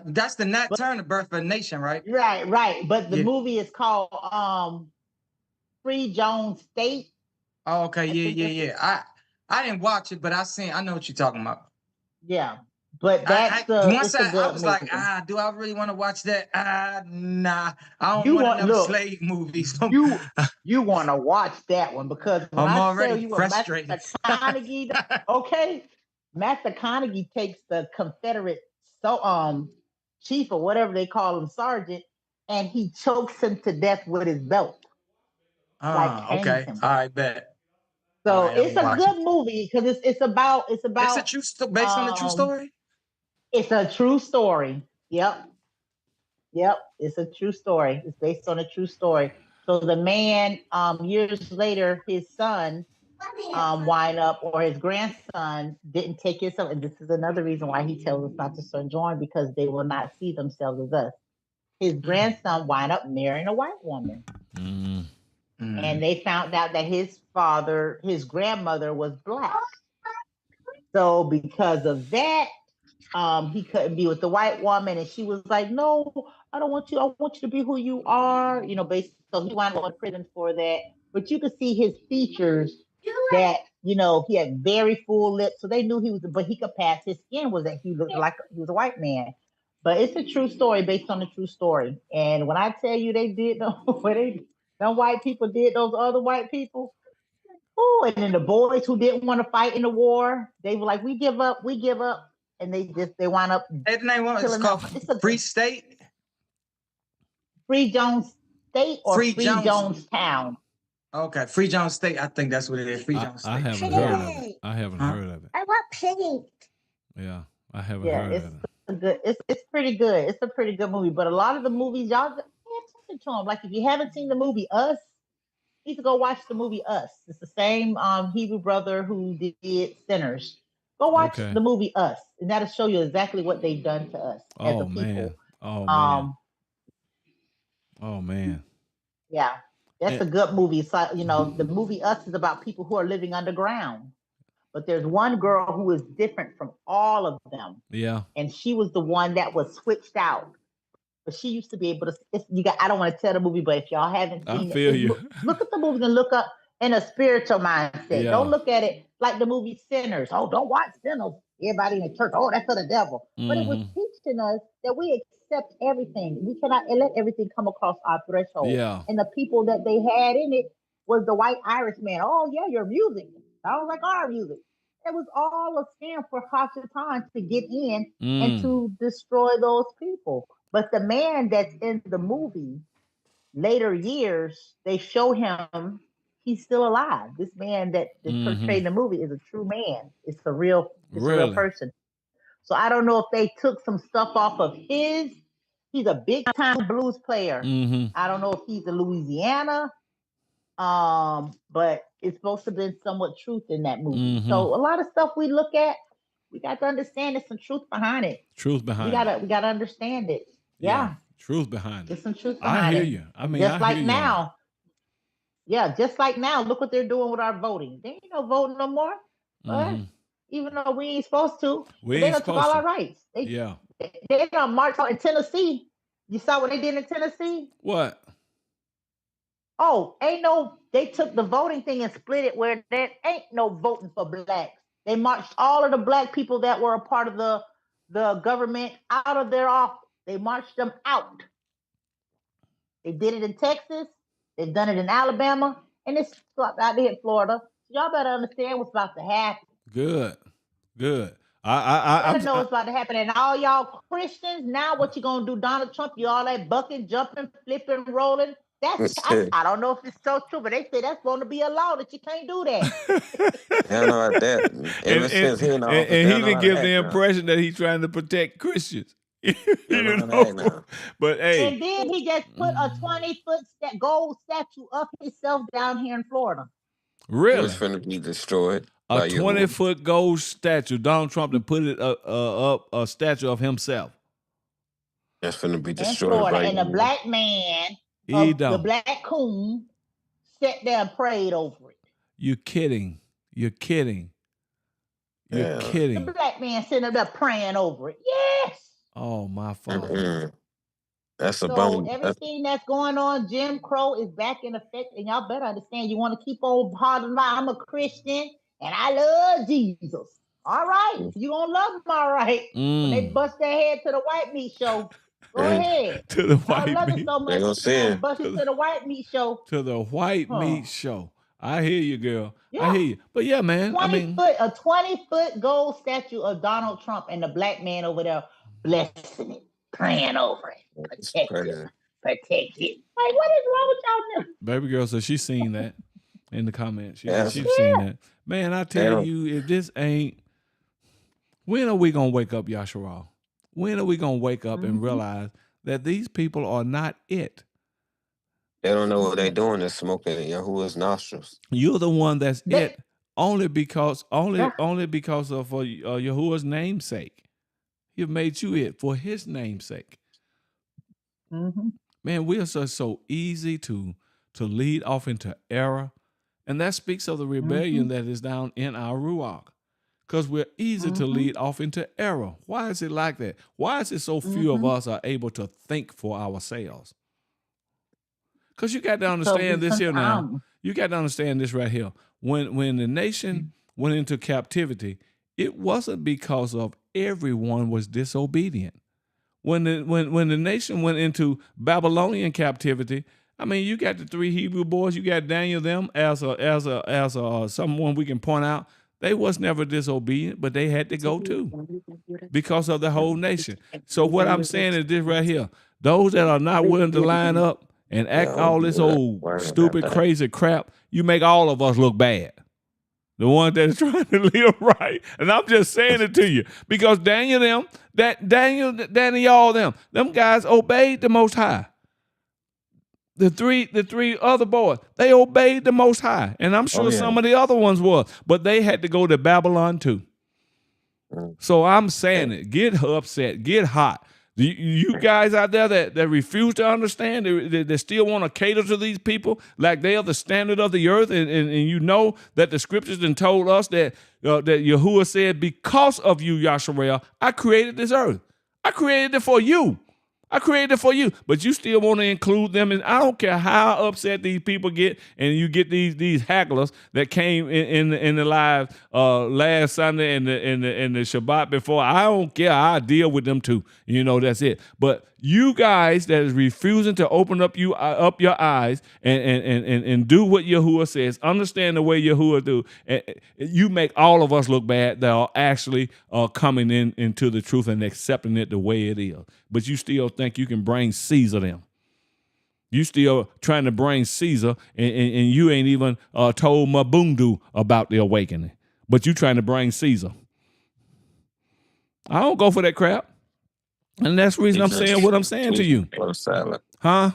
That's the Nat Turner Birth of a Nation, right? Right. But the movie is called Free Jones State. Oh, okay. Yeah. I didn't watch it, but I know what you're talking about. Yeah. But that's I was like, do I really want to watch that? Nah, I don't want another slave movies. You want to watch that one because when I'm already frustrated. Matt McConaughey takes the Confederate chief or whatever they call him, sergeant, and he chokes him to death with his belt. Okay, all right, bet. So it's a good movie because it's about. It's a true based on a true story. It's a true story. Yep. It's a true story. It's based on a true story. So the man, years later, his son wind up, or his grandson didn't take his son. And this is another reason why he tells us not to sojourn, because they will not see themselves as us. His grandson wind up marrying a white woman. And they found out that his grandmother was black. So because of that, he couldn't be with the white woman, and she was like, "No, I don't want you. I want you to be who you are." So he wound up in prison for that. But you could see his features that he had very full lips, so they knew he was. But he could pass his skin was that he looked like he was a white man. But it's a true story based on a true story. And when I tell you they did them white people did those other white people. Oh, and then the boys who didn't want to fight in the war, they were like, "We give up. And they wind up. That name was called Free State? Free Jones State or Free Jones Town? Okay, Free Jones State. I think that's what it is. Free Jones State. I haven't heard of it. I want pink. Yeah, I haven't heard of it. it's pretty good. It's a pretty good movie. But a lot of the movies, y'all pay attention to them. Like if you haven't seen the movie Us, you need to go watch the movie Us. It's the same Hebrew brother who did Sinners. Go watch the movie Us, and that'll show you exactly what they've done to us as a people. Man. Oh man. Oh man. Yeah, that's a good movie. So, the movie Us is about people who are living underground. But there's one girl who is different from all of them. Yeah. And she was the one that was switched out. But she used to be able to. I don't want to tell the movie, but if y'all haven't seen I feel it, you. Look at the movie and look up in a spiritual mindset. Yeah. Don't look at it like the movie Sinners. Oh, don't watch Sinners. Everybody in the church, oh, that's of the devil. Mm-hmm. But it was teaching us that we accept everything. We cannot let everything come across our threshold. Yeah. And the people that they had in it was the white Irish man. Oh, yeah, your music. I was like, our music. It was all a scam for Hasatan to get in and to destroy those people. But the man that's in the movie, later years, they show him he's still alive. This man that is portrayed in the movie is a true man. It's a real person. So I don't know if they took some stuff off of his. He's a big time blues player. I don't know if he's in Louisiana. But it's supposed to have been somewhat truth in that movie. So a lot of stuff we look at, we got to understand there's some truth behind it. We gotta understand it. Yeah. Truth behind it. There's some truth behind it. I hear you. I mean, just like now. Yeah, just like now, look what they're doing with our voting. They ain't no voting no more. But even though we ain't supposed to, they don't take all our rights. They don't march out in Tennessee. You saw what they did in Tennessee? What? Oh, they took the voting thing and split it where there ain't no voting for blacks. They marched all of the black people that were a part of the government out of their office. They marched them out. They did it in Texas. They've done it in Alabama. And it's out there in Florida. Y'all better understand what's about to happen. Good. I know what's about to happen. And all y'all Christians, now what you going to do, Donald Trump? You all that bucking, jumping, flipping, rolling. I don't know if it's so true, but they say that's going to be a law that you can't do that. I don't know about that. Ever since he didn't give the impression that he's trying to protect Christians. But hey, and then he just put a 20-foot gold statue of himself down here in Florida. Really? It's going to be destroyed. A 20-foot gold statue. Donald Trump to put it up a statue of himself. That's going to be destroyed. In Florida, and a black man. The black coon sat there and prayed over it. You're kidding. The black man sitting up there praying over it. Yes. Oh, my Father. That's a bummer. Everything that's going on, Jim Crow is back in effect. And y'all better understand, you want to keep on hollering about, I'm a Christian and I love Jesus. All right. You going to love him, all right. When they bust their head to the white meat show. Go ahead. To the white meat. So much. Bust it to the white meat show. To the white meat show. I hear you, girl. Yeah. I hear you. But yeah, man. A 20-foot gold statue of Donald Trump and the black man over there blessing it, praying over it, protect it. Like, what is wrong with y'all now? Baby girl says she's seen that in the comments. She's seen that. Man, I tell you, if this ain't, when are we going to wake up, Yasharal? When are we going to wake up and realize that these people are not it? They don't know what they're doing. They're smoking in Yahuwah's nostrils. You're the one that's it only because of Yahuwah's namesake. He made you it for his namesake. Man, we are so easy to lead off into error. And that speaks of the rebellion that is down in our Ruach. Because we're easy to lead off into error. Why is it like that? Why is it so few of us are able to think for ourselves? Because you got to understand this here now. You got to understand this right here. When the nation went into captivity, it wasn't because of everyone was disobedient. When the nation went into Babylonian captivity, I mean, you got the 3 Hebrew boys. You got Daniel them as someone we can point out. They was never disobedient, but they had to go too because of the whole nation. So what I'm saying is this right here. Those that are not willing to line up and act all this old stupid, crazy crap, you make all of us look bad. The one that is trying to live right. And I'm just saying it to you. Because Daniel, all them guys obeyed the Most High. The three other boys, they obeyed the Most High. And I'm sure some of the other ones were. But they had to go to Babylon too. So I'm saying it. Get upset. Get hot. You guys out there that refuse to understand, that still want to cater to these people like they are the standard of the earth, and you know that the scriptures then told us that Yahuwah said, because of you, Yasharel, I created this earth. I created it for you. I created it for you, but you still want to include them. And I don't care how upset these people get, and you get these hagglers that came in the live last Sunday and the Shabbat before. I don't care. I deal with them too. You know, that's it. But you guys that is refusing to open up your eyes and do what Yahuwah says, understand the way Yahuwah do, and you make all of us look bad that are actually coming into the truth and accepting it the way it is. But you still think you can bring Caesar them. You still trying to bring Caesar, and you ain't even told Mabundu about the awakening. But you trying to bring Caesar. I don't go for that crap. And that's the reason I'm saying what I'm saying to you. For the salad. Huh?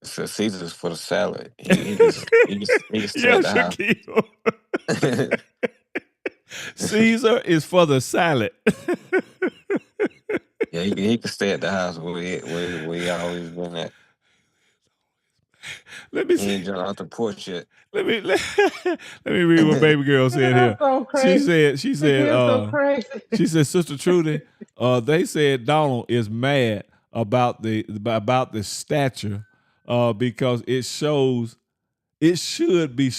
So Caesar's for the salad. He can stay at the house. Caesar is for the salad. Yeah, he can stay at the house where he always been at. Let me see. He ain't jumped out the porch yet. Let me read what baby girl said here. So she said, Sister Trudy, they said Donald is mad about the stature because it shows it should be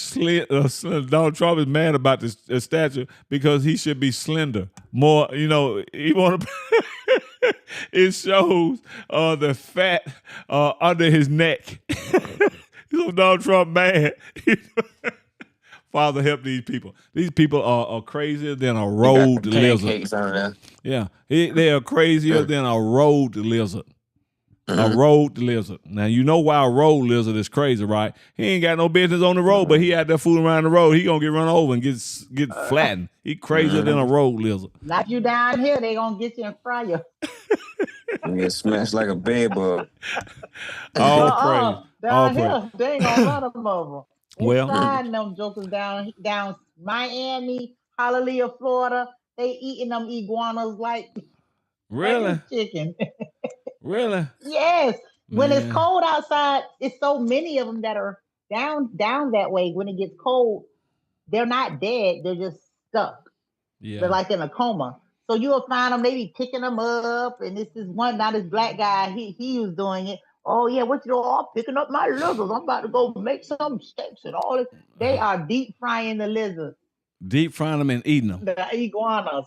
Donald Trump is mad about the stature because he should be slender. More, he want to. It shows the fat under his neck. So Donald Trump mad. Father, help these people. These people are crazier than a road lizard. Yeah, they are crazier than a road lizard. A road lizard. Now, you know why a road lizard is crazy, right? He ain't got no business on the road, but he out there fooling around the road. He gonna get run over and get flattened. He crazier than a road lizard. Like you down here, they gonna get you and fry you. You get smashed like a bed bug. All praise. Down here, they ain't gonna let them over. Well, frying them jokers down Miami, Hallelujah, Florida. They eating them iguanas like really chicken. Really? Yes. When it's cold outside, it's so many of them that are down that way. When it gets cold, they're not dead. They're just stuck. Yeah. They're like in a coma. So you'll find them, they be picking them up. And this is this black guy, he was doing it. Oh, yeah, what you all picking up my lizards. I'm about to go make some steaks and all this. They are deep frying the lizards. Deep frying them and eating them. The iguanas.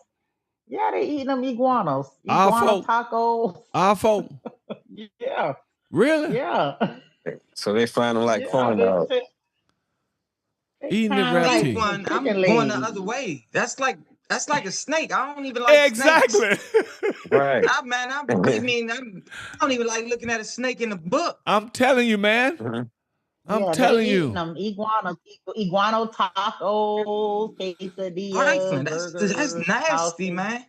Yeah, they eating them iguanas. Iguana tacos. Our folk. Yeah. Really? Yeah. So they frying them like corn dogs. Eating the reptile. I'm going the other way. That's like a snake. I don't even like snakes. Right. I don't even like looking at a snake in the book. I'm telling you, man. Mm-hmm. I'm telling you. Them iguana tacos, quesadillas. That's nasty, man.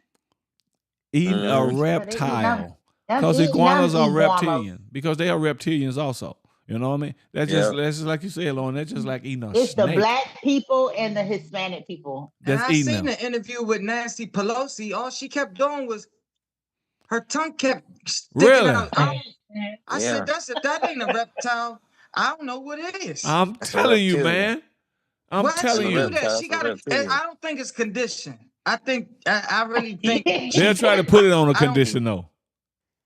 Eating a reptile. Because iguanas are reptilian. Because they are reptilians also. You know what I mean? That's just like you said, Lauren. That's just like eating a snake. It's the black people and the Hispanic people. And I seen the interview with Nancy Pelosi. All she kept doing was her tongue kept sticking out. I said, that ain't a reptile. I don't know what it is. I'm telling you, man. I'm telling you. She got I don't think it's conditioned. I really think they'll try to put it on a condition though.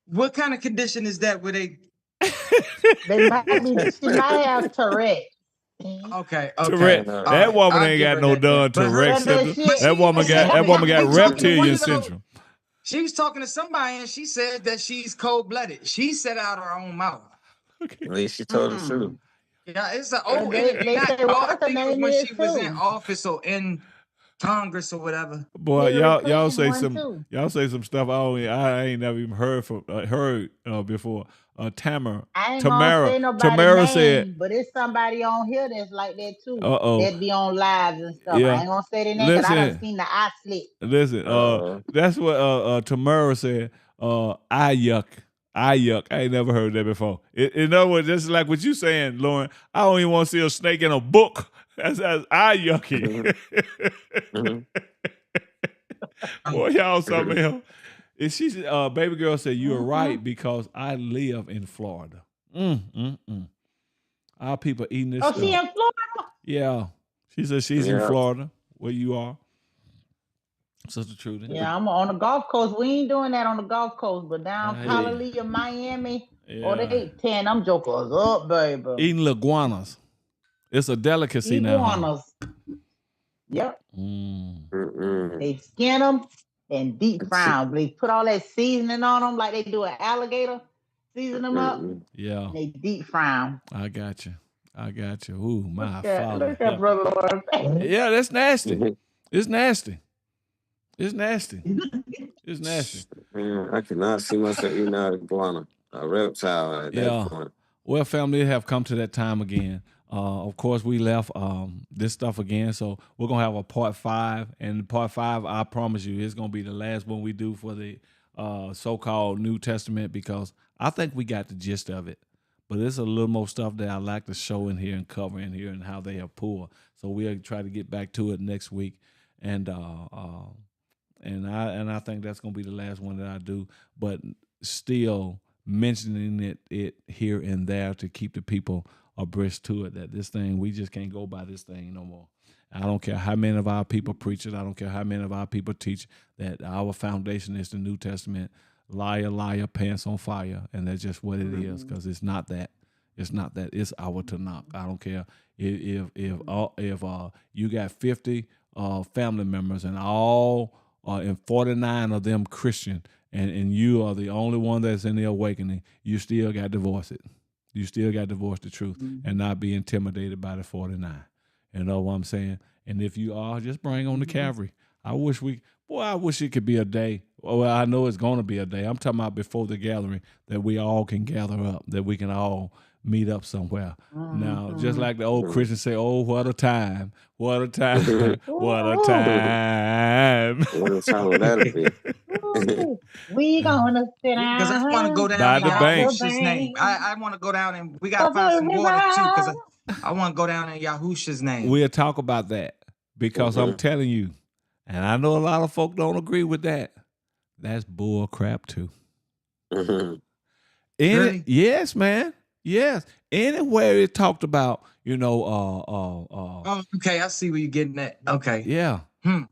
What kind of condition is that where they she might have Tourette. Okay. Tourette. That woman ain't got no done Tourette syndrome. That woman got reptilian syndrome. She was talking to somebody and she said that she's cold-blooded. She said out her own mouth. At least she told the truth. Yeah, it's an old. I think it was when she was in office or in Congress or whatever. Boy, Hillary y'all Clinton say won, some too. stuff I ain't never even heard before. Tamara I ain't gonna say nobody's said, name, but it's somebody on here that's like that too. uh-oh, That be on lives and stuff. I yeah. ain't gonna say their name because I done Listen, seen the eye slit. that's what Tamara said. I yuck. I ain't never heard that before. In other words, just like what you saying, Lauren, I don't even want to see a snake in a book. That's I yucky. Boy, y'all something else. And she said, baby girl said, you're right because I live in Florida. Our people eating this stuff. She in Florida? Yeah. She said she's in Florida, where you are. Sister Trudy. Yeah, I'm on the Gulf Coast. We ain't doing that on the Gulf Coast, but down Hialeah, Miami, they tearing them jokers up, baby. Eating iguanas. It's a delicacy now. Iguanas. Yep. They skin them and deep fry them. They put all that seasoning on them like they do an alligator. Season them up. Yeah. They deep fry them. I got you. Ooh, my Look father. at Brother Lord. Yeah, that's nasty. It's nasty. It's nasty. It's nasty. Man, I cannot see myself eating out of iguana, a reptile at that point. Well, family, have come to that time again. Of course, we left this stuff again, so we're going to have a part 5. And part 5, I promise you, it's going to be the last one we do for the so-called New Testament because I think we got the gist of it. But there's a little more stuff that I like to show in here and cover in here and how they are poor. So we'll try to get back to it next week. And I think that's going to be the last one that I do. But still mentioning it here and there to keep the people abreast to it, that this thing, we just can't go by this thing no more. I don't care how many of our people preach it. I don't care how many of our people teach that our foundation is the New Testament. Liar, liar, pants on fire. And that's just what it is, because it's not that. It's not that. It's our Tanakh. I don't care if you got 50 family members and all and 49 of them Christian, and you are the only one that's in the awakening, you still got to divorce it. You still got to divorce the truth and not be intimidated by the 49. You know what I'm saying? And if you are, just bring on the Calvary. I wish it could be a day. Well, I know it's going to be a day. I'm talking about before the gathering that we all can gather up, that we can all meet up somewhere. Now, just like the old Christians say, oh, what a time. What a time. What a time. What a time would that be? We gonna sit down. Because I want to go down in Yahushua's name. I want to go down and we got to find some water too because I want to go down in Yahushua's name. We'll talk about that because I'm telling you, and I know a lot of folk don't agree with that. That's bull crap too. Really? Yes, man. Yes. Anywhere it talked about, oh, okay. I see where you're getting at. Okay. Yeah.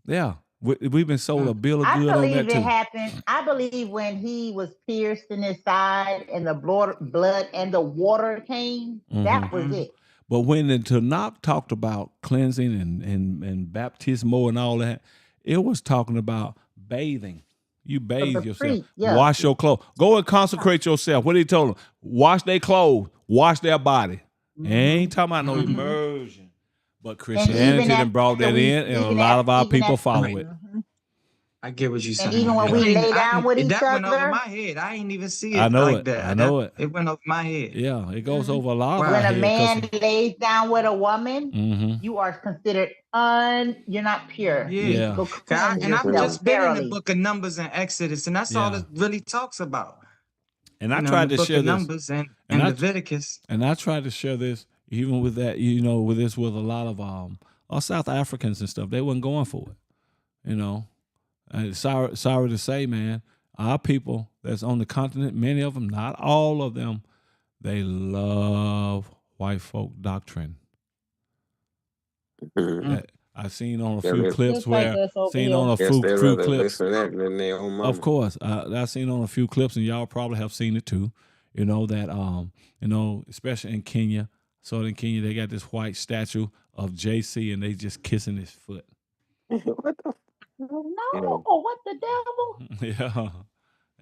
Yeah. We've been sold a bill of good on that too. I believe it happened. I believe when he was pierced in his side and the blood and the water came, that was it. But when the Tanakh talked about cleansing and baptismo and all that, it was talking about bathing. You bathe yourself. Wash your clothes. Go and consecrate yourself. What did he tell them? Wash their clothes. Wash their body. Ain't talking about no immersion. But Christianity done brought that in, and a lot of our people follow it. I get what you're saying. And even when we lay down with each that other. went over my head. I ain't even see it I know like it. that. I know it. It went over my head. Yeah, it goes over a lot of our When head. a man lays down with a woman, you are considered you're not pure. Yeah. And I've just been in the book of Numbers and Exodus, and that's all it really talks about. And I tried to share this. Numbers and Leviticus. And I tried to share this, even with that, with a lot of South Africans and stuff. They wasn't going for it, And sorry to say, man, our people that's on the continent, many of them, not all of them, they love white folk doctrine. I've seen on a few clips of course, I've seen on a few clips, and y'all probably have seen it too, that, especially in Kenya, Southern Kenya, they got this white statue of JC, and they just kissing his foot. What the? No, what the devil? Yeah,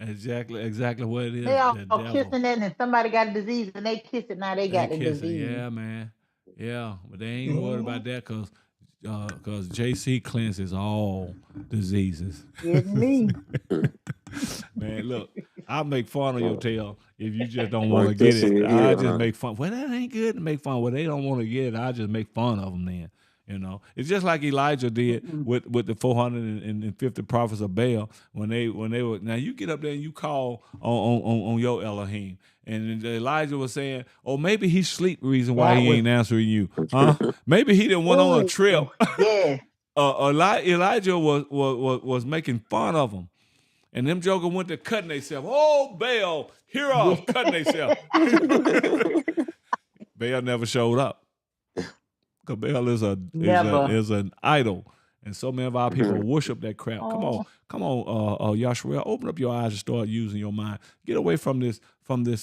exactly what it is. They all kissing it, and somebody got a disease, and they kiss it. Now they got the disease. Yeah, man. Yeah, but they ain't worried about that because because JC cleanses all diseases. It's me. Man, look, I make fun of your tail if you just don't Like want to get this it. in I here, just huh? make fun. Well, that ain't good to make fun. Well, they don't want to get it. I just make fun of them then. You know, it's just like Elijah did with the 450 prophets of Baal when they were. Now you get up there and you call on your Elohim, and Elijah was saying, "Oh, maybe he's sleep. Reason why That he was ain't answering you, huh? Maybe he didn't went on a trip." yeah. Elijah was making fun of him. And them joker went to cutting themselves. Oh, Baal, hear us, cutting themselves. Baal never showed up. Because Baal is an idol. And so many of our people worship that crap. Come on, Yashua, open up your eyes and start using your mind. Get away from this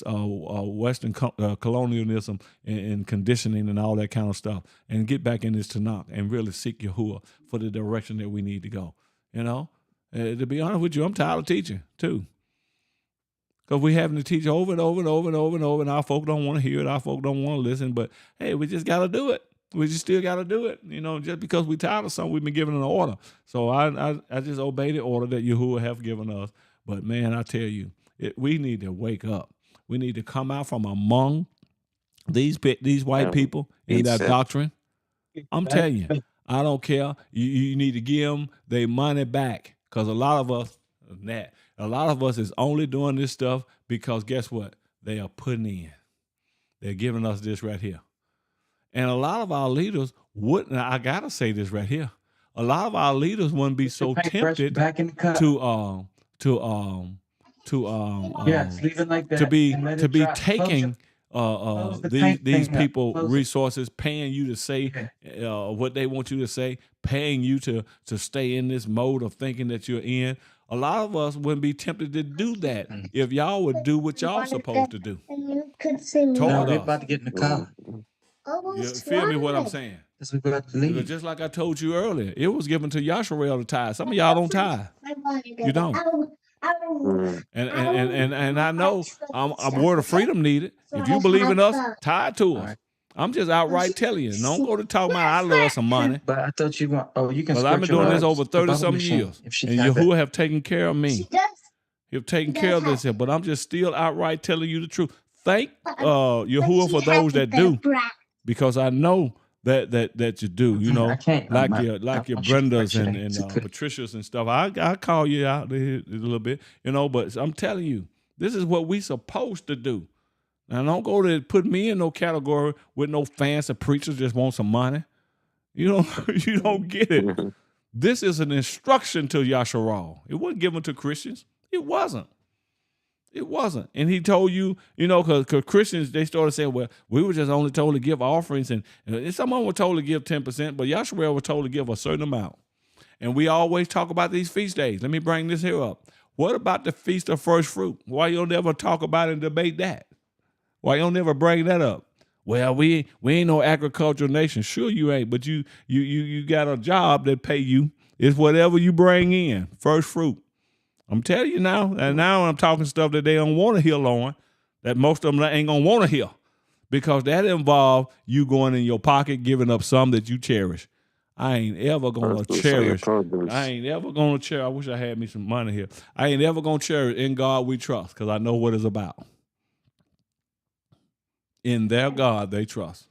Western colonialism and conditioning and all that kind of stuff, and get back in this Tanakh and really seek Yahuwah for the direction that we need to go. You know, to be honest with you, I'm tired of teaching too. Because we having to teach over and over and over and over and over, and our folk don't want to hear it. Our folk don't want to listen. But hey, we just got to do it. We just still got to do it. You know, just because we tired of something, we've been given an order. So I just obey the order that Yahuwah have given us. But man, I tell you, we need to wake up. We need to come out from among these white people in that doctrine. I'm telling you, I don't care. You need to give them their money back, because a lot of us is only doing this stuff because guess what? They are putting in. They're giving us this right here. And a lot of our leaders wouldn't, I got to say this right here. A lot of our leaders wouldn't be so tempted to leave it like that, to be taking these people resources, paying you to say what they want you to say, paying you to stay in this mode of thinking that you're in. A lot of us wouldn't be tempted to do that if y'all would do what y'all supposed to do. No, we're about to get in the car. You feel me what I'm saying? We're about to leave. Just like I told you earlier, it was given to Yasharel to tithe. Some of y'all don't tithe. You don't. And I know I'm word of freedom needed. If you believe in us, tithe to us. I'm just outright telling you. Don't go to talk about I love some money. But I thought you want. Oh, you can. Because I've been doing this over 30-some years, and Yahuwah have taken care of me. You've taken care of this here, but I'm just still outright telling you the truth. Thank Yahuwah for those that do, because I know that you do. You know, like your Brendas and Patricias and stuff. I call you out a little bit, you know. But I'm telling you, this is what we supposed to do. Now, don't go to put me in no category with no fancy preachers just want some money. You don't get it. This is an instruction to Yasharal. It wasn't given to Christians. It wasn't. It wasn't. And he told you, you know, because Christians, they started saying, well, we were just only told to give offerings. And someone was told to give 10%, but Yasharal was told to give a certain amount. And we always talk about these feast days. Let me bring this here up. What about the Feast of First Fruit? Why you don't ever talk about it and debate that? Why you don't never bring that up? Well, we ain't no agricultural nation. Sure you ain't, but you got a job that pay you. It's whatever you bring in, first fruit. I'm telling you now, and now I'm talking stuff that they don't want to hear on, that most of them ain't going to want to hear, because that involves you going in your pocket, giving up some that you cherish. I ain't ever going to cherish. I wish I had me some money here. I ain't ever going to cherish In God We Trust, because I know what it's about. In their God they trust.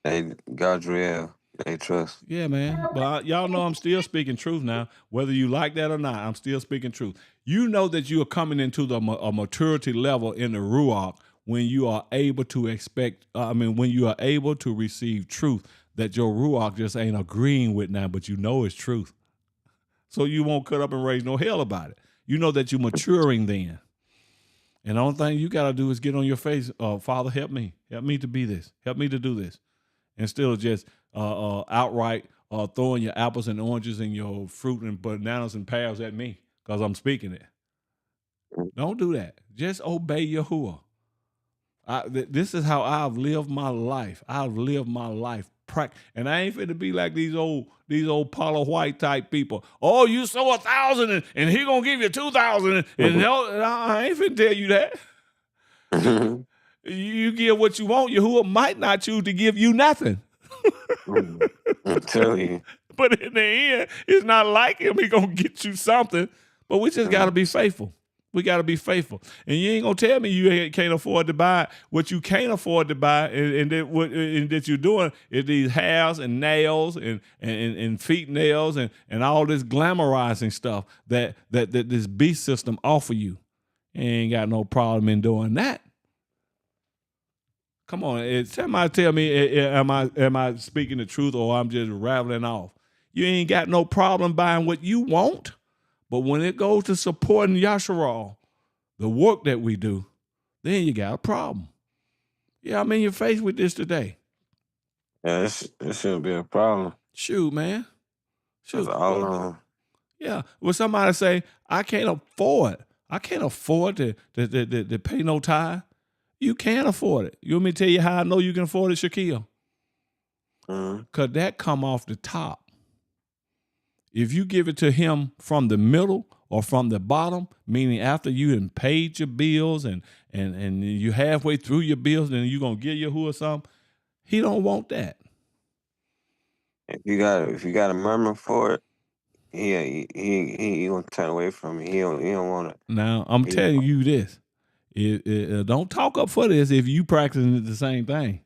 Hey, God's real. They trust. Yeah, man. But y'all know I'm still speaking truth now. Whether you like that or not, I'm still speaking truth. You know that you are coming into a maturity level in the Ruach when you are able to when you are able to receive truth that your Ruach just ain't agreeing with now, but you know it's truth. So you won't cut up and raise no hell about it. You know that you're maturing then. And the only thing you got to do is get on your face, Father, help me. Help me to be this. Help me to do this. Instead of just outright throwing your apples and oranges and your fruit and bananas and pears at me because I'm speaking it. Don't do that. Just obey Yahuwah. This is how I've lived my life. I've lived my life. And I ain't finna be like these old Paula White type people. Oh, you sow 1,000 and he gonna give you 2,000 and I ain't finna tell you that. You give what you want. Yahuwah might not choose to give you nothing. I'm telling you. But in the end, it's not like him. He gonna get you something. But we just gotta be faithful. We gotta be faithful. And you ain't gonna tell me you can't afford to buy what you can't afford to buy, and that you're doing is these hairs and nails and feet nails and all this glamorizing stuff that this beast system offer you. You ain't got no problem in doing that. Come on, somebody tell me, am I speaking the truth or I'm just rattling off? You ain't got no problem buying what you want, but when it goes to supporting Yasharal, the work that we do, then you got a problem. Yeah, I'm in your face with this today. Yeah, this shouldn't be a problem. Shoot, man. Shoot. That's all Yeah. When somebody say, I can't afford to pay no tithe, you can't afford it. You want me to tell you how I know you can afford it, Shaquille? Because that come off the top. If you give it to him from the middle or from the bottom, meaning after you done paid your bills and you halfway through your bills and you going to give Yahuwah something, he don't want that. If you got a murmur for it, he gonna turn away from it. He don't want it. Now, I'm telling you this. Don't talk up for this if you practicing the same thing.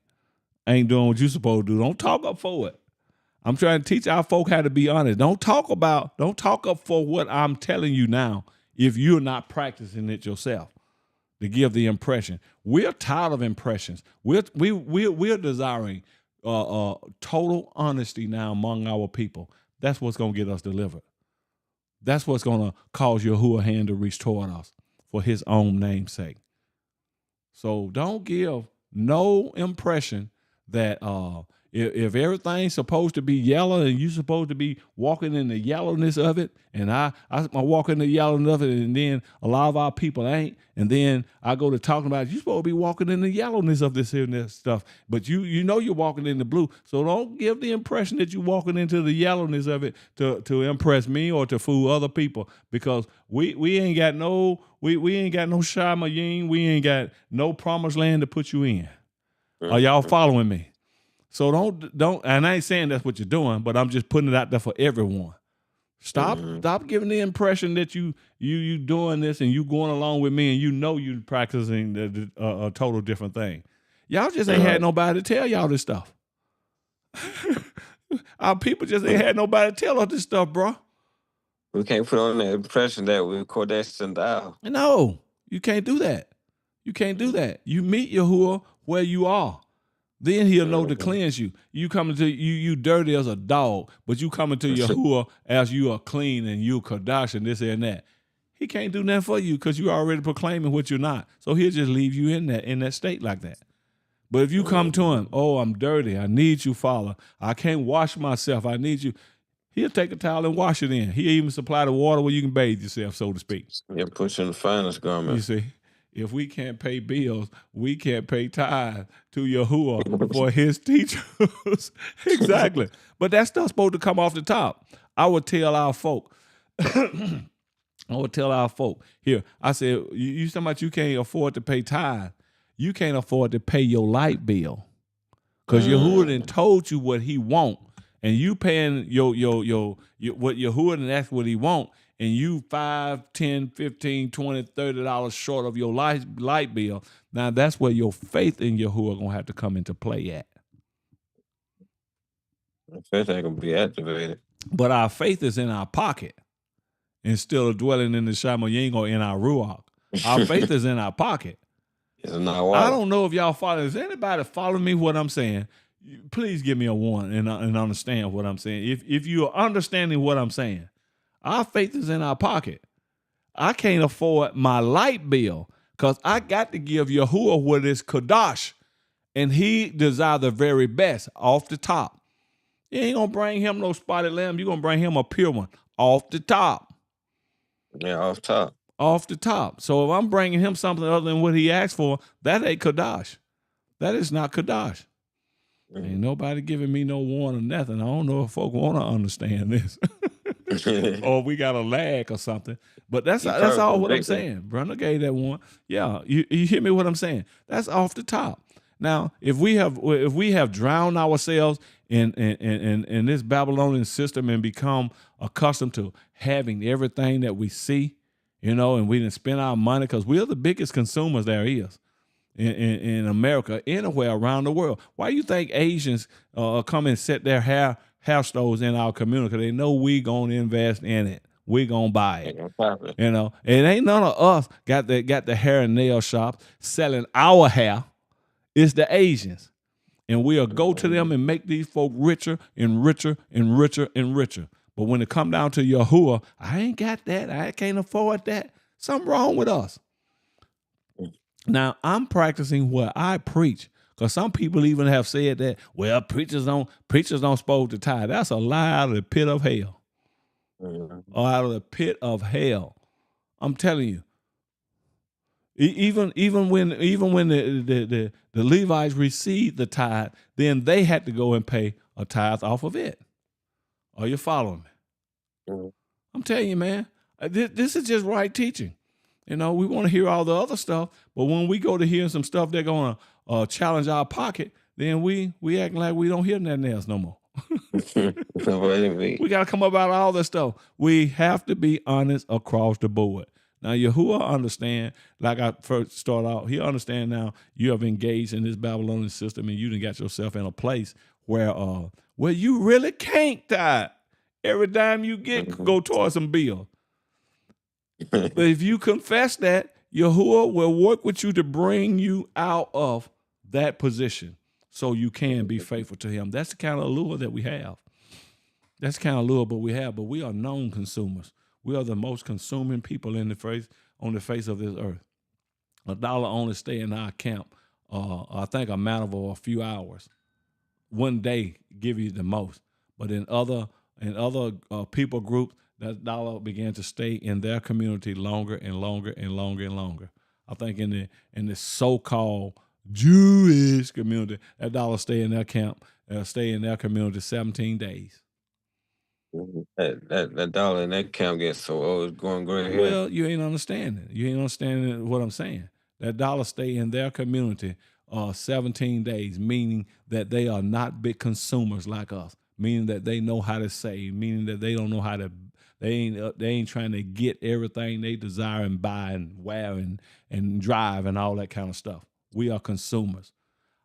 Ain't doing what you supposed to do. Don't talk up for it. I'm trying to teach our folk how to be honest. Don't talk up for what I'm telling you now if you're not practicing it yourself to give the impression. We're tired of impressions. We're desiring total honesty now among our people. That's what's going to get us delivered. That's what's going to cause Yahuwah's hand to reach toward us for his own name's sake. So don't give no impression that if everything's supposed to be yellow and you're supposed to be walking in the yellowness of it, and I walk in the yellowness of it, and then a lot of our people ain't, and then I go to talking about you're supposed to be walking in the yellowness of this and this stuff, but you know you're walking in the blue, so don't give the impression that you're walking into the yellowness of it to impress me or to fool other people, because we ain't got no we ain't got no Shamayim, we ain't got no promised land to put you in. Are y'all following me? So don't, and I ain't saying that's what you're doing, but I'm just putting it out there for everyone. Stop giving the impression that you doing this and you going along with me and you know you practicing a total different thing. Y'all just ain't had nobody to tell y'all this stuff. Our people just ain't had nobody to tell us this stuff, bro. We can't put on the impression that we're Kodesh and Thou. No, you can't do that. You can't do that. You meet Yahuwah where you are. Then he'll know to cleanse you. You coming to you dirty as a dog, but you coming to Yahuwah as you are clean and you Kadash and this and that. He can't do nothing for you because you already proclaiming what you're not. So he'll just leave you in that state like that. But if you come to him, oh, I'm dirty. I need you, Father. I can't wash myself. I need you. He'll take a towel and wash it in. He'll even supply the water where you can bathe yourself, so to speak. Yeah, put you in the finest garment. You see? If we can't pay bills, we can't pay tithe to Yahuwah for his teachers. Exactly. But that stuff's supposed to come off the top. I would tell our folk, here, I said, you talking about you can't afford to pay tithe. You can't afford to pay your light bill. Because Yahuwah done told you what he want. And you paying your what Yahuwah, and that's what he want. And you $5, $10, $15, $20, $30 short of your light bill. Now that's where your faith in Yahuwah gonna have to come into play at. Faith ain't gonna be activated. But our faith is in our pocket instead of dwelling in the Shamayim or in our Ruach. Our faith is in our pocket. It's not wild. I don't know if y'all follow. Is anybody following me what I'm saying? Please give me a one and understand what I'm saying. If you're understanding what I'm saying. Our faith is in our pocket. I can't afford my light bill because I got to give Yahuwah what is Kadash, and he desires the very best off the top. You ain't going to bring him no spotted lamb. You're going to bring him a pure one off the top. Yeah, off top. Off the top. So if I'm bringing him something other than what he asked for, that ain't Kadash. That is not Kadash. Ain't nobody giving me no warning or nothing. I don't know if folk want to understand this. Or we got a lag or something. But that's all what I'm saying. Brother gave that one. Yeah, you hear me what I'm saying? That's off the top. Now, if we have drowned ourselves in this Babylonian system and become accustomed to having everything that we see, and we didn't spend our money because we're the biggest consumers there is in America, anywhere around the world. Why do you think Asians come and set their hair stores in our community? Because they know we gonna invest in it. We gonna buy it. It ain't none of us got the hair and nail shops selling our hair. It's the Asians. And we'll go to them and make these folk richer and richer and richer and richer. But when it come down to Yahuwah, I ain't got that. I can't afford that. Something wrong with us. Now, I'm practicing what I preach. Because some people even have said that, well, preachers don't supposed to tithe. That's a lie out of the pit of hell. Or out of the pit of hell. I'm telling you. Even when the Levites received the tithe, then they had to go and pay a tithe off of it. Are you following me? I'm telling you, man, this is just right teaching. We want to hear all the other stuff, but when we go to hear some stuff they're going to challenge our pocket, then we acting like we don't hear nothing else no more. We got to come up out of all this stuff. We have to be honest across the board. Now, Yahuwah understand, like I first started out, he understand now you have engaged in this Babylonian system and you done got yourself in a place where you really can't tithe. Every dime you get go towards some bill. But if you confess that, Yahuwah will work with you to bring you out of that position so you can be faithful to him. That's the kind of allure that we have. That's the kind of allure but we are known consumers. We are the most consuming people on the face of this earth. $1 only stay in our camp, I think a matter of a few hours. One day give you the most. But in other people groups, that dollar began to stay in their community longer and longer and longer and longer. I think in the so-called Jewish community, that dollar stay in their camp, stay in their community 17 days. That dollar in that camp gets so old, it's going gray hair. Well, you ain't understanding. You ain't understanding what I'm saying. That dollar stay in their community 17 days, meaning that they are not big consumers like us, meaning that they know how to save, meaning that they don't know how to, they ain't trying to get everything they desire and buy and wear and drive and all that kind of stuff. We are consumers.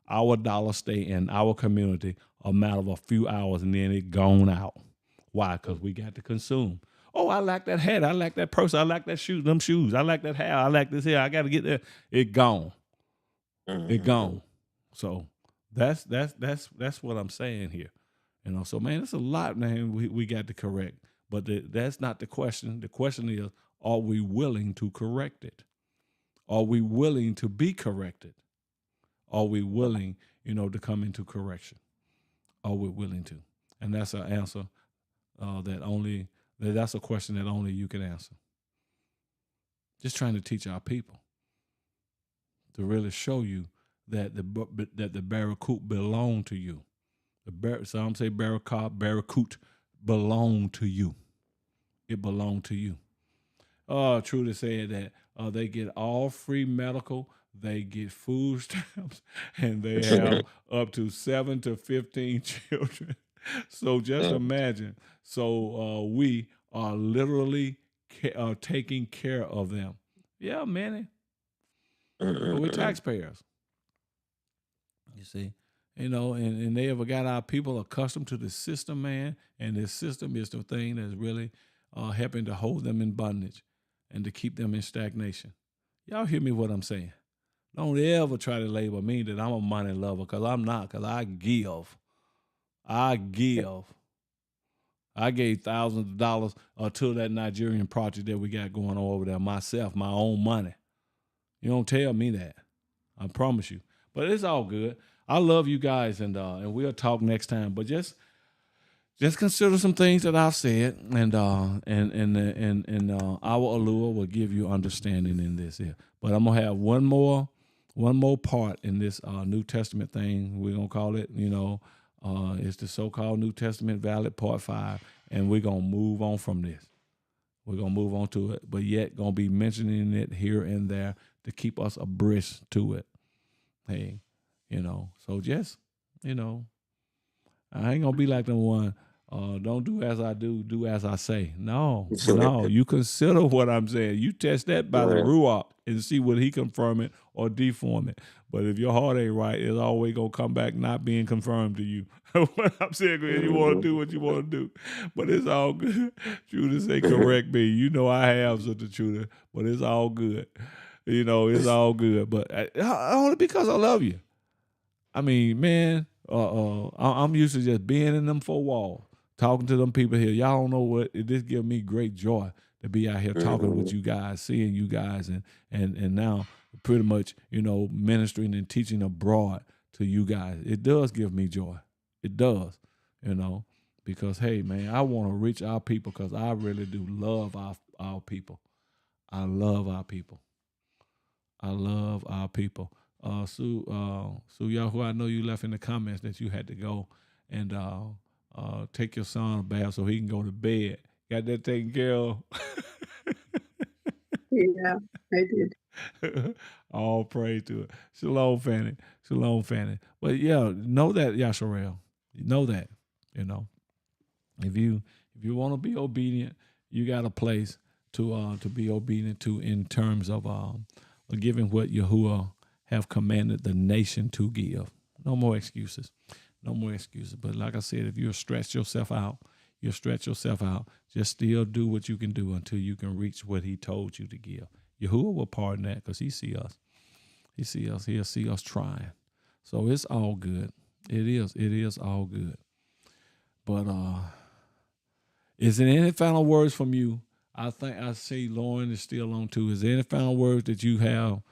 Our dollar stay in our community a matter of a few hours and then it gone out. Why? Because we got to consume. Oh, I like that hat. I like that purse. I like that them shoes. I like that hair. I like this hair. I got to get there. It gone. It gone. So that's what I'm saying here. So man, it's a lot, man, we got to correct. But that's not the question. The question is, are we willing to correct it? Are we willing to be corrected? Are we willing, to come into correction? Are we willing to? And that's an answer that's a question that only you can answer. Just trying to teach our people to really show you that the Barracoot belong to you. Some say Barracoot belong to you. It belonged to you. Truly said that they get all free medical, they get food stamps, and they have up to 7 to 15 children. So just imagine. So we are literally taking care of them. Yeah, many. But we're taxpayers. You see, and they ever got our people accustomed to the system, man. And this system is the thing that's really helping to hold them in bondage and to keep them in stagnation. Y'all hear me what I'm saying? Don't ever try to label me that I'm a money lover, because I'm not, because I give. I gave thousands of dollars to that Nigerian project that we got going on over there myself, my own money. You don't tell me that. I promise you. But it's all good. I love you guys, and we'll talk next time. But just consider some things that I've said, and our allure will give you understanding in this here. But I'm gonna have one more part in this New Testament thing. We're gonna call it, it's the so-called New Testament Valid Part 5, and we're going to move on from this. We're going to move on to it, but yet going to be mentioning it here and there to keep us abreast to it. Hey, So just, I ain't gonna be like the one, don't do as I do, do as I say. No, you consider what I'm saying. You test that by the Ruach and see what he confirm it or deform it. But if your heart ain't right, it's always gonna come back not being confirmed to you. What I'm saying, you want to do what you want to do, but it's all good. Judah say, correct me. I have such a Judah, but it's all good. It's all good. But only because I love you. I mean, man, I'm used to just being in them four walls, talking to them people here. Y'all don't know what it just gives me great joy to be out here talking with you guys, seeing you guys, and now pretty much ministering and teaching abroad to you guys. It does give me joy. It does, because hey, man, I want to reach our people because I really do love our people. I love our people. I love our people. Sue Yahoo, I know you left in the comments that you had to go and take your son a bath so he can go to bed. Got that taken care of? Yeah, I did. All praise to it. Shalom, Fanny. Shalom, Fanny. But yeah, know that, Yasharel. Know that, If you want to be obedient, you got a place to be obedient to in terms of giving what Yahuwah have commanded the nation to give. No more excuses. No more excuses. But like I said, if you stretch yourself out, just still do what you can do until you can reach what he told you to give. Yahuwah will pardon that because he see us. He'll see us trying. So it's all good. It is all good. But is there any final words from you? I think I see Lauren is still on too. Is there any final words that you have,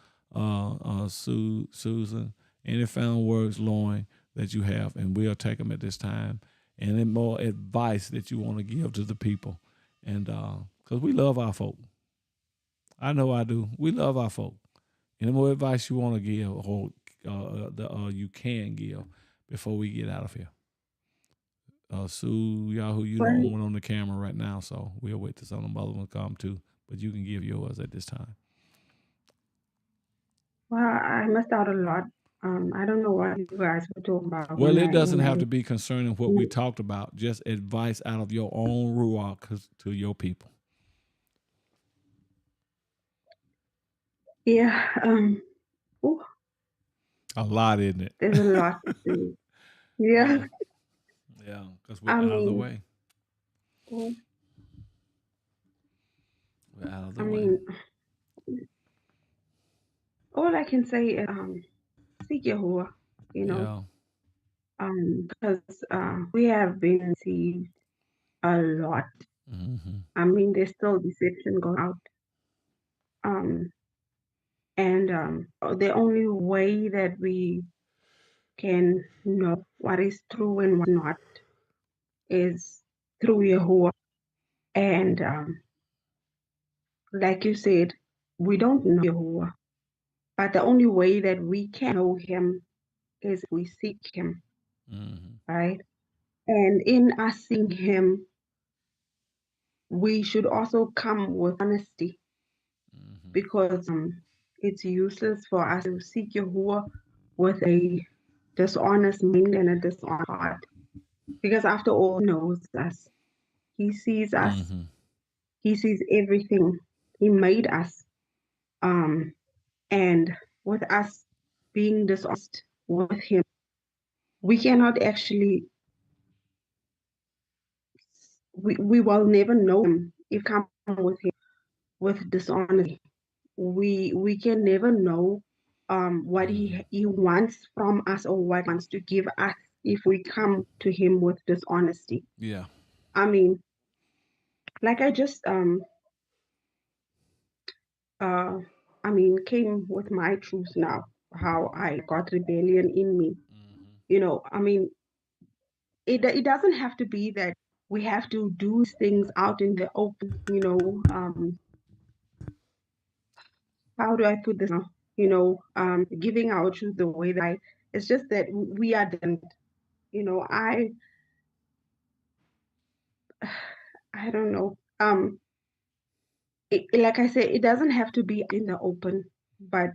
Susan? Any final words, Lauren, that you have? And we'll take them at this time. And then more advice that you want to give to the people. And because we love our folk. I know I do. We love our folk. Any more advice you want to give or you can give before we get out of here? Sue Yahoo, you don't want on the camera right now, so we'll wait till some of the other ones come too. But you can give yours at this time. Well, I missed out a lot. I don't know what you guys were talking about. Well, it doesn't have to be concerning what we talked about. Just advice out of your own ruach to your people. Yeah. A lot, isn't it? There's a lot to do. Yeah. Yeah, because we're out of the way. We're out of the way. All I can say is seek Yahuwah, because we have been deceived a lot. Mm-hmm. There's still deception going out. And the only way that we can know what is true and what not is through Yahuwah. And like you said, we don't know Yahuwah, but the only way that we can know him is if we seek him, right? And in us seeking him, we should also come with honesty, because it's useless for us to seek Yahuwah with a dishonest mind and a dishonest heart, because after all, he knows us. He sees us. He sees everything. He made us. And with us being dishonest with him, we cannot actually, we will never know him if we come with him with dishonesty. We can never know what he wants from us or what he wants to give us if we come to him with dishonesty. Yeah. Like I just came with my truth now, how I got rebellion in me. It doesn't have to be that we have to do things out in the open, how do I put this now? Giving our truth the way that it's just that we are done. I don't know. Like I said, it doesn't have to be in the open, but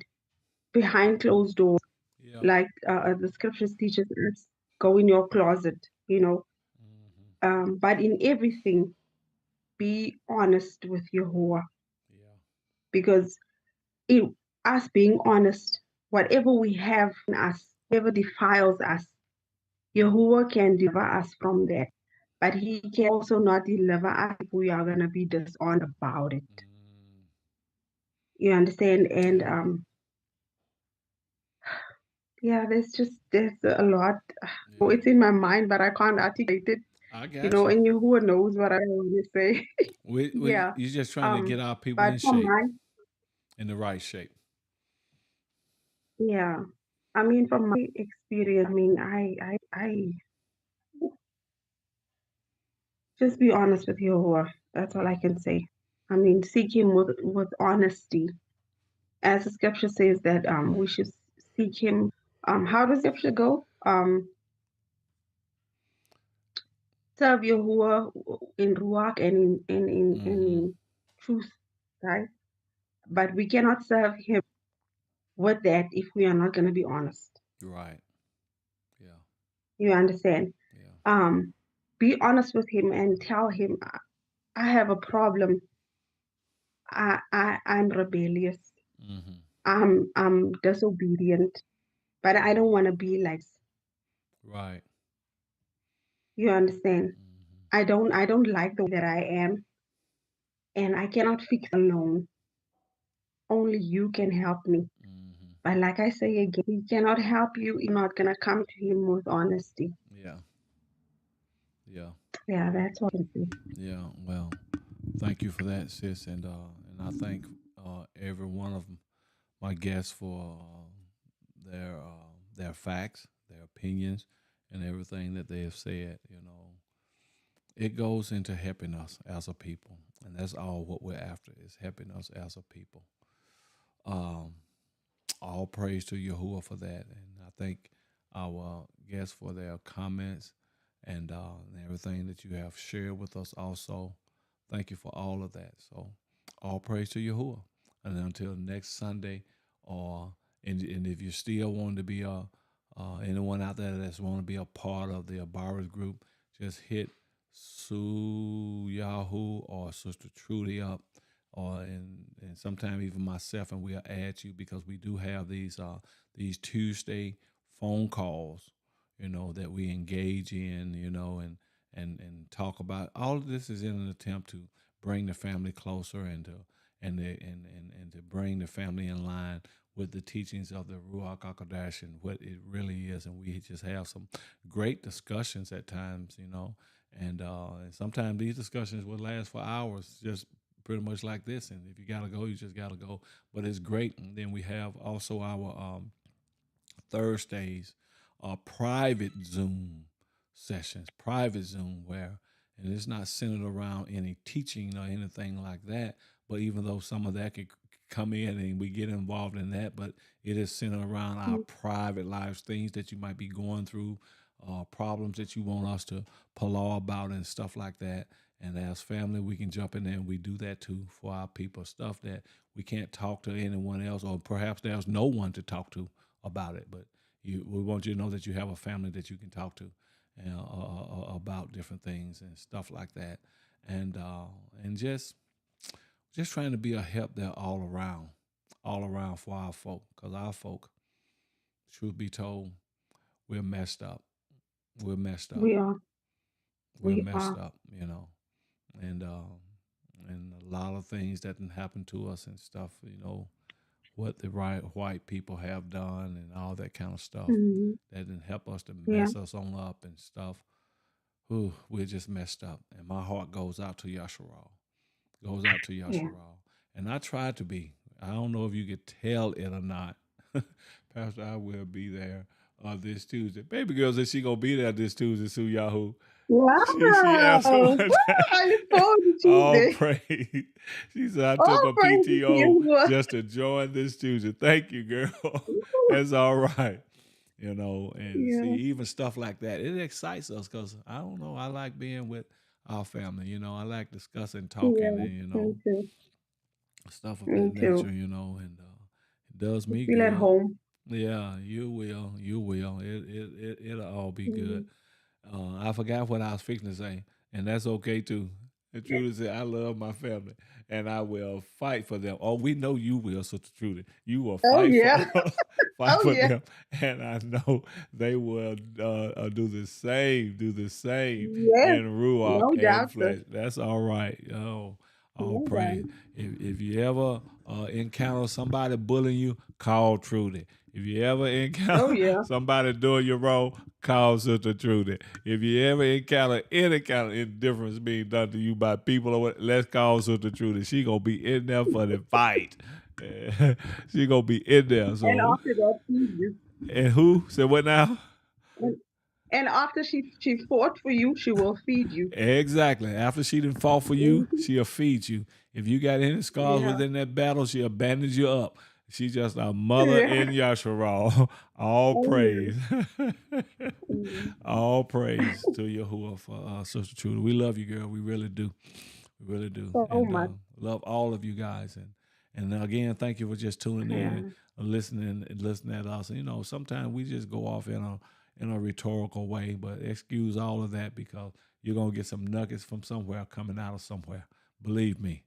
behind closed doors. like the scriptures teaches us, go in your closet, but in everything, be honest with Yahuwah, because us being honest, whatever we have in us, whatever defiles us, Yahuwah can deliver us from that. But he can also not deliver us if we are going to be dishonest about it. You understand? And there's a lot. It's in my mind, but I can't articulate it. I got and Yahuwah knows what I want to say. You're just trying to get our people in shape, in the right shape. Yeah. I mean, from my experience, I mean, I just be honest with Yahuwah. That's all I can say. I mean, seek him with honesty. As the scripture says that we should seek him. How does the scripture go? Serve Yahuwah in Ruach and in truth, right? But we cannot serve him with that if we are not going to be honest. Right. Yeah. You understand? Yeah. Be honest with him and tell him, I have a problem. I'm rebellious. I'm disobedient, but I don't want to be like. Right. You understand? I don't like the way that I am, and I cannot fix alone. Only you can help me. But like I say again, he cannot help you. You're not gonna come to him with honesty. Yeah. Yeah. Yeah, that's what I can say. Yeah. Well, thank you for that, sis, and I thank every one of my guests for their facts, their opinions, and everything that they have said. It goes into helping us as a people, and that's all what we're after, is helping us as a people. All praise to Yahuwah for that, and I thank our guests for their comments and everything that you have shared with us also. Thank you for all of that. So all praise to Yahuwah. And until next Sunday, and if you still want to be anyone out there that's want to be a part of the Abaris group, just hit Sue Yahoo or Sister Trudy up, and sometime even myself, and we'll add you, because we do have these Tuesday phone calls, that we engage in, and talk about. All of this is in an attempt to bring the family closer and to bring the family in line with the teachings of the Ruach HaKodesh and what it really is. And we just have some great discussions at times, and sometimes these discussions will last for hours, just pretty much like this. And if you got to go, you just got to go. But it's great. And then we have also our Thursdays, private Zoom sessions, where, and it's not centered around any teaching or anything like that, but even though some of that could come in and we get involved in that, but it is centered around our private lives, things that you might be going through, problems that you want us to palaw about and stuff like that. And as family, we can jump in there and we do that too for our people, stuff that we can't talk to anyone else, or perhaps there's no one to talk to about it. But we want you to know that you have a family that you can talk to about different things and stuff like that. And just trying to be a help there all around for our folk, because our folk, truth be told, we're messed up. We're messed up. We are. We're messed up, and a lot of things that didn't happen to us and stuff, what the white people have done and all that kind of stuff that didn't help us to mess us on up and stuff. Ooh, we're just messed up. And my heart goes out to Yasharal. And I tried to be. I don't know if you could tell it or not. Pastor, I will be there this Tuesday. Baby girl said she gonna be there this Tuesday, Sue Yahoo. Wow. She asked for that. I look forward to Tuesday. All praise. She said, I took a PTO just to join this Tuesday. Thank you, girl. That's all right. See, even stuff like that, it excites us, because I don't know, I like being with our family, I like discussing, talking, and stuff of that nature, and it does me feel good. at home. Yeah, you will. You will. It'll all be good. I forgot what I was fixing to say, and that's okay too. And Trudy said, "I love my family, and I will fight for them." Oh, we know you will, Sister Trudy. You will Oh fight for yeah. fight Oh for yeah. them, and I know they will do the same. Do the same Yes. in Ruach No and doubt, sir. flesh. That's all right. Oh, all No praise. doubt. If you ever encounter somebody bullying you, call Trudy. If you ever Oh encounter yeah. somebody doing you wrong, call Sister Trudy. If you ever encounter any kind of indifference being done to you by people, or what, let's call Sister Trudy. She gonna be in there for the fight. She gonna be in there. And So, after that, feed you. and who said what now? And, and after she fought for you, she will feed you. Exactly. After she done fought for you, Mhm. she'll feed you. If you got any scars Yeah. within that battle, she'll bandage you up. She's just a mother Yeah. in Yasharal. All Oh yeah. praise. Mhm. All praise to Yahuwah for Sister Trudy. We love you, girl. We really do. We really do. So And much. love all of you guys. And again, thank you for just tuning in Yeah. and listening at us. And, you know, sometimes we just go off in a rhetorical way, but excuse all of that because you're gonna get some nuggets from somewhere coming out of somewhere. Believe me,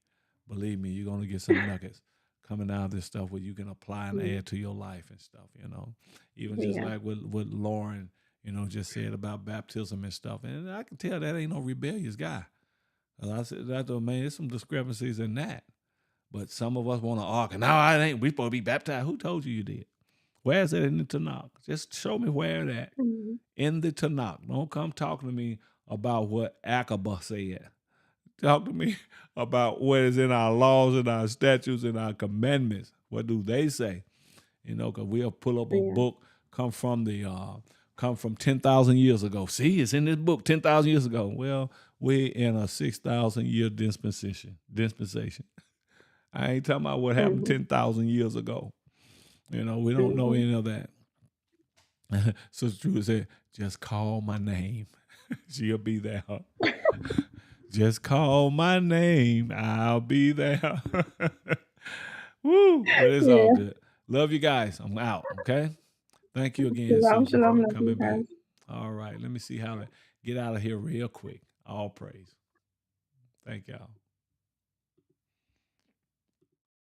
you're gonna get some nuggets coming out of this stuff where you can apply and Mm. add to your life and stuff. You know, even just Yeah. like what Lauren, you know, just said about baptism and stuff. And I can tell that ain't no rebellious guy. I said that, man, there's some discrepancies in that. But some of us want to argue. No, I ain't. We supposed to be baptized. Who told you did? Where is it in the Tanakh? Just show me where it at Mhm. in the Tanakh. Don't come talking to me about what Aqaba said. Talk to me about what is in our laws and our statutes and our commandments. What do they say? You know, because we'll pull up a Yeah. book come from 10,000 years ago. See, it's in this book 10,000 years ago. Well, we're in a 6,000 year dispensation. I ain't talking about what happened Mhm. 10,000 years ago. You know, we don't know Mhm. any of that. Sister Trudy said, just call my name. She'll be there. Just call my name. I'll be there. Woo! But it's all Yeah. good. Love you guys. I'm out. Okay. Thank you again, Shalom, Susan, shalom, for love you coming back. guys. All right. Let me see how to get out of here real quick. All praise. Thank y'all.